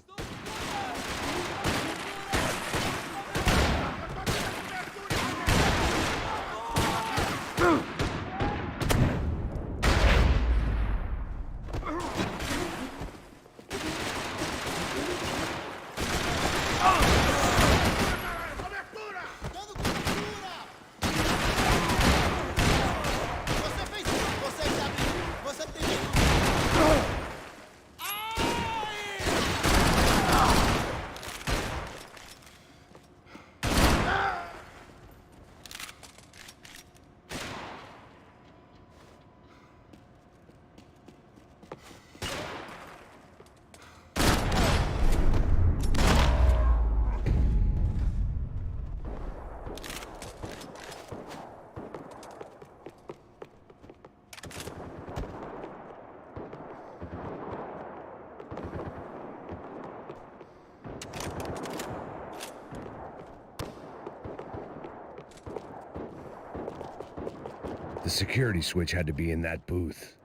The security switch had to be in that booth.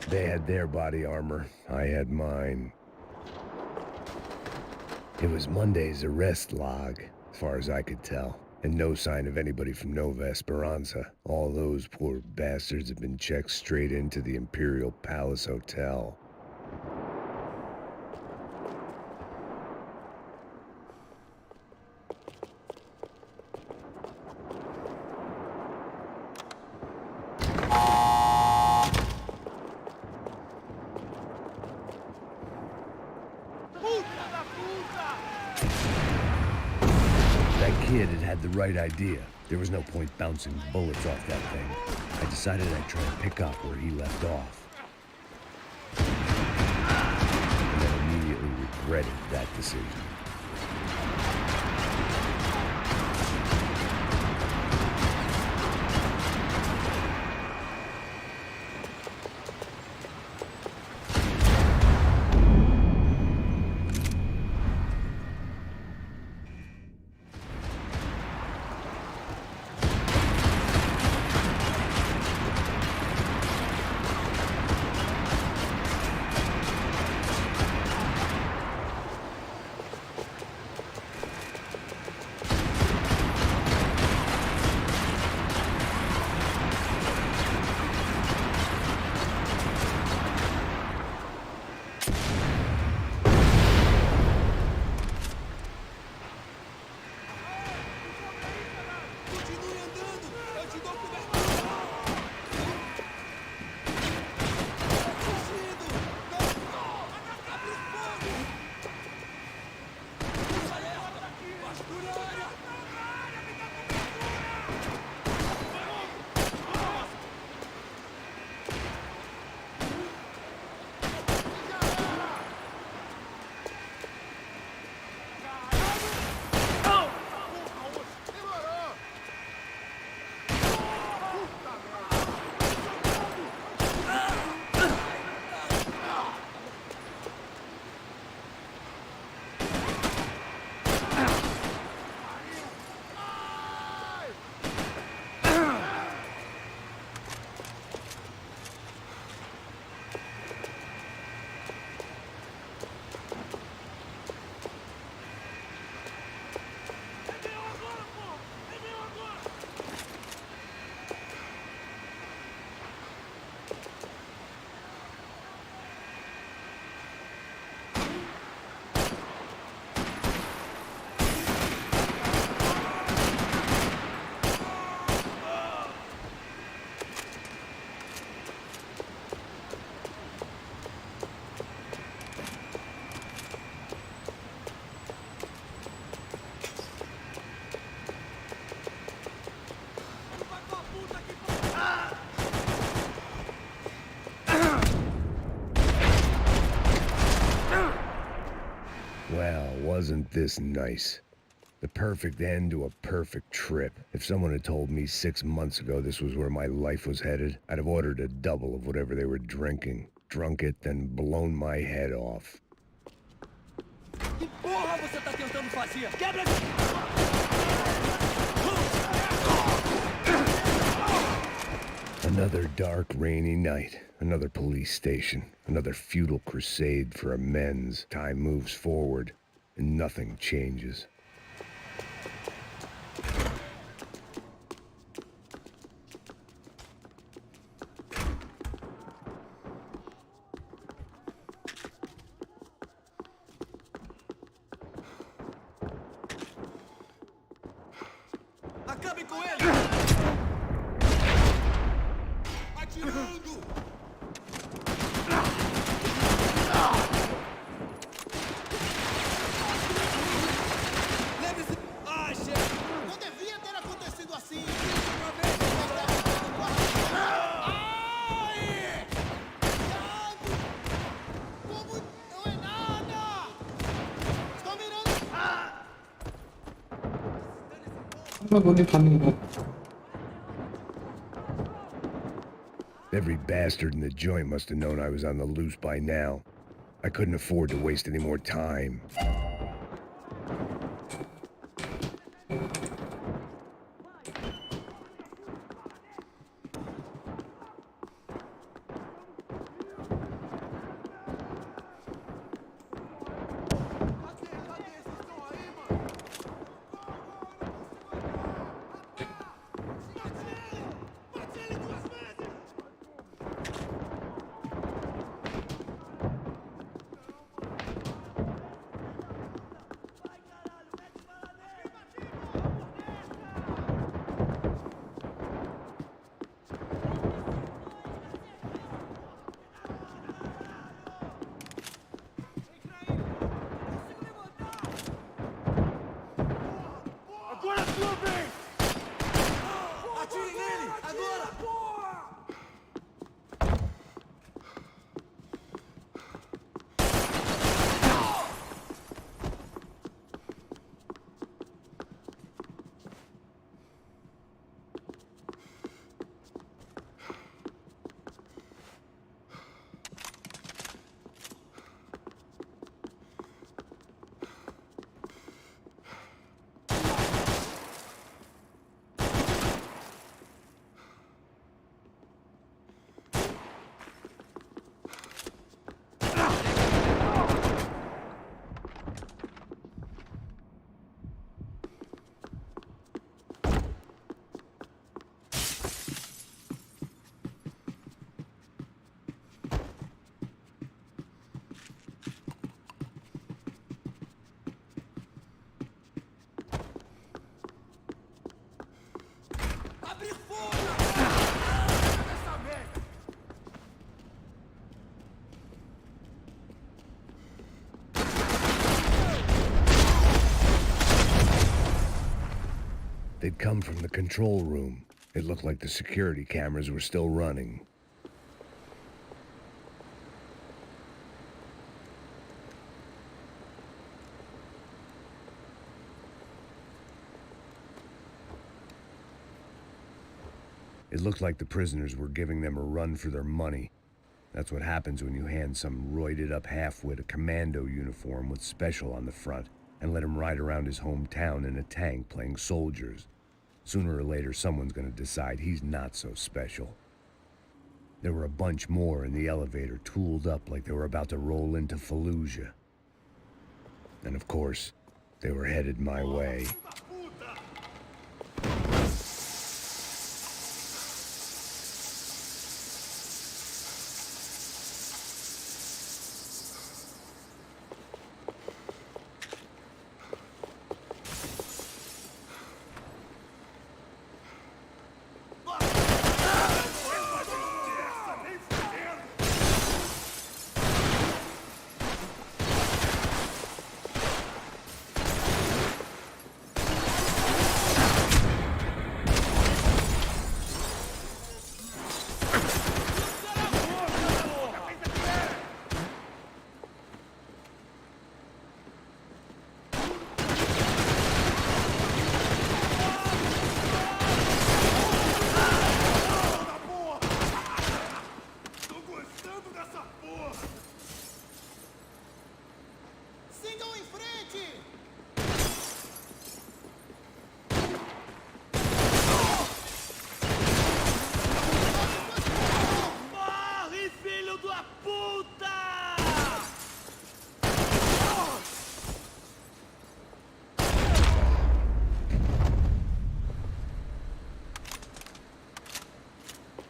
They had their body armor. I had mine. It was Monday's arrest log, as far as I could tell, and no sign of anybody from Nova Esperanza. All those poor bastards have been checked straight into the Imperial Palace Hotel. Kid had the right idea. There was no point bouncing bullets off that thing. I decided I'd try and pick up where he left off. And then immediately regretted that decision. Well, wasn't this nice? The perfect end to a perfect trip. If someone had told me 6 months ago this was where my life was headed, I'd have ordered a double of whatever they were drinking, drunk it, then blown my head off. Que porra você tá tentando sabe fazer. Quebra! Another dark, rainy night. Another police station. Another futile crusade for amends. Time moves forward, and nothing changes. Acabe com ele! Atirando! Lembre-se... Ah, chefe! Não devia ter acontecido assim! Uma vez Ai! Como não é nada! Estou mirando! 어디 가는 거? Every bastard in the joint must have known I was on the loose by now. I couldn't afford to waste any more time. Agora é sua vez! Atire nele! Agora! Abre fogo! Essa merda! They'd come from the control room. It looked like the security cameras were still running. It looked like the prisoners were giving them a run for their money. That's what happens when you hand some roided-up half-wit a commando uniform with special on the front and let him ride around his hometown in a tank playing soldiers. Sooner or later, someone's gonna decide he's not so special. There were a bunch more in the elevator, tooled up like they were about to roll into Fallujah. And of course, they were headed my way.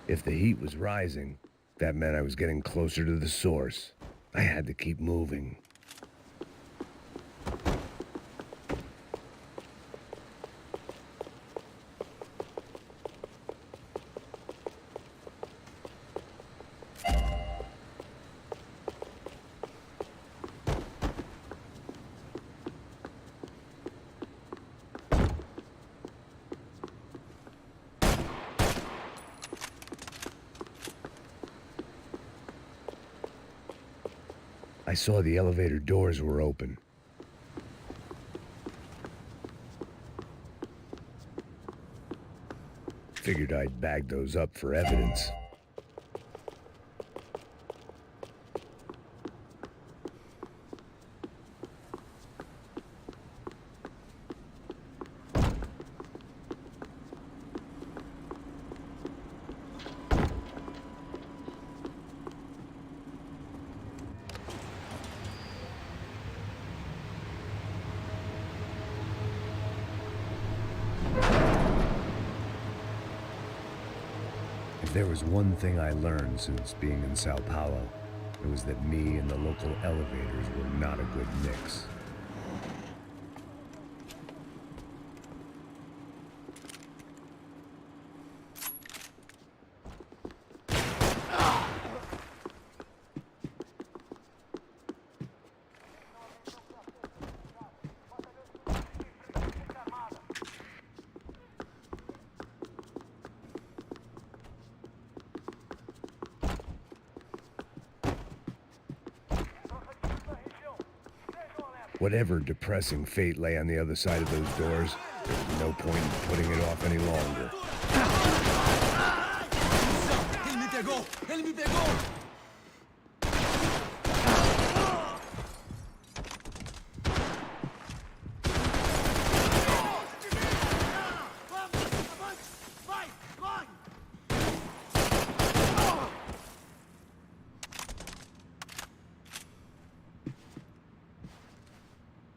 If the heat was rising, that meant I was getting closer to the source. I had to keep moving. I saw the elevator doors were open. Figured I'd bag those up for evidence. If there was one thing I learned since being in Sao Paulo, it was that me and the local elevators were not a good mix. Whatever depressing fate lay on the other side of those doors, there was no point in putting it off any longer. Ele me pegou! Ele me pegou!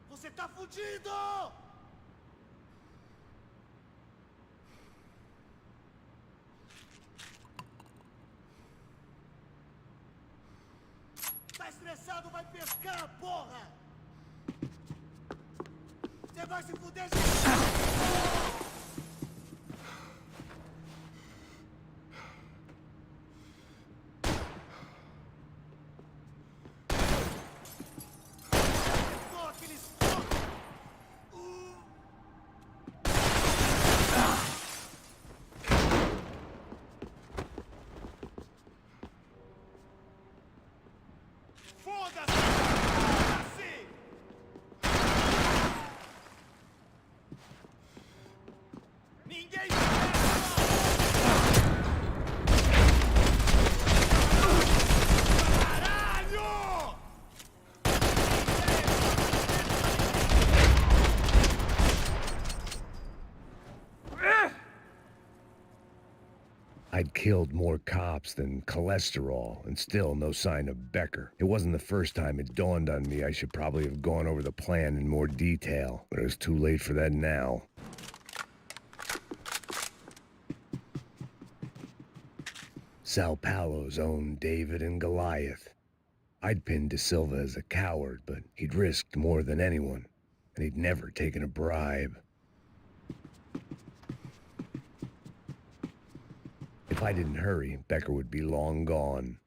Você tá fudido! Tá estressado, vai pescar, porra! Você vai se fuder, I'd killed more cops than cholesterol, and still no sign of Becker. It wasn't the first time it dawned on me I should probably have gone over the plan in more detail, but it was too late for that now. Sao Paulo's own David and Goliath. I'd pinned De Silva as a coward, but he'd risked more than anyone, and he'd never taken a bribe. If I didn't hurry, Becker would be long gone.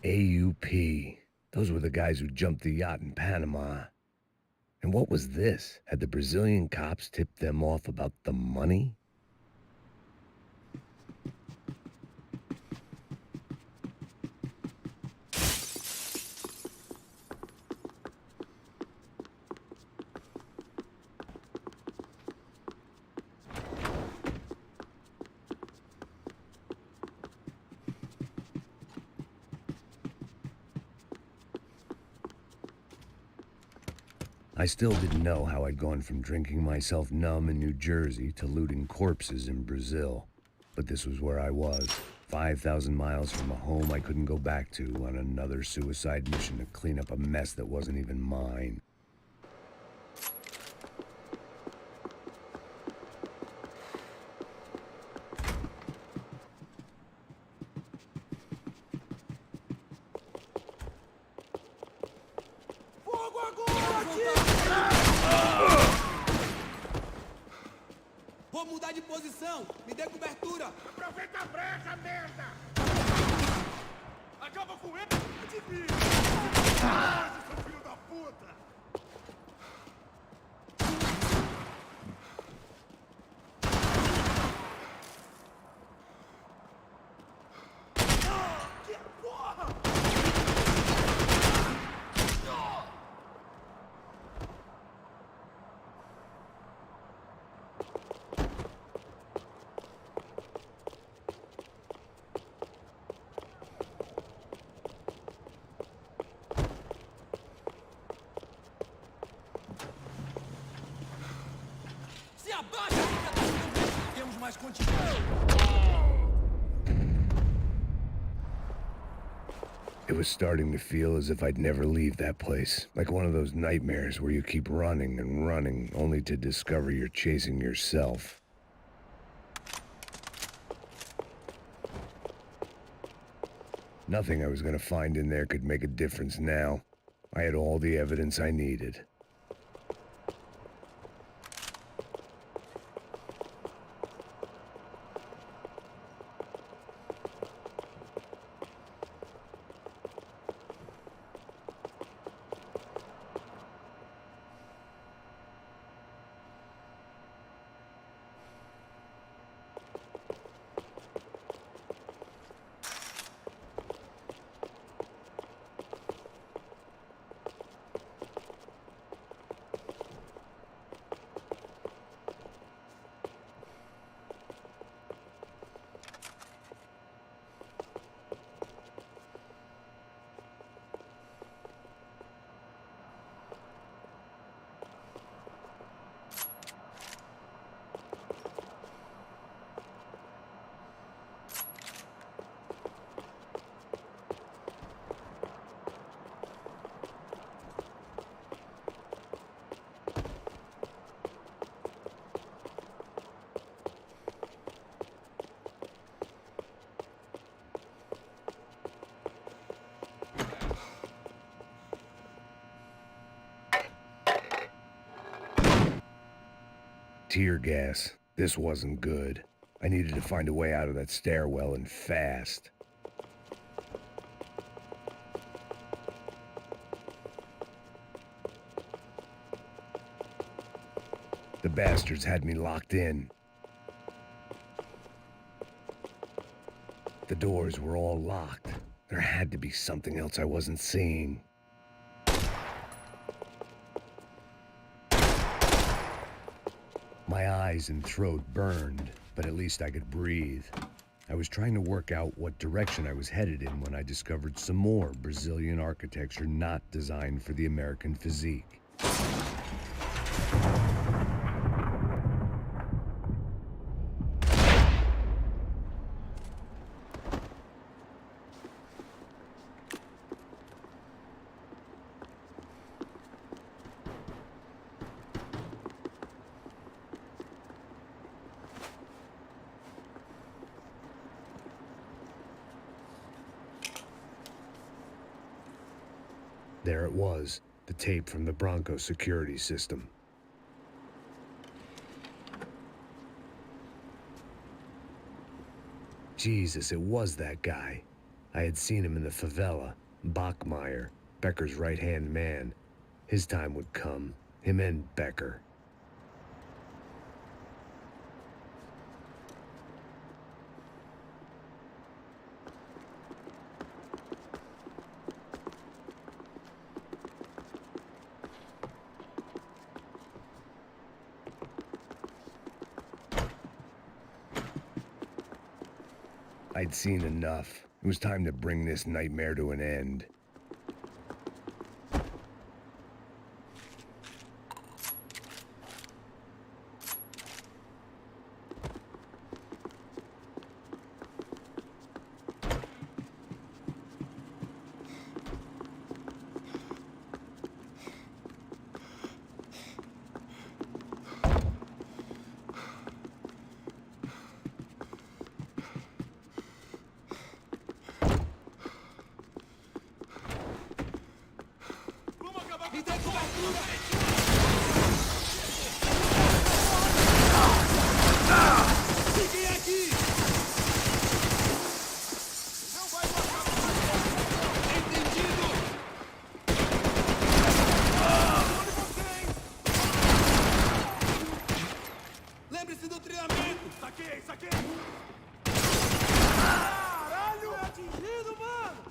AUP. Those were the guys who jumped the yacht in Panama. And what was this? Had the Brazilian cops tipped them off about the money? I still didn't know how I'd gone from drinking myself numb in New Jersey to looting corpses in Brazil, but this was where I was. 5,000 miles from a home I couldn't go back to on another suicide mission to clean up a mess that wasn't even mine. Vou mudar de posição. Me dê cobertura. Aproveita a brecha, merda! Acaba com ele! Adivinha! Seu filho da puta! Que porra! Se abaixa, temos mais contingente. It was starting to feel as if I'd never leave that place. Like one of those nightmares where you keep running and running, only to discover you're chasing yourself. Nothing I was gonna find in there could make a difference now. I had all the evidence I needed. Tear gas. This wasn't good. I needed to find a way out of that stairwell and fast. The bastards had me locked in. The doors were all locked. There had to be something else I wasn't seeing. My eyes and throat burned, but at least I could breathe. I was trying to work out what direction I was headed in when I discovered some more Brazilian architecture not designed for the American physique. There it was, the tape from the Bronco security system. Jesus, it was that guy. I had seen him in the favela, Bachmeyer, Becker's right-hand man. His time would come, him and Becker. I'd seen enough. It was time to bring this nightmare to an end. Saquei, saquei! Caralho! É atingido, mano!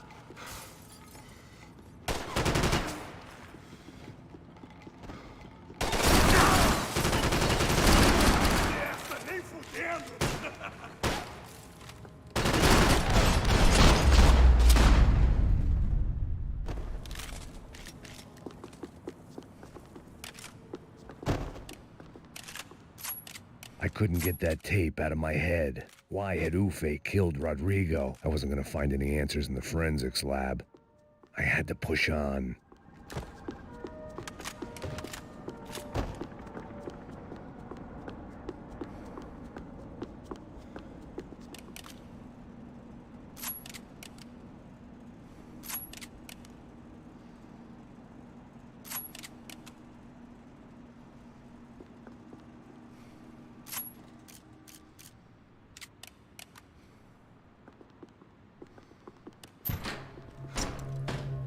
Essa nem fudendo! I couldn't get that tape out of my head. Why had Ufe killed Rodrigo? I wasn't gonna find any answers in the forensics lab. I had to push on.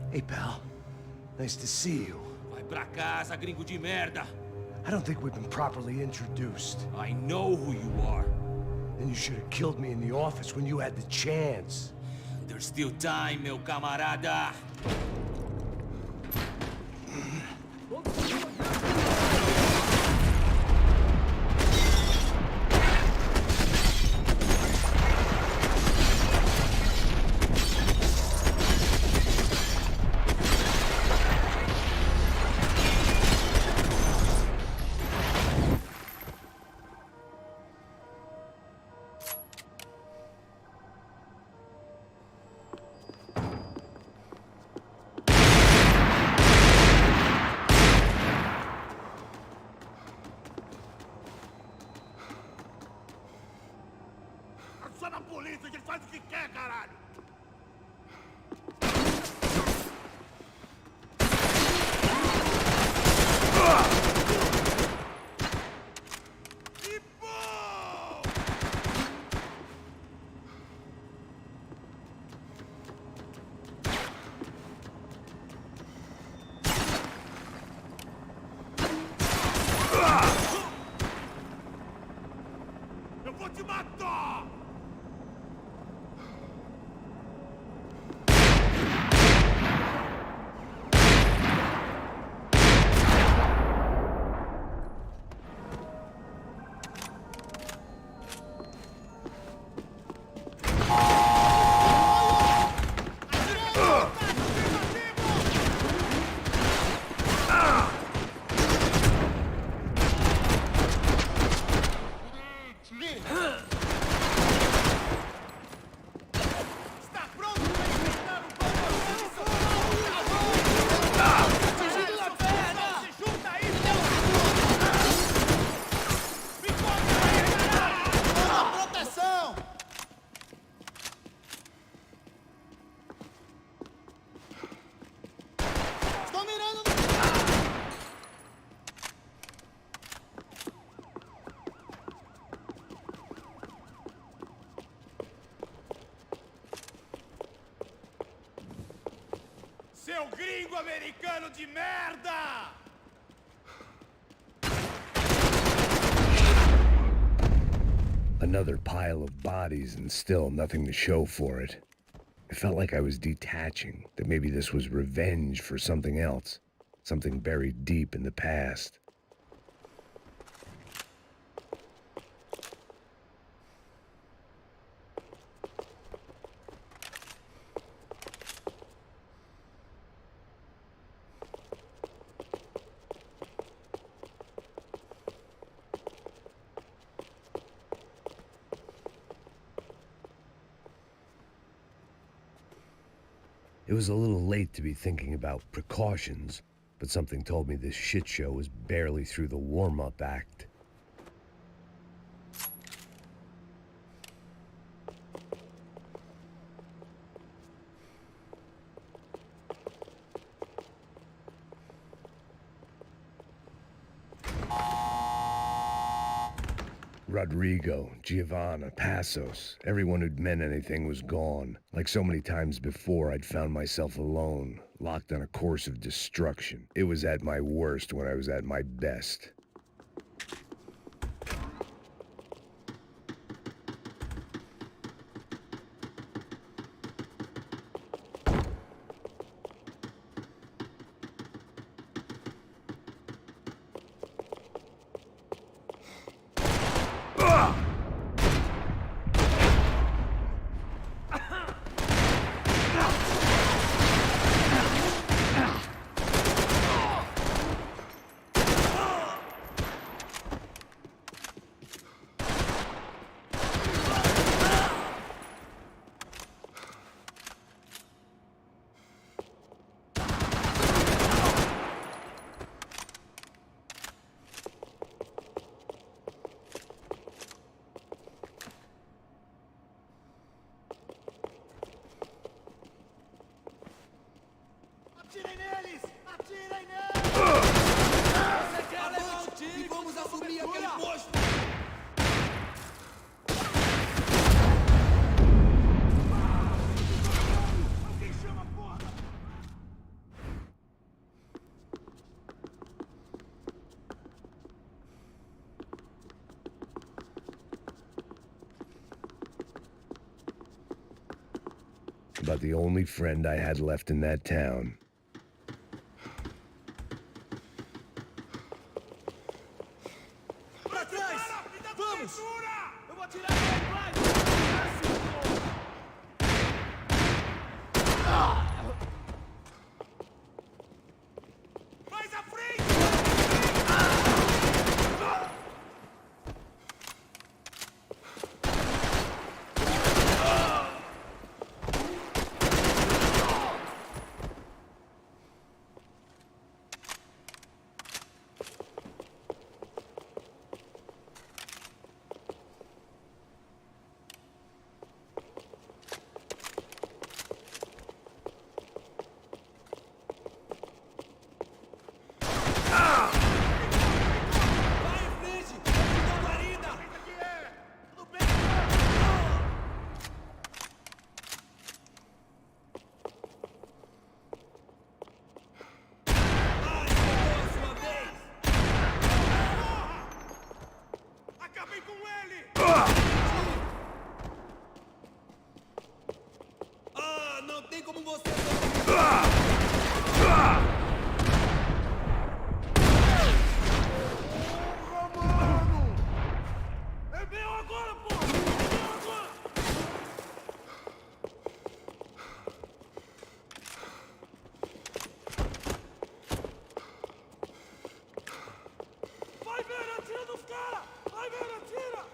Hey, pal. Nice to see you. Vai pra casa, gringo de merda. I don't think we've been properly introduced. I know who you are. Then you should have killed me in the office when you had the chance. There's still time, meu camarada. Só na polícia, ele faz o que quer, caralho! E bom! Eu vou te matar! Seu gringo americano de merda! Another pile of bodies and still nothing to show for it. It felt like I was detaching, that maybe this was revenge for something else, something buried deep in the past. It was a little late to be thinking about precautions, but something told me this shit show was barely through the warm-up act. Rodrigo, Giovanna, Passos, everyone who'd meant anything was gone. Like so many times before, I'd found myself alone, locked on a course of destruction. It was at my worst when I was at my best. aquele posto! Alguém chama a porra! About the only friend I had left in that town. Pra trás! Vamos! Eu vou atirar ele! Mais à frente! Acabei com ele! Ah, não tem como você... É meu agora, pô! É meu agora! Vai, velho, atira nos caras! Vai, velho, atira!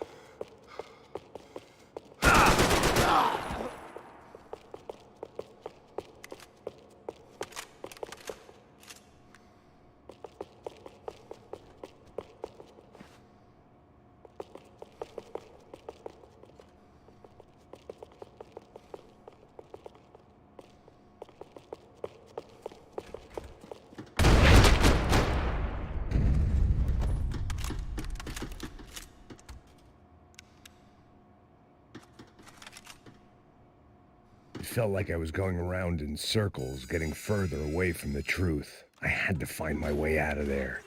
It felt like I was going around in circles, getting further away from the truth. I had to find my way out of there.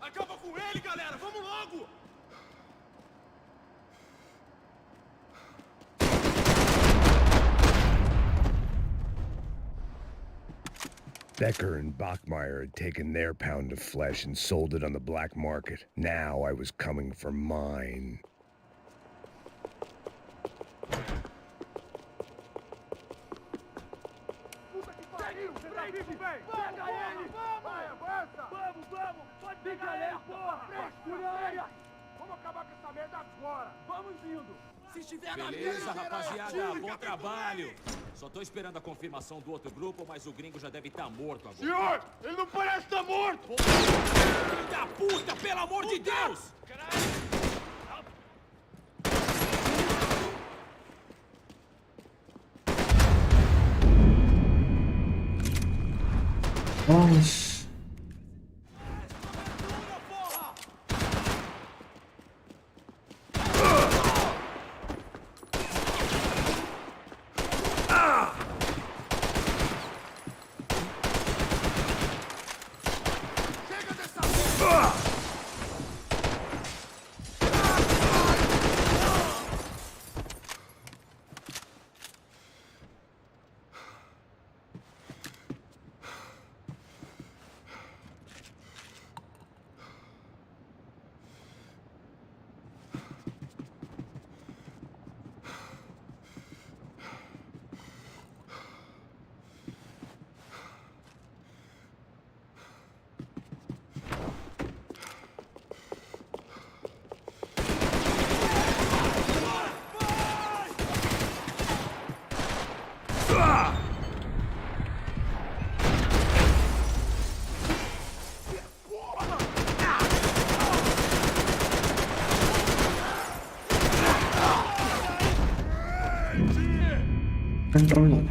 Acaba com ele, galera! Vamos logo! Becker and Bachmeyer had taken their pound of flesh and sold it on the black market. Now I was coming for mine. Puta que pariu! Você tá vivo, velho! Pega ele! Vai, avança! Vamos, vamos! Pode pegar ele, porra! Frescura! Vamos acabar com essa merda agora! Vamos indo! Se estiver na Beleza, frente, rapaziada, atira, bom trabalho. Só tô esperando a confirmação do outro grupo, mas o gringo já deve estar morto agora. Senhor, ele não parece estar morto! Filho da puta, pelo amor de Deus! Vamos. Control.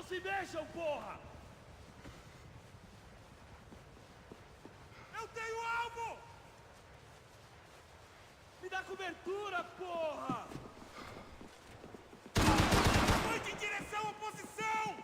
Se mexam, porra! Eu tenho alvo! Me dá cobertura, porra! Mande em direção à posição!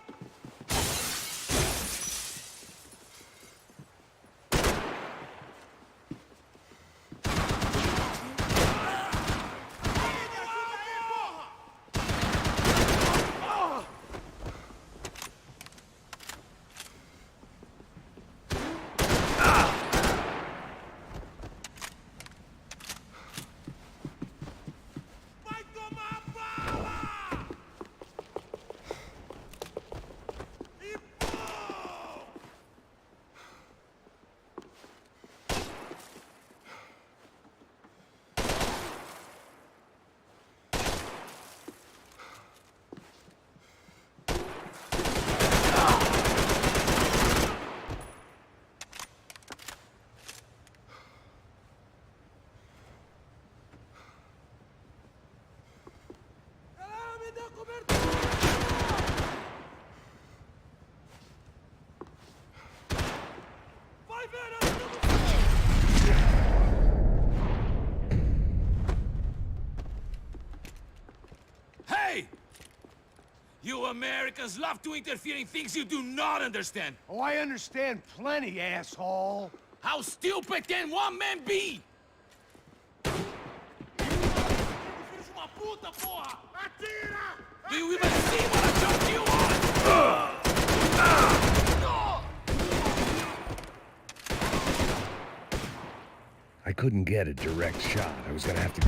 Hey! You Americans love to interfere in things you do not understand. Oh, I understand plenty, asshole. How stupid can one man be? Do you even see what a joke you are? I couldn't get a direct shot. I was gonna have to...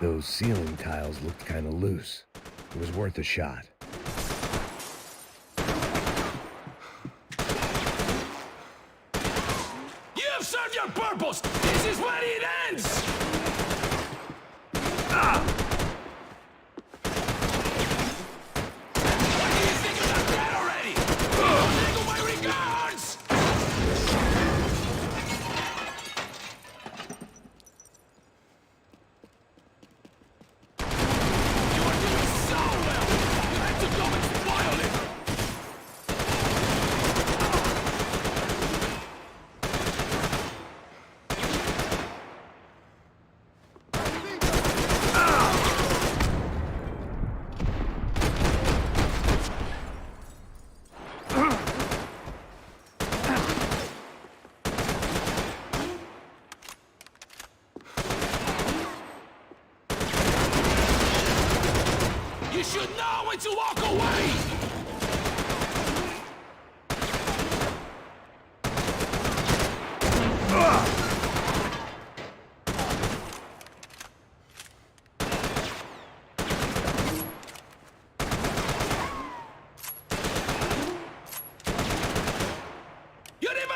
Those ceiling tiles looked kind of loose. It was worth a shot. You have served your purpose! This is where it ends! What do you think of that dead already? Take my regards! You should know when to walk away!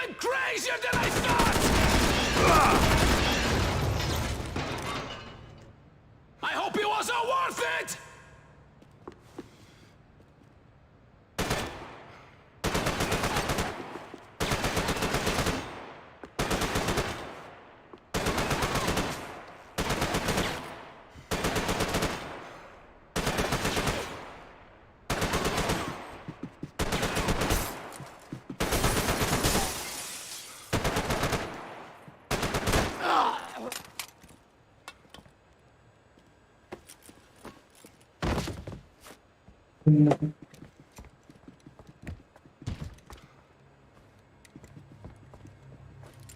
even crazier than I thought! I hope it wasn't worth it!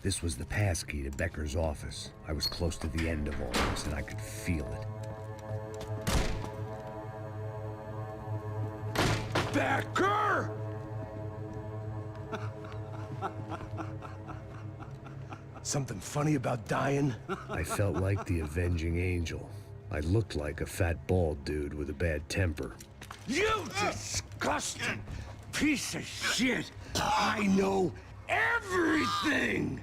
This was the passkey to Becker's office. I was close to the end of all this, and I could feel it. Becker! Something funny about dying? I felt like the avenging angel. I looked like a fat bald dude with a bad temper. You disgusting piece of shit! I know everything!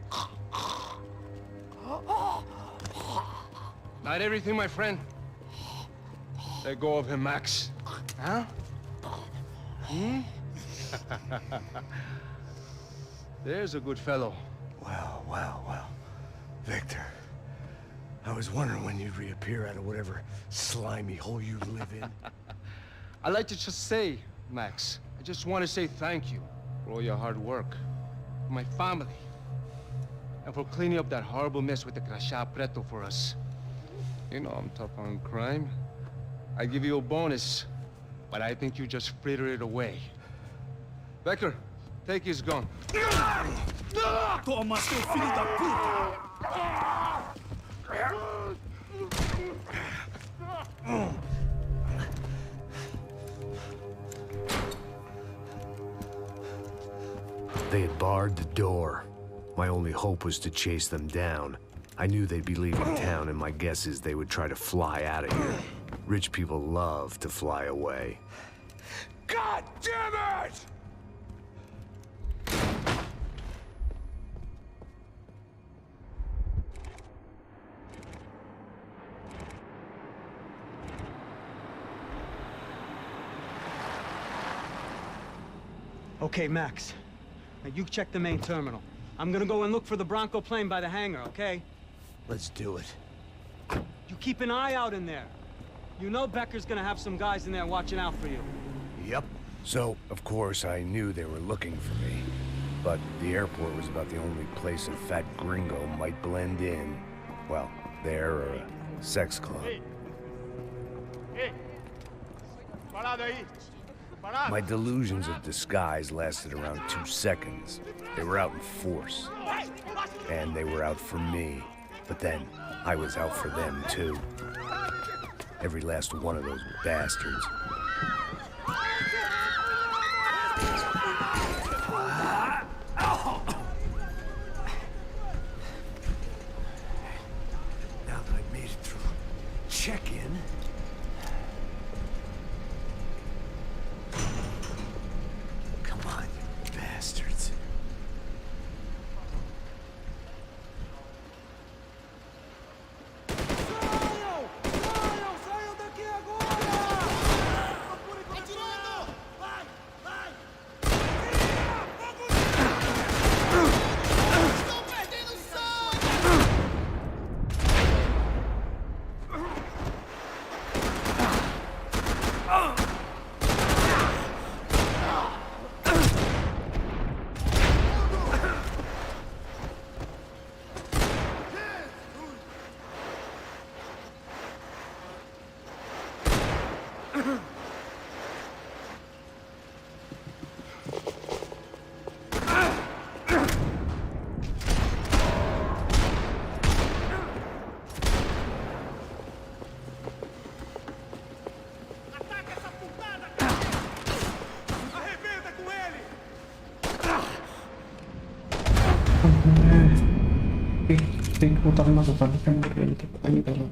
Not everything, my friend. Let go of him, Max. Huh? Hmm? There's a good fellow. Well, well, well. Victor, I was wondering when you'd reappear out of whatever slimy hole you live in. I'd like to just say, Max, I just want to say thank you for all your hard work, for my family, and for cleaning up that horrible mess with the Crachá Preto for us. You know I'm tough on crime. I give you a bonus, but I think you just fritter it away. Becker, take his gun. Toma, seu filho da puta! They had barred the door. My only hope was to chase them down. I knew they'd be leaving town, and my guess is they would try to fly out of here. Rich people love to fly away. God damn it! Okay, Max. Now you check the main terminal. I'm gonna go and look for the Bronco plane by the hangar, okay? Let's do it. You keep an eye out in there. You know Becker's gonna have some guys in there watching out for you. Yep. So, of course, I knew they were looking for me. But the airport was about the only place a fat gringo might blend in. Well, there or a sex club. My delusions of disguise lasted around 2 seconds. They were out in force. And they were out for me. But then, I was out for them, too. Every last one of those bastards. Now that I've made it through check-in, come on, you bastards. Tem que voltar na zona, tem que ele tem que ir dela.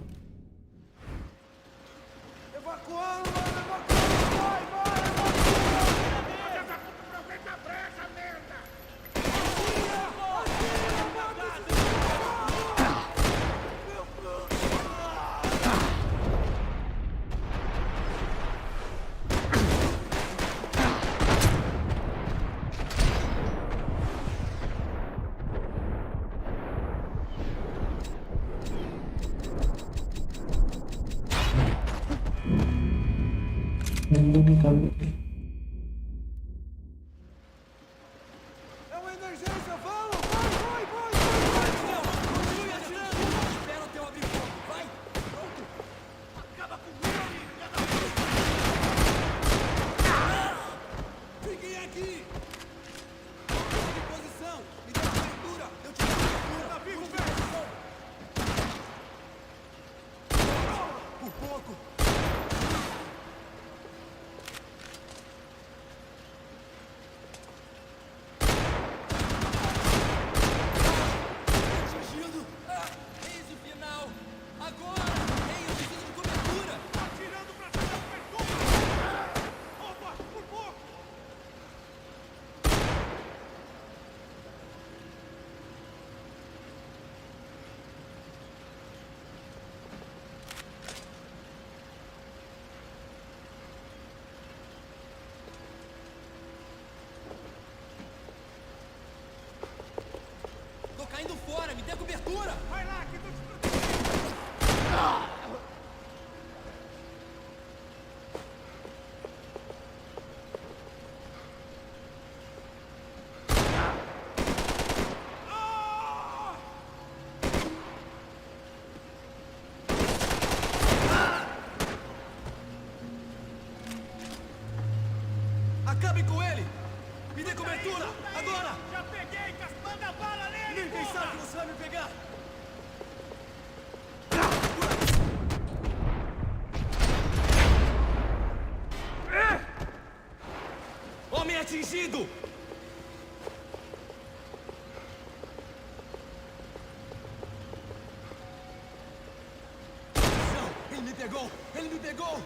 जल्दी निकाल É uma emergência, vamos! Vai! Continue atirando! Espera o teu abrir fogo, vai! Pronto! Acaba com ele, filha da puta! Fiquem aqui! De posição! Me dê cobertura! Eu te dou cobertura! Tá vivo, velho! Por pouco! Atingindo! Eis o final! Agora! Ei, eu preciso de cobertura! Atirando pra te dar cobertura! Opa! Por pouco! Tô caindo fora, me dê cobertura! Vai lá, que tô te protegendo! Acabe com ele! Me dê cobertura! Agora! Já peguei! Manda bala nele! Ninguém sabe que você vai me pegar! Homem atingido! Não! Ele me pegou! Ele me pegou!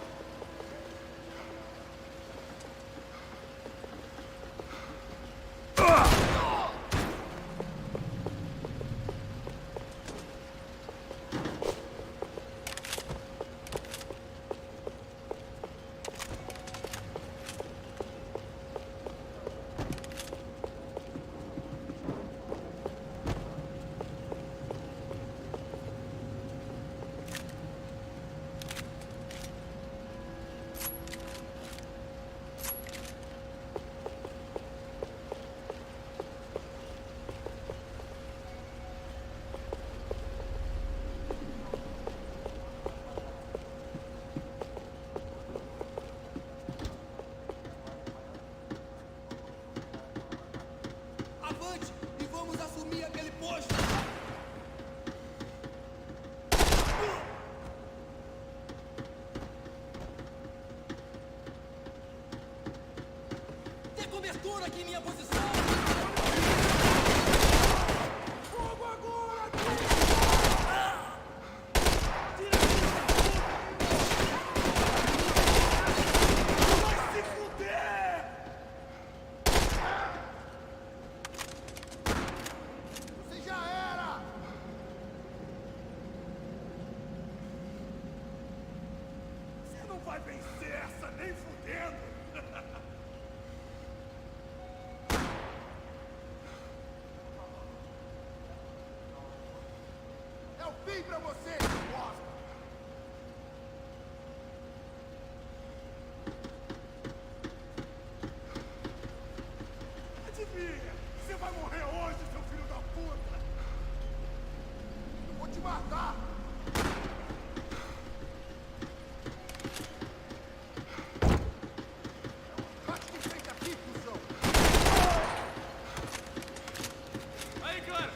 Avante e vamos assumir aquele posto! Dê cobertura aqui em minha posição! Fogo agora! Vai se fuder! Você já era! Você não vai vencer essa nem fudendo! É o fim pra você, bosta! Adivinha? Você vai morrer hoje, seu filho da puta! Eu vou te matar! Bate de frente aqui, cuzão! Aí, cara!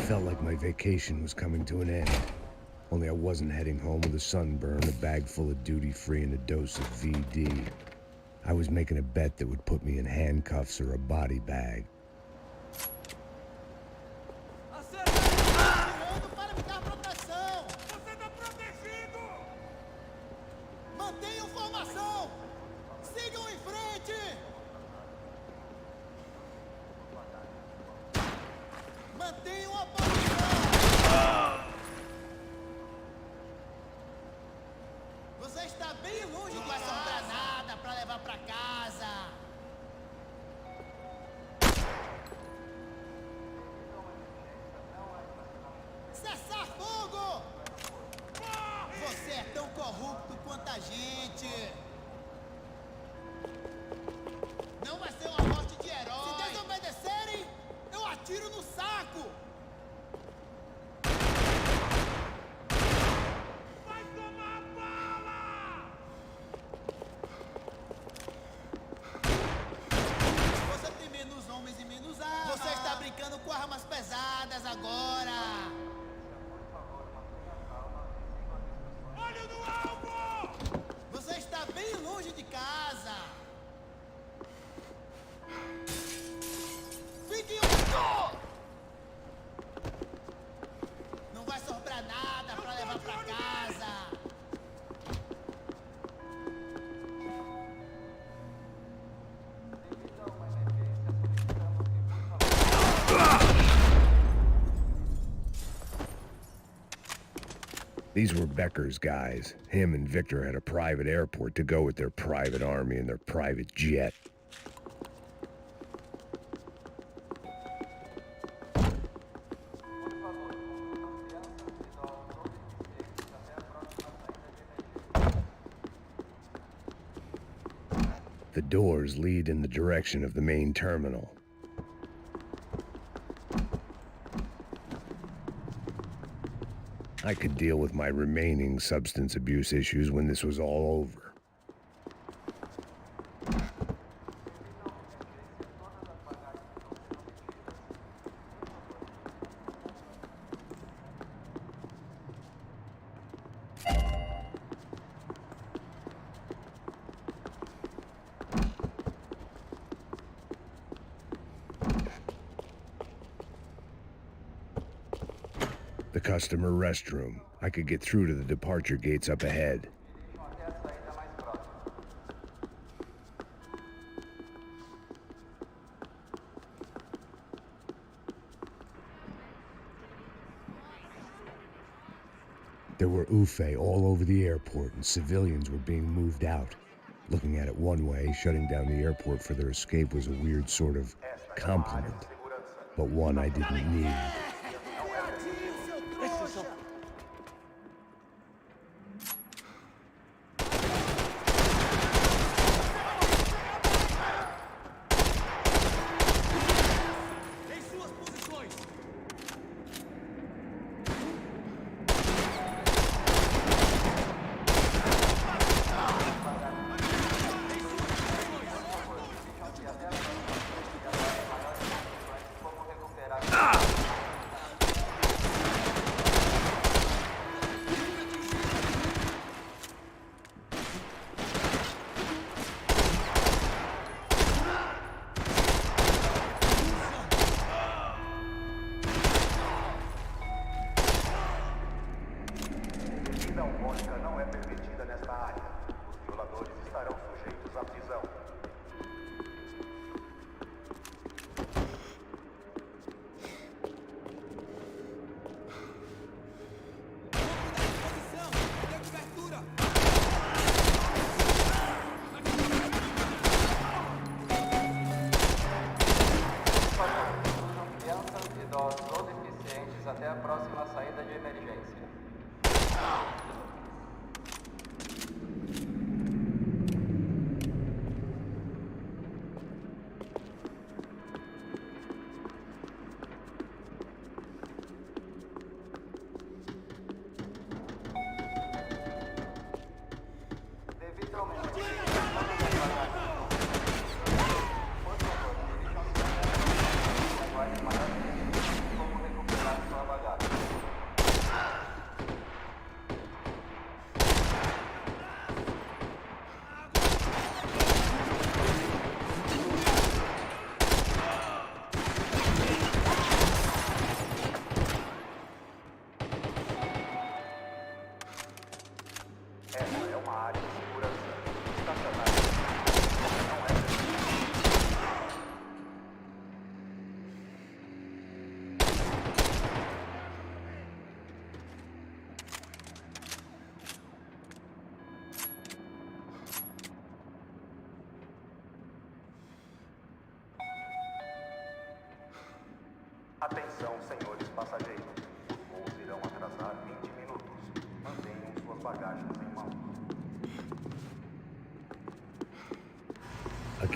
Felt like my vacation was coming to an end. Only I wasn't heading home with a sunburn, a bag full of duty-free, and a dose of VD. I was making a bet that would put me in handcuffs or a body bag. Mantenham formação! Sigam em frente! Mantenham a posição! Você está bem longe. Não vai sobrar nada para levar para casa. Cessar fogo! Você é tão corrupto quanto a gente. Não vai ser uma morte de herói. Se desobedecerem, eu atiro no saco. Vai tomar bala! Você tem menos homens e menos armas. Você está brincando com armas pesadas agora. Olho no alvo! Você está bem longe de casa. Fique não vai sobrar nada para levar para casa. These were Becker's guys. Him and Victor had a private airport to go with their private army and their private jet. The doors lead in the direction of the main terminal. I could deal with my remaining substance abuse issues when this was all over. The customer restroom. I could get through to the departure gates up ahead. There were UFE all over the airport, and civilians were being moved out. Looking at it one way, shutting down the airport for their escape was a weird sort of compliment, but one I didn't need.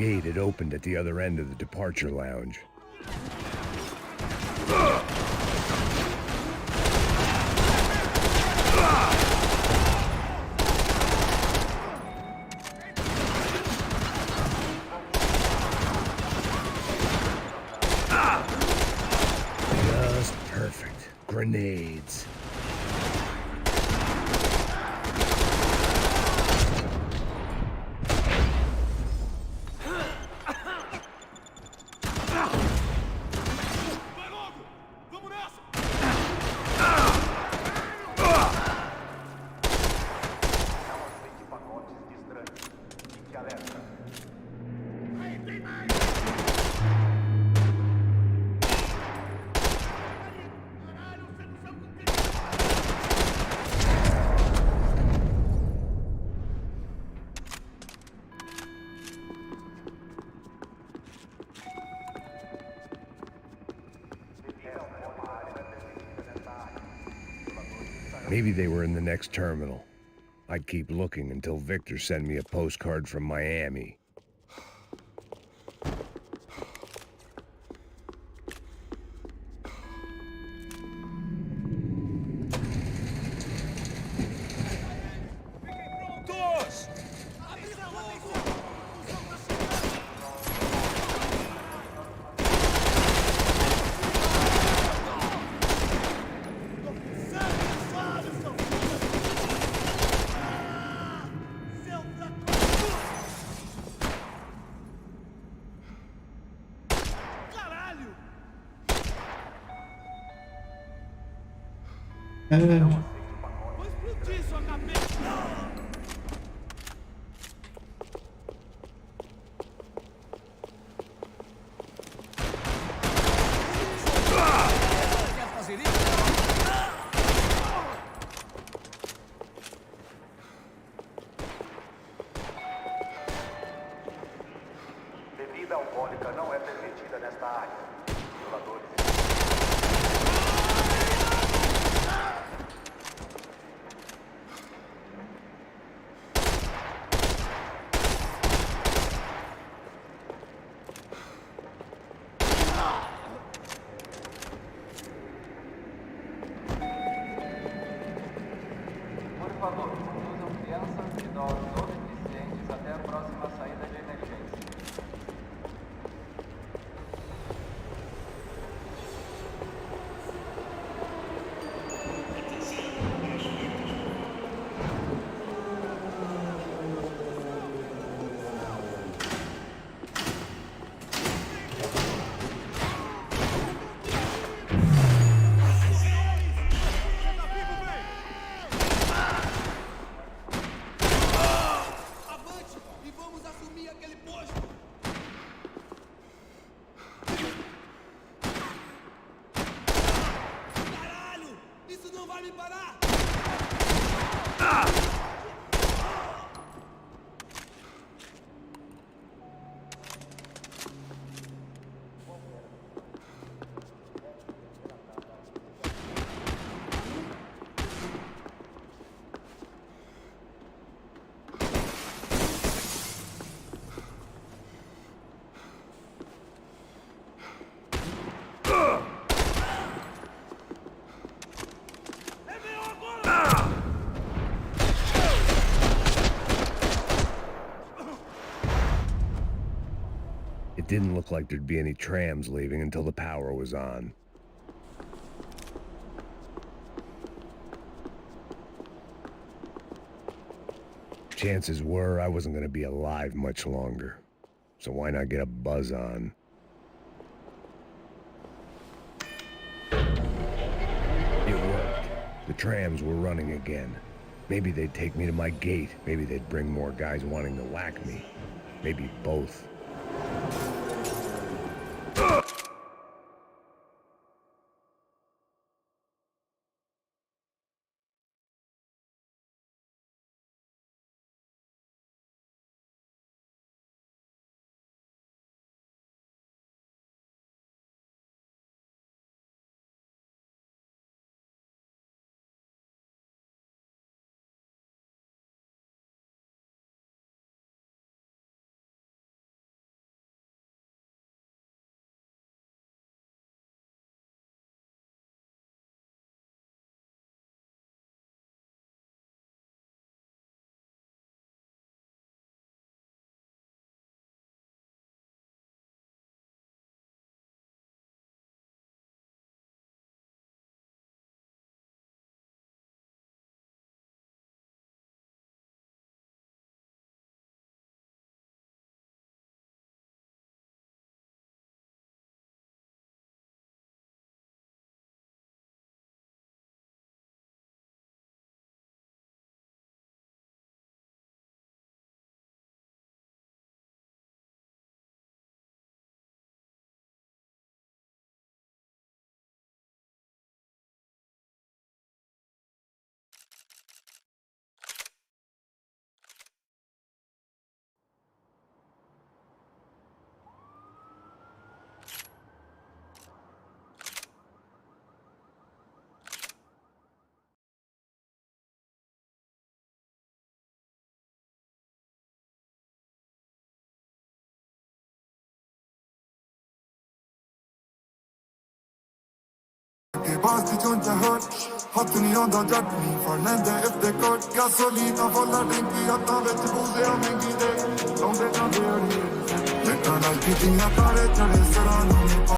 gate had opened at the other end of the departure lounge. Just perfect. Grenades. Maybe they were in the next terminal. I'd keep looking until Victor sent me a postcard from Miami. Vou explodir sua cabeça! Quer fazer isso? Bebida alcoólica não é permitida nesta área. Violadores. Por favor, conduzam crianças, idosos ou deficientes até a próxima saída de emergência. Avante e vamos assumir aquele posto! Caralho! Isso não vai me parar! It didn't look like there'd be any trams leaving until the power was on. Chances were I wasn't going to be alive much longer, so why not get a buzz on? It worked. The trams were running again. Maybe they'd take me to my gate. Maybe they'd bring more guys wanting to whack me. Maybe both. ਬਾਸ ਦੀ ਚੁੰਝਾ ਹਟ ਹੱਥ ਨਹੀਂ ਆਉਂਦਾ ਜੱਟ ਨਹੀਂ ਫੜ ਲੈਂਦੇ if they cut gasolina ਫੁੱਲਾ ਟੈਂਕੀ ਹੱਥਾਂ ਵਿੱਚ ਬੂਜ਼ਿਆਂ ਮਹਿੰਗੀ ਦੇ ਲਾਉਂਦੇ ਜਾਂਦੇ ਅੜੀਏ ਲੇਟਾਂ ਨਾਲ ਕੀਤੀਆਂ ਤਾਰੇ ਚੜੇ ਸਰਾਂ ਨੂੰ